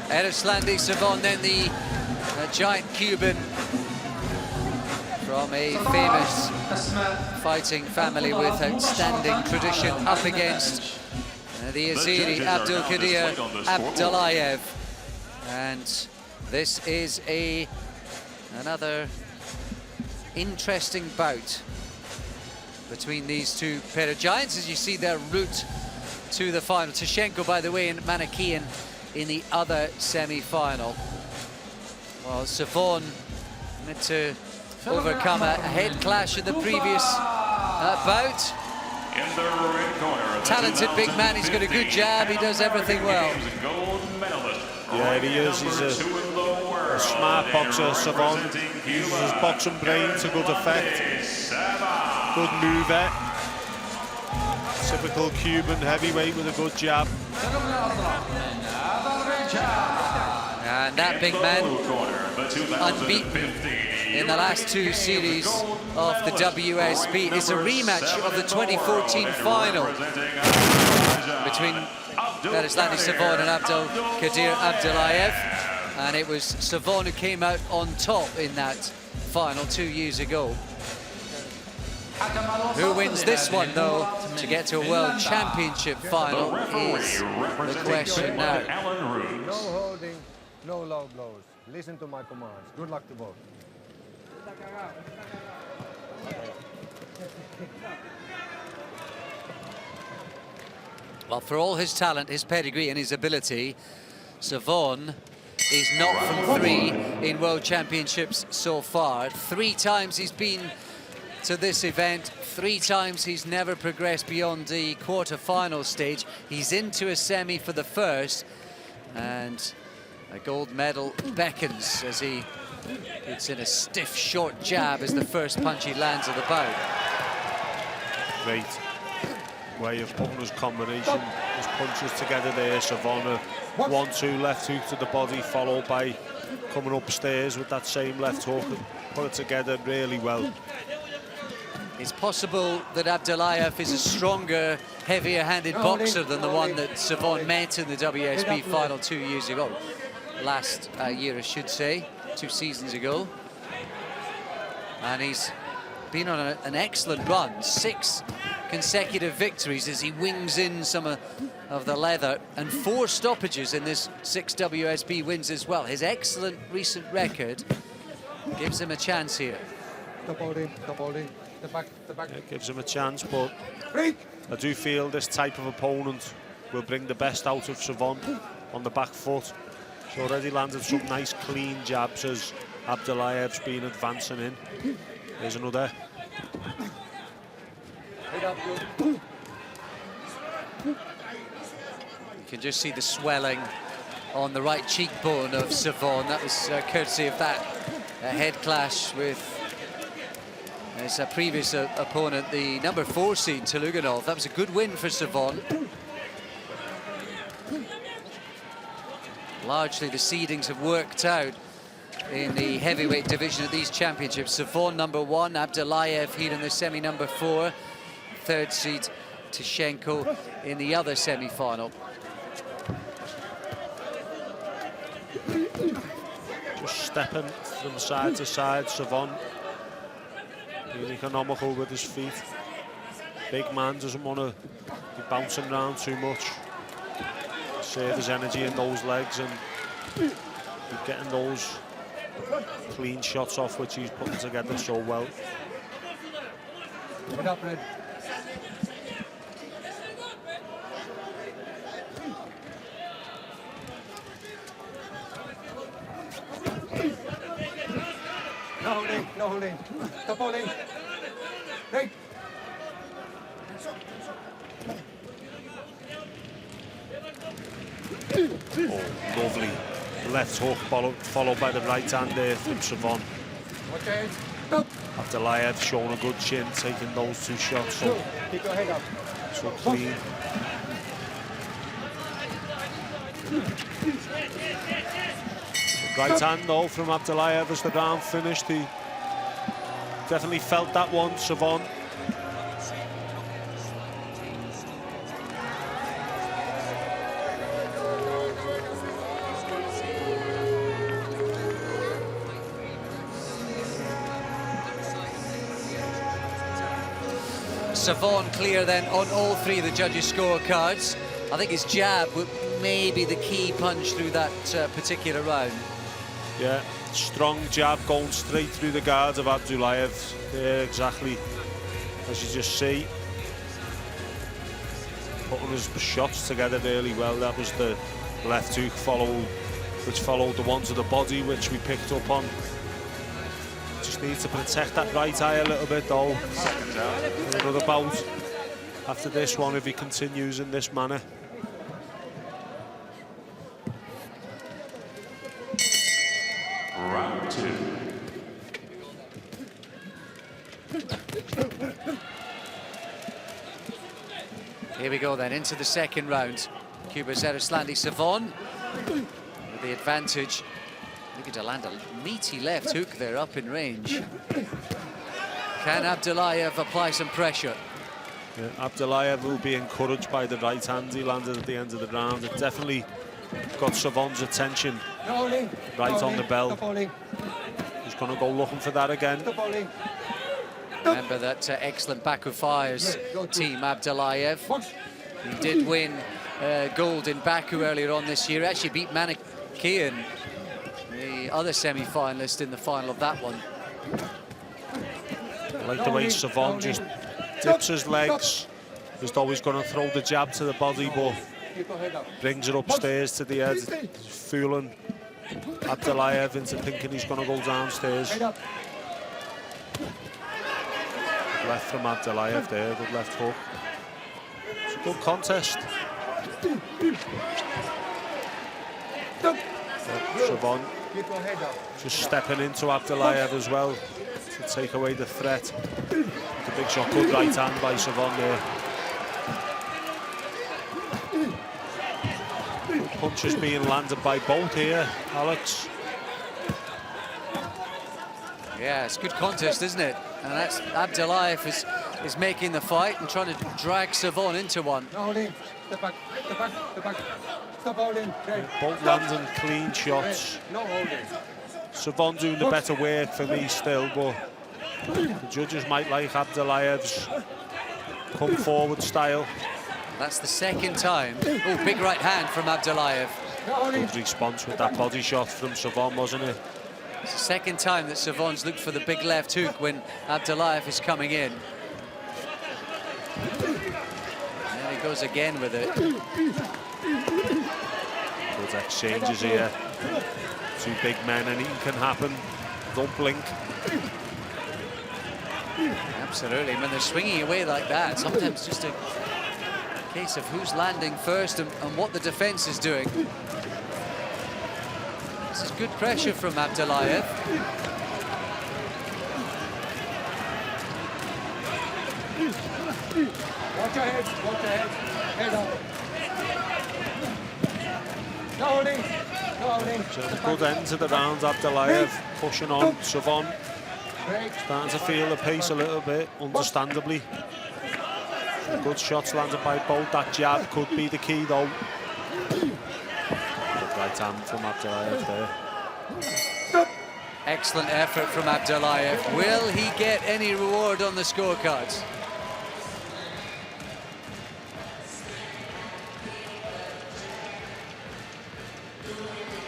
Eroslandi Savon, then the giant Cuban from a famous fighting family with outstanding tradition, up against the Azeri Abdulkadir Abdullayev. And this is another interesting bout between these 2 pair of giants, as you see their route to the final. Tashenko, by the way, and Manikian in the other semi-final. Well, Savon had to overcome a head clash in the previous bout. Talented big man, he's got a good jab, he does everything well. Yeah, he is. He's a smart boxer, Savon. Uses his boxing brain to good effect. Good mover. Typical Cuban heavyweight with a good jab. And that big man, unbeaten in the last 2 series of the WSB. It's a rematch of the 2014 final between Eroslandi Savon and Abdulkadir Abdullayev. And it was Savon who came out on top in that final 2 years ago. Who wins this one, though, to get to a World Championship final is the question now. No holding, no low blows. Listen to my commands. Good luck to both. Well, for all his talent, his pedigree and his ability, Savon is not from 3 in World Championships so far. 3 times he's been to this event. 3 times he's never progressed beyond the quarter-final stage. He's into a semi for the first, and a gold medal beckons as he puts in a stiff, short jab as the first punch he lands of the bout. Great way of putting his combination, his punches together there. Savon, 1-2 left hook to the body, followed by coming upstairs with that same left hook. Put it together really well. It's possible that Abdullayev is a stronger, heavier-handed boxer than the one that Savon met in the WSB final 2 years ago. Last year, I should say, 2 seasons ago. And he's been on an excellent run, 6 consecutive victories as he wings in some of the leather, and 4 stoppages in this 6 WSB wins as well. His excellent recent record gives him a chance here. Stop holding, stop holding. The back, the back. It gives him a chance, but I do feel this type of opponent will bring the best out of Savon on the back foot. He's already landed some nice clean jabs as Abdullayev's been advancing in. Here's another. You can just see the swelling on the right cheekbone of Savon. That was courtesy of that head clash with his previous opponent, the number 4 seed, Tuluganov. That was a good win for Savon. Largely the seedings have worked out in the heavyweight division of these championships. Savon number 1, Abdullayev here in the semi number 4, 3rd seed Tishenko in the other semi-final. Just stepping from side to side, Savon being economical with his feet. Big man doesn't want to be bouncing around too much. Save his energy in those legs and keep getting those clean shots off, which he's putting together so well. Get up, Red. No holding, no holding. Stop holding. Right. Oh, lovely. Left hook followed by the right hand there from Savon. Okay. Abdullayev showing a good chin, taking those 2 shots. So, Keep your head up. so clean. Right hand though from Abdullayev as the round finished. He definitely felt that one, Savon. Savon clear then on all 3 of the judges' scorecards. I think his jab may be the key punch through that particular round. Yeah, strong jab going straight through the guards of Abdullayev. Yeah, exactly as you just see. Putting his shots together really well. That was the left hook which followed the one to the body, which we picked up on. Just needs to protect that right eye a little bit though. Another bout after this one if he continues in this manner. Round 2. Here we go then, into the second round. Cuba's Eruslandi Savon with the advantage. Looking to land a meaty left hook there, up in range. Can Abdullayev apply some pressure? Yeah, Abdullayev will be encouraged by the right hand he landed at the end of the round. It definitely got Savon's attention right on the bell. He's going to go looking for that again. Remember that excellent Baku Fires team, Abdullayev. He did win gold in Baku earlier on this year. Actually beat Manikian, the other semi-finalist, in the final of that one. I like the way Savon just dips his legs. Just always going to throw the jab to the body, but brings it upstairs to the head, fooling Abdullayev into thinking he's going to go downstairs. left from Abdullayev there, good left hook. It's a good contest. Savon just stepping into Abdullayev as well to take away the threat. The big shot, good right hand by Savon there. Good punches being landed by both here, Alex. Yeah, it's a good contest, isn't it? And that's Abdullayev is making the fight and trying to drag Savon into one. No holding. Step back. Step back. Step back. Stop holding. Okay. Both landing clean shots. No holding. Savon doing the better work for me still, but the judges might like Abdullayev's come forward style. That's the second time. Oh, big right hand from Abdullayev. Good response with that body shot from Savon, wasn't it? It's the second time that Savon's looked for the big left hook when Abdullayev is coming in. And there he goes again with it. Good exchanges here. Two big men, anything can happen. Don't blink. Absolutely, when they're swinging away like that, sometimes just a case of who's landing first and what the defense is doing. This is good pressure from Abdullayev. Watch your head. Watch your head. Head up. No holding. No holding. Good end to the round, Abdullayev pushing on. Savon starting to feel the pace a little bit, understandably. Some good shots landed by both. That jab could be the key though. Good right hand from Abdullayev there. Excellent effort from Abdullayev. Will he get any reward on the scorecards?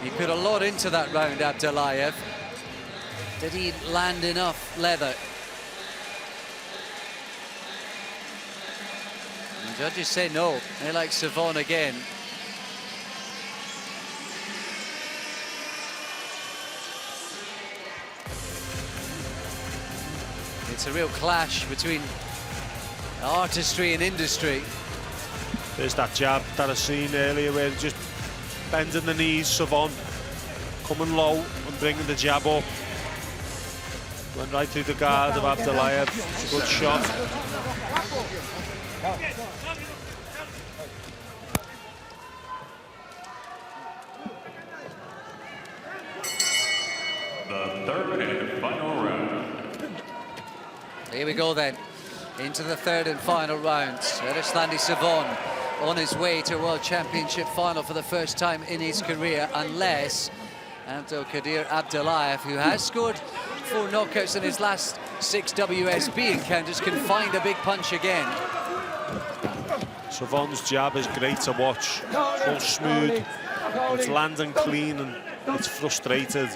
He put a lot into that round, Abdullayev. Did he land enough leather? The judges say no. They like Savon again. It's a real clash between artistry and industry. There's that jab that I seen earlier where just bending the knees, Savon coming low and bringing the jab up. Went right through the guard of Abdullayev. It's a good shot. The third and final round. Here we go then, into the third and final round. Erislandy Savon on his way to a World Championship final for the first time in his career, unless Abdelkadir Abdullayev, who has scored 4 knockouts in his last 6 WSB encounters, can find a big punch again. Savon's jab is great to watch. So smooth, it's landing clean and it's frustrated.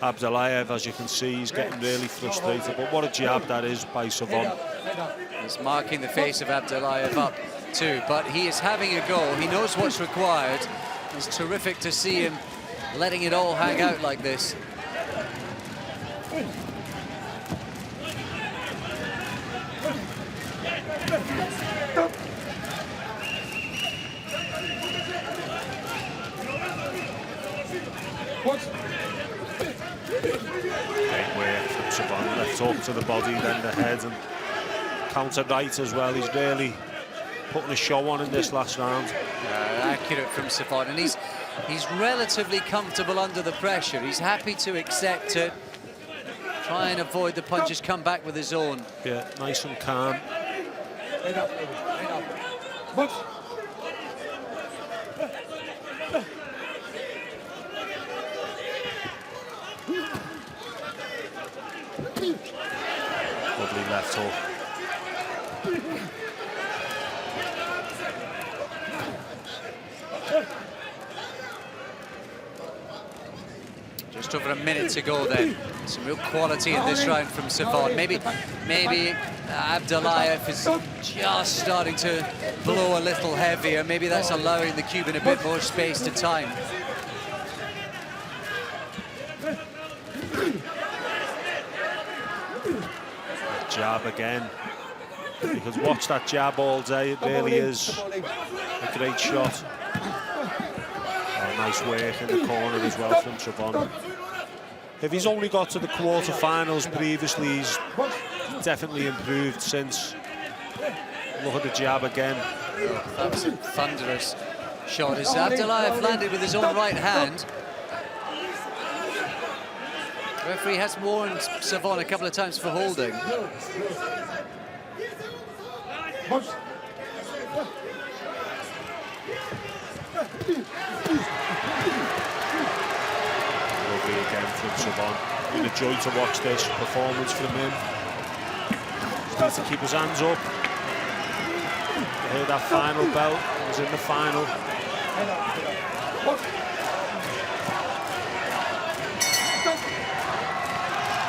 Abdullayev, as you can see, he's getting really frustrated, but what a jab that is by Savon. He's marking the face of Abdullayev up too, but he is having a go. He knows what's required. It's terrific to see him letting it all hang out like this. Great work from Savon, left hook to the body, then the head, and counter right as well. He's really putting a show on in this last round. Accurate from Savon, and he's relatively comfortable under the pressure. He's happy to accept it, try and avoid the punches, come back with his own. Yeah, nice and calm. Head up. Head up. Box. Lovely left hook. Just over a minute to go then. Some real quality in this round from Savon. Maybe Abdullayev is just starting to blow a little heavier. Maybe that's allowing the Cuban a bit more space to time. Jab again. You could watch that jab all day. It really is a great shot. Oh, nice work in the corner as well from Savon. If he's only got to the quarter-finals previously, he's definitely improved since. Look at the jab again. Oh, that was a thunderous shot. As Abdullayev landed with his own right hand. The referee has warned Savon a couple of times for holding. Lovely again from Savon. Been a joy to watch this performance from him. Just needs to keep his hands up. You hear that final bell. He was in the final.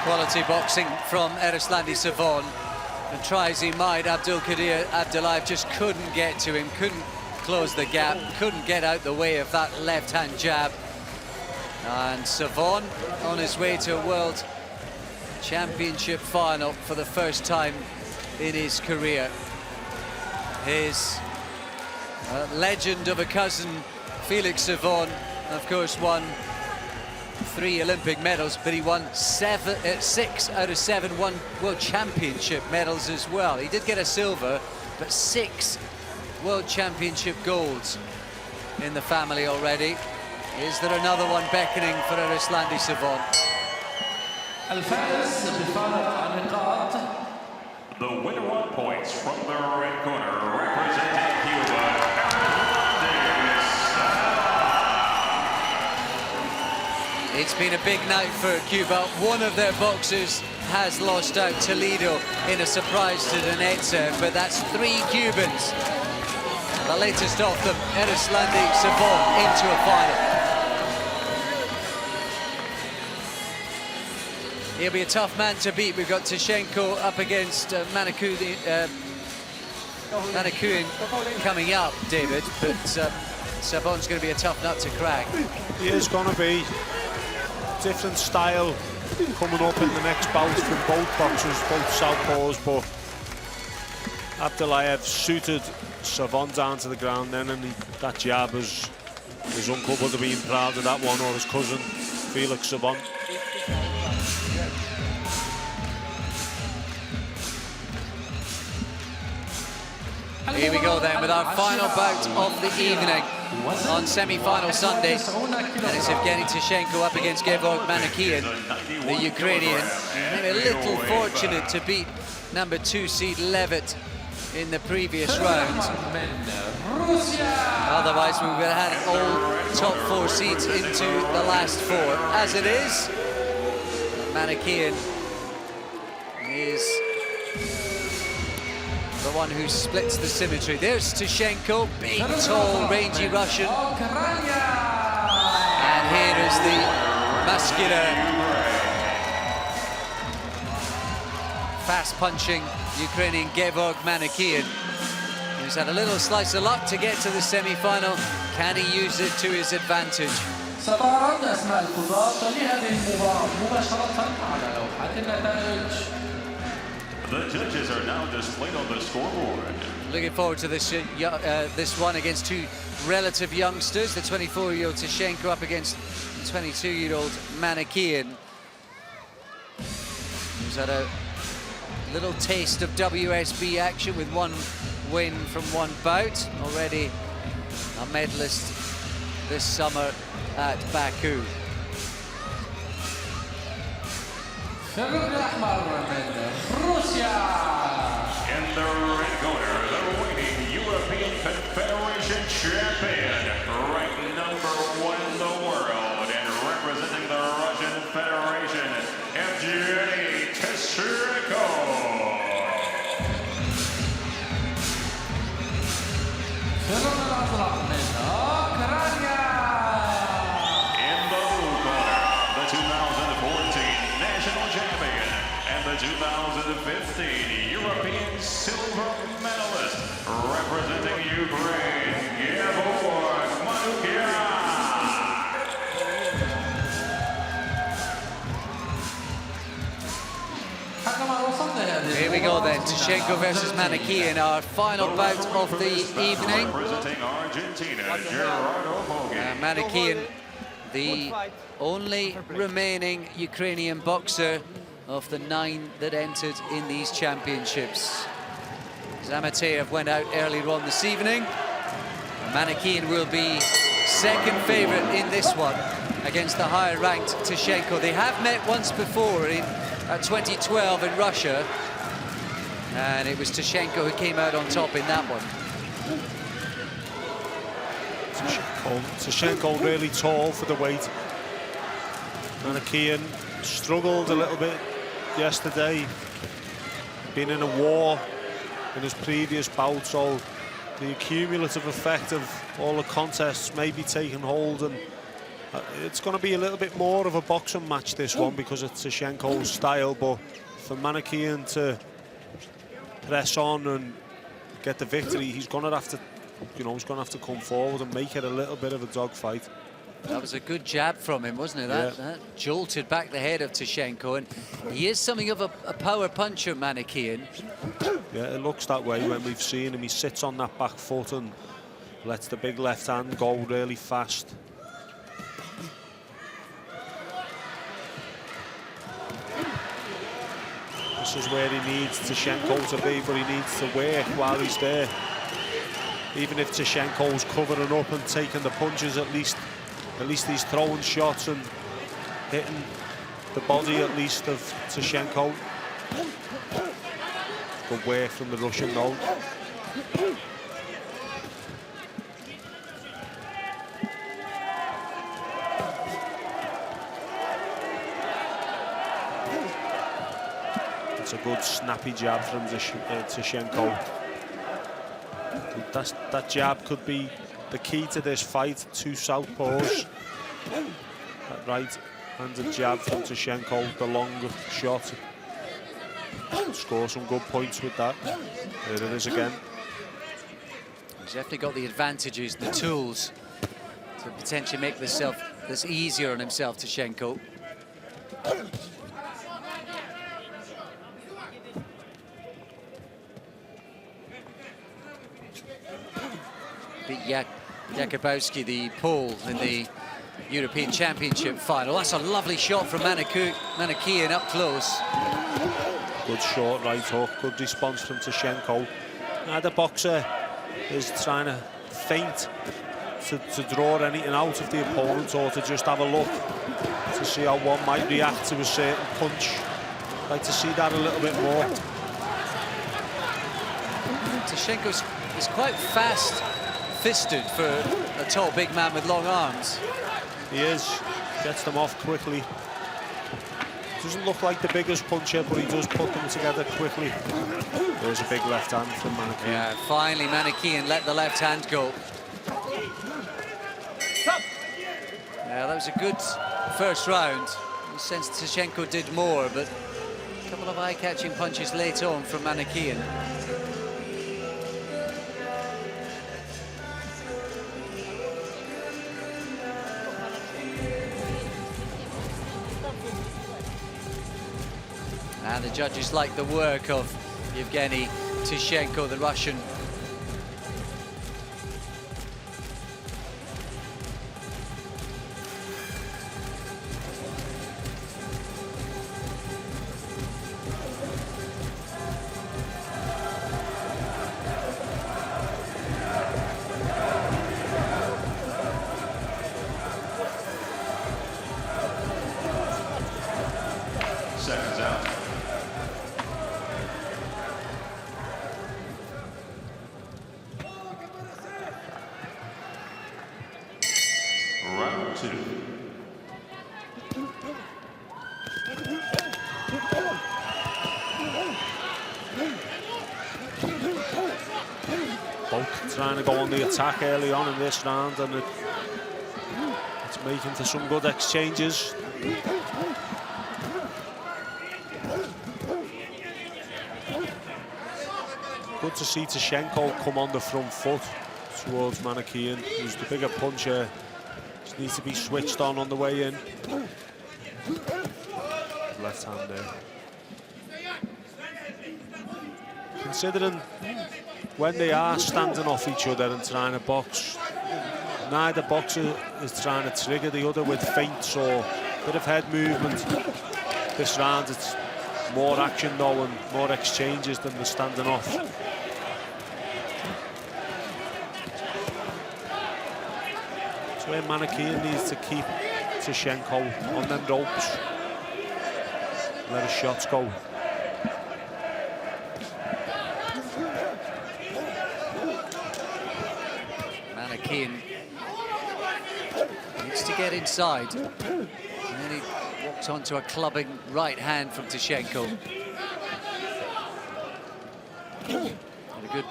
Quality boxing from Eruslandi Savon. And try as he might, Abdulkadir Abdullayev just couldn't get to him, couldn't close the gap, couldn't get out the way of that left-hand jab. And Savon on his way to a World Championship final for the first time in his career. His legend of a cousin, Felix Savon, of course, won 3 Olympic medals, but he won 6 out of 7 World Championship medals as well. He did get a silver, but 6 World Championship golds in the family already. Is there another one beckoning for Eruslandi Savon? The winner on points from the red corner, representing Cuba, It's been a big night for Cuba. One of their boxers has lost out, Toledo, in a surprise to the net serve, but that's 3 Cubans. The latest of them, Eruslandi Savon, into a final. He'll be a tough man to beat. We've got Tishenko up against Manakouin coming up, David, but Savon's going to be a tough nut to crack. He is going to be. Different style coming up in the next bout from both boxers, both southpaws, but Abdullayev suited Savon down to the ground then, and that jab, his uncle would have been proud of that one, or his cousin, Felix Savon. Here we go then with our final bout of the evening on semi-final Sunday, and it's Evgeny Tishenko up against Gevorg Manukyan, the Ukrainian. Maybe a little fortunate to beat number 2 seed Levitt in the previous round. Otherwise we would have had all top 4 seeds into the last 4. As it is, Manukyan is the one who splits the symmetry. There's Tishenko, big, tall, rangy Russian. And here is the muscular, fast-punching Ukrainian Gevorg Manukyan, who's had a little slice of luck to get to the semi-final. Can he use it to his advantage? The judges are now displayed on the scoreboard. Looking forward to this this one against 2 relative youngsters. The 24-year-old Tishenko up against the 22-year-old Manukyan, who's had a little taste of WSB action with 1 win from 1 bout. Already a medalist this summer at Baku. In the red corner, the reigning European Confederation champion, ranked number 1 in the world, and representing the Russian Federation, Evgeny Tishenko. In the blue corner, the 2014 national champion and the 2015 European silver medalist, representing Ukraine, Gevorg Manukyan. Here we go then, Tashenko versus Manikian, our final bout of the evening. Representing Argentina, Gerardo Hogan. Manikian, the only remaining Ukrainian boxer of the 9 that entered in these championships. Zamateyev went out earlier on this evening. Manikian will be second favourite in this one against the higher-ranked Tashenko. They have met once before in 2012 in Russia, and it was Tashenko who came out on top in that one. Tashenko really tall for the weight. Manikian struggled a little bit yesterday. Been in a war in his previous bout, so the cumulative effect of all the contests may be taking hold, and it's going to be a little bit more of a boxing match, this one, because it's Tashenko's style. But for Manikian to press on and get the victory, he's going to have to, you know, he's going to have to come forward and make it a little bit of a dogfight. That was a good jab from him, wasn't it? That jolted back the head of Tashenko, and he is something of a power puncher, Manikian. Yeah, it looks that way when we've seen him. He sits on that back foot and lets the big left hand go really fast. This is where he needs Tashenko to be, but he needs to work while he's there. Even if Tashenko's covering up and taking the punches, at least he's throwing shots and hitting the body at least of Tashenko. Good work from the Russian though. It's a good snappy jab from Tashenko. That jab could be the key to this fight. 2 southpaws. That right-handed jab from Tashenko, the long shot. Score some good points with that. There it is again. He's definitely got the advantages, the tools to potentially make this easier on himself, Tashenko. Beat Jakubowski, the Pole, in the European Championship final. That's a lovely shot from Manikian up close. Good short right hook, good response from Tashenko. Now the boxer is trying to feint to draw anything out of the opponent, or to just have a look to see how one might react to a certain punch. I'd like to see that a little bit more. Tashenko's is quite fast-fisted for a tall, big man with long arms. He is. Gets them off quickly. Doesn't look like the biggest puncher, but he does put them together quickly. There's a big left hand from Manikian. Yeah, finally Manikian let the left hand go. Yeah, that was a good first round. In a sense, Tashenko did more, but a couple of eye-catching punches late on from Manikian. And the judges like the work of Yevgeny Tashenko, the Russian. Seconds out. Round 2. Both trying to go on the attack early on in this round, and it's making for some good exchanges. Good to see Tashenko come on the front foot towards Manikian, who's the bigger puncher. Just needs to be switched on the way in. Left hand there. considering when they are standing off each other and trying to box, neither boxer is trying to trigger the other with feints or a bit of head movement. This round it's more action though and more exchanges than the standing off. It's where Manakian needs to keep Tishenko on them ropes. Let his shots go. Manakian needs to get inside. And then he walks onto a clubbing right hand from Tishenko. And a good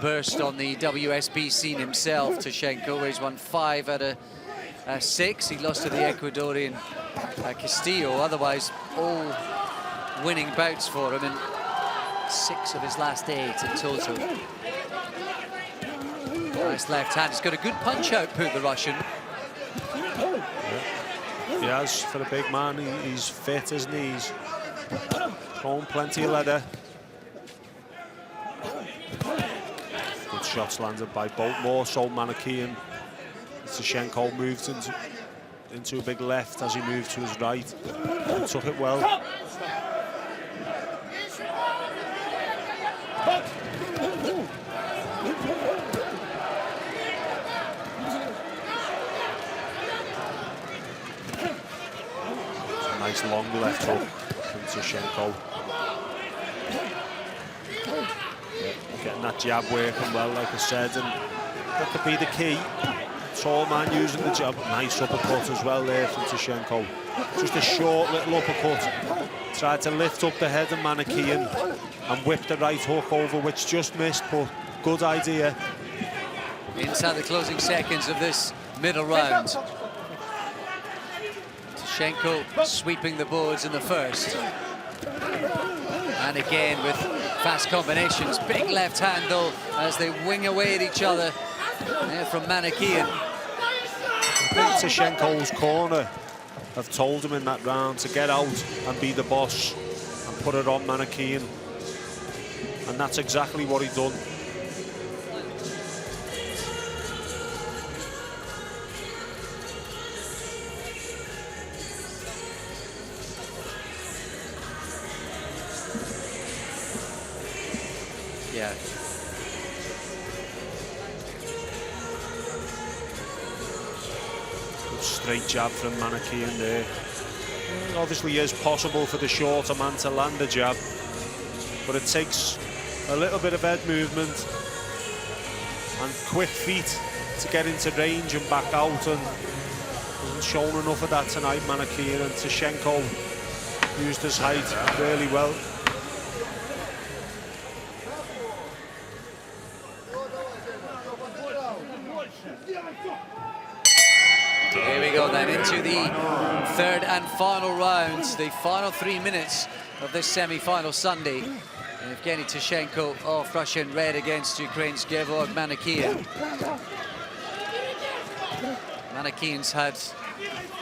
burst on the WSB scene himself, Tishenko, where he's won 5 out of 6. He lost to the Ecuadorian Castillo. Otherwise, all winning bouts for him, and 6 of his last 8 in total. Nice left hand. He's got a good punch output, the Russian. He has, for a big man. He's fit, isn't he? He's throwing plenty of leather. Good shots landed by both, more so Manakian. Tishenko moved into a big left as he moved to his right. Took it well. Nice long left hook from Tishenko. Getting that jab working well, like I said, and that could be the key. Tall man using the jab. Nice uppercut as well there from Tishenko. Just a short little uppercut. Tried to lift up the head of Manakian and whip the right hook over, which just missed, but good idea. Inside the closing seconds of this middle round. Tishenko sweeping the boards in the first. And again with fast combinations. Big left hand though as they wing away at each other. There from Manakian. I think Tishenko's corner have told him in that round to get out and be the boss and put it on Manakian. And that's exactly what he done. Yeah. Good straight jab from Manakian there. It obviously is possible for the shorter man to land a jab, but it takes a little bit of head movement and quick feet to get into range and back out, and hasn't shown enough of that tonight, Manakian. And Tishenko used his height really well. Here we go then into the third and final rounds, the final 3 minutes of this semi-final Sunday. Evgeny Tishenko off Russian red against Ukraine's Gevorg Manakian. Manakian's had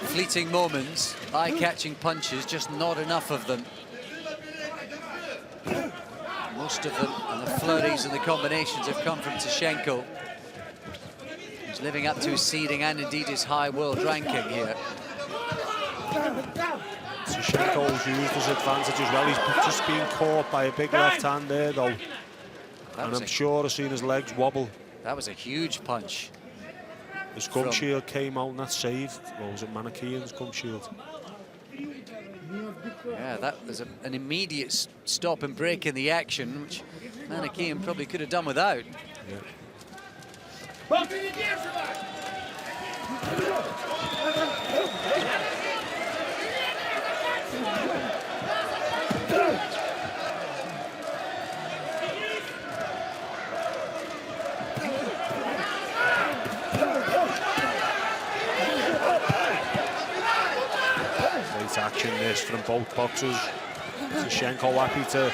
fleeting moments, eye-catching punches, just not enough of them. Most of them, and the flurries and the combinations have come from Tishenko. He's living up to his seeding and indeed his high world ranking here. Tishenko's used his advantage as well. He's just been caught by a big left hand there though. And I'm sure I've seen his legs wobble. That was a huge punch. His gum shield came out and that saved. Or was it Manakian's gum shield? Yeah, that was an immediate stop and break in the action, which Manakian probably could have done without. Yeah. Great action this from both boxers. Tishenko happy to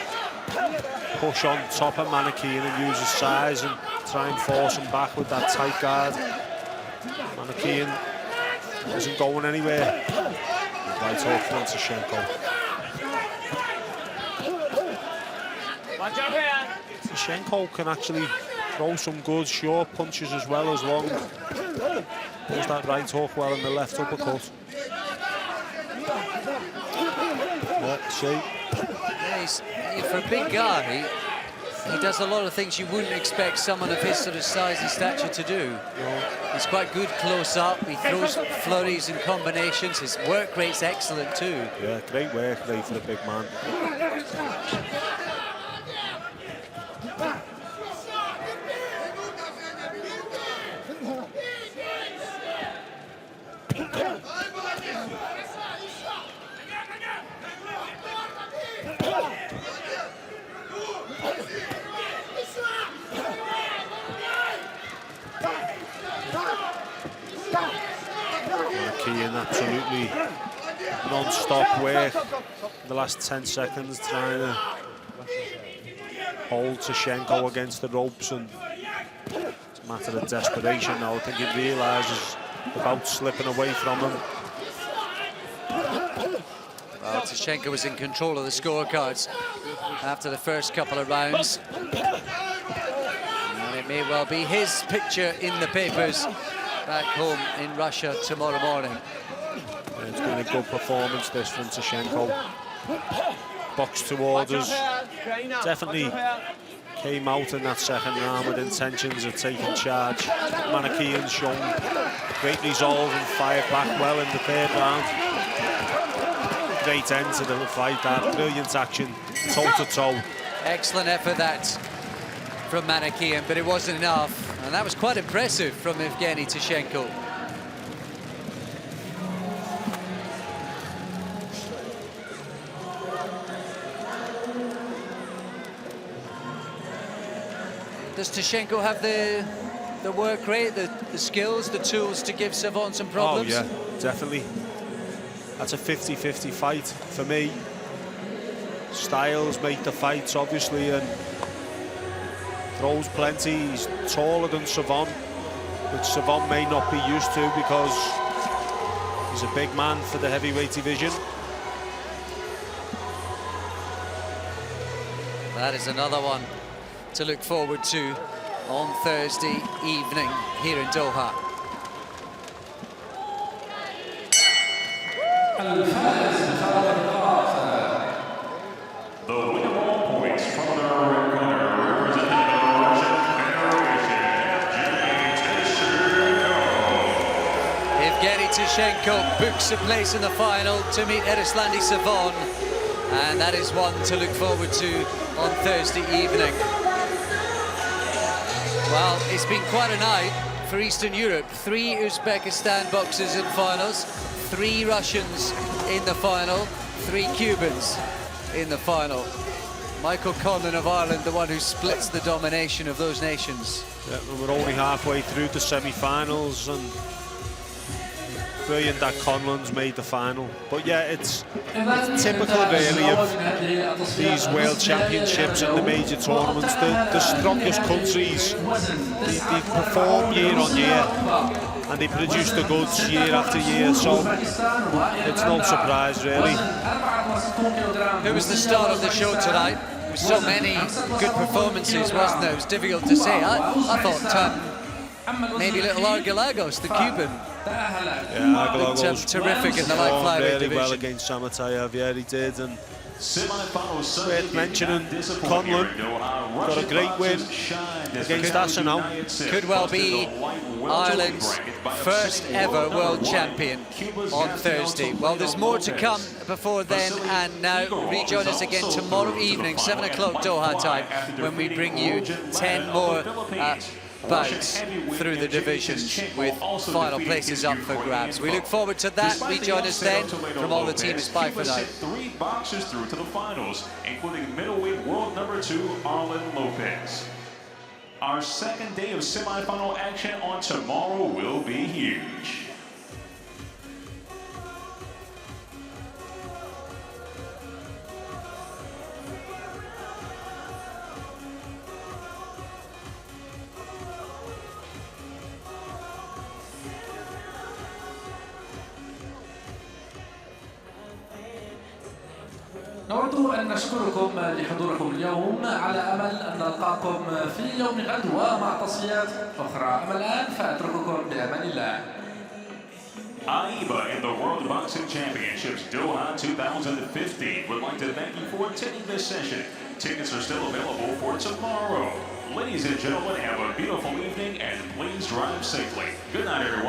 push on top of Manakian and use his size and try and force him back with that tight guard. Manakian isn't going anywhere. Right hook from Tishenko. Watch out here. Shenko can actually throw some good short punches as well as long. Does that right hook well in the left uppercut. See? Yeah, for a big guy, he does a lot of things you wouldn't expect someone of his sort of size and stature to do. He's quite good close up. He throws flurries and combinations. His work rate's excellent too. Yeah, great work rate for a big man. Keane absolutely non-stop work in the last 10 seconds, trying to hold Shenko against the ropes, and it's a matter of desperation now. I think he realises about slipping away from him. Well, Shenko was in control of the scorecards after the first couple of rounds. And it may well be his picture in the papers back home in Russia tomorrow morning. Yeah, it's been a good performance this from Shenko. Box to orders. Definitely came out in that second round with intentions of taking charge. Manikian's shown great resolve and fired back well in the third round. Great end to the fight, that brilliant action, toe to toe. Excellent effort that from Manikian, but it wasn't enough. And that was quite impressive from Evgeny Tishenko. Does Tishenko have the work rate, the skills, the tools to give Savon some problems? Oh yeah, definitely. That's a 50-50 fight for me. Styles make the fights, obviously, and throws plenty. He's taller than Savon, which Savon may not be used to because he's a big man for the heavyweight division. That is another one to look forward to on Thursday evening here in Doha. The winner of all points from the red corner, representing the Russian Federation, Evgeny Tishenko books a place in the final to meet Erislandi Savon, and that is one to look forward to on Thursday evening. Well, it's been quite a night for Eastern Europe. 3 Uzbekistan boxers in finals, 3 Russians in the final, 3 Cubans in the final. Michael Conlon of Ireland, the one who splits the domination of those nations. Yeah, we're only halfway through the semi-finals, and brilliant that Conlon's made the final. But yeah, it's typical really of these world championships and the major tournaments. The strongest countries, they perform year on year, and they produce the goods year after year, so it's no surprise really. Who was the star of the show tonight? There was so many good performances, wasn't there? It was difficult to say. I thought maybe little Argelagos, the Cuban. Yeah, Argelagos terrific in the light flyweight really division. well against Samatayev. Yeah, he did. And worth mentioning, Conlon got a great win against Asenau. Could well be Ireland's first ever world champion on Thursday. Well, there's more to come before then, and now rejoin us again tomorrow evening, 7 o'clock Doha time, when we bring you 10 more bouts through the divisions with final places up for grabs. We look forward to that. Rejoin us then. From all the team, it's bye for now. 3 boxers through to the finals, including middleweight world number 2 Arlen Lopez. Our second day of semifinal action on tomorrow will be huge. نود أن نشكركم لحضوركم اليوم على أمل أن نلقاكم في يوم غد ومع تصفيات أخرى. أما الآن فأترككم بأمان الله. AIBA in the World Boxing Championships Doha 2015 would like to thank you for attending this session. Tickets are still available for tomorrow. Ladies and gentlemen, have a beautiful evening and please drive safely. Good night, everyone.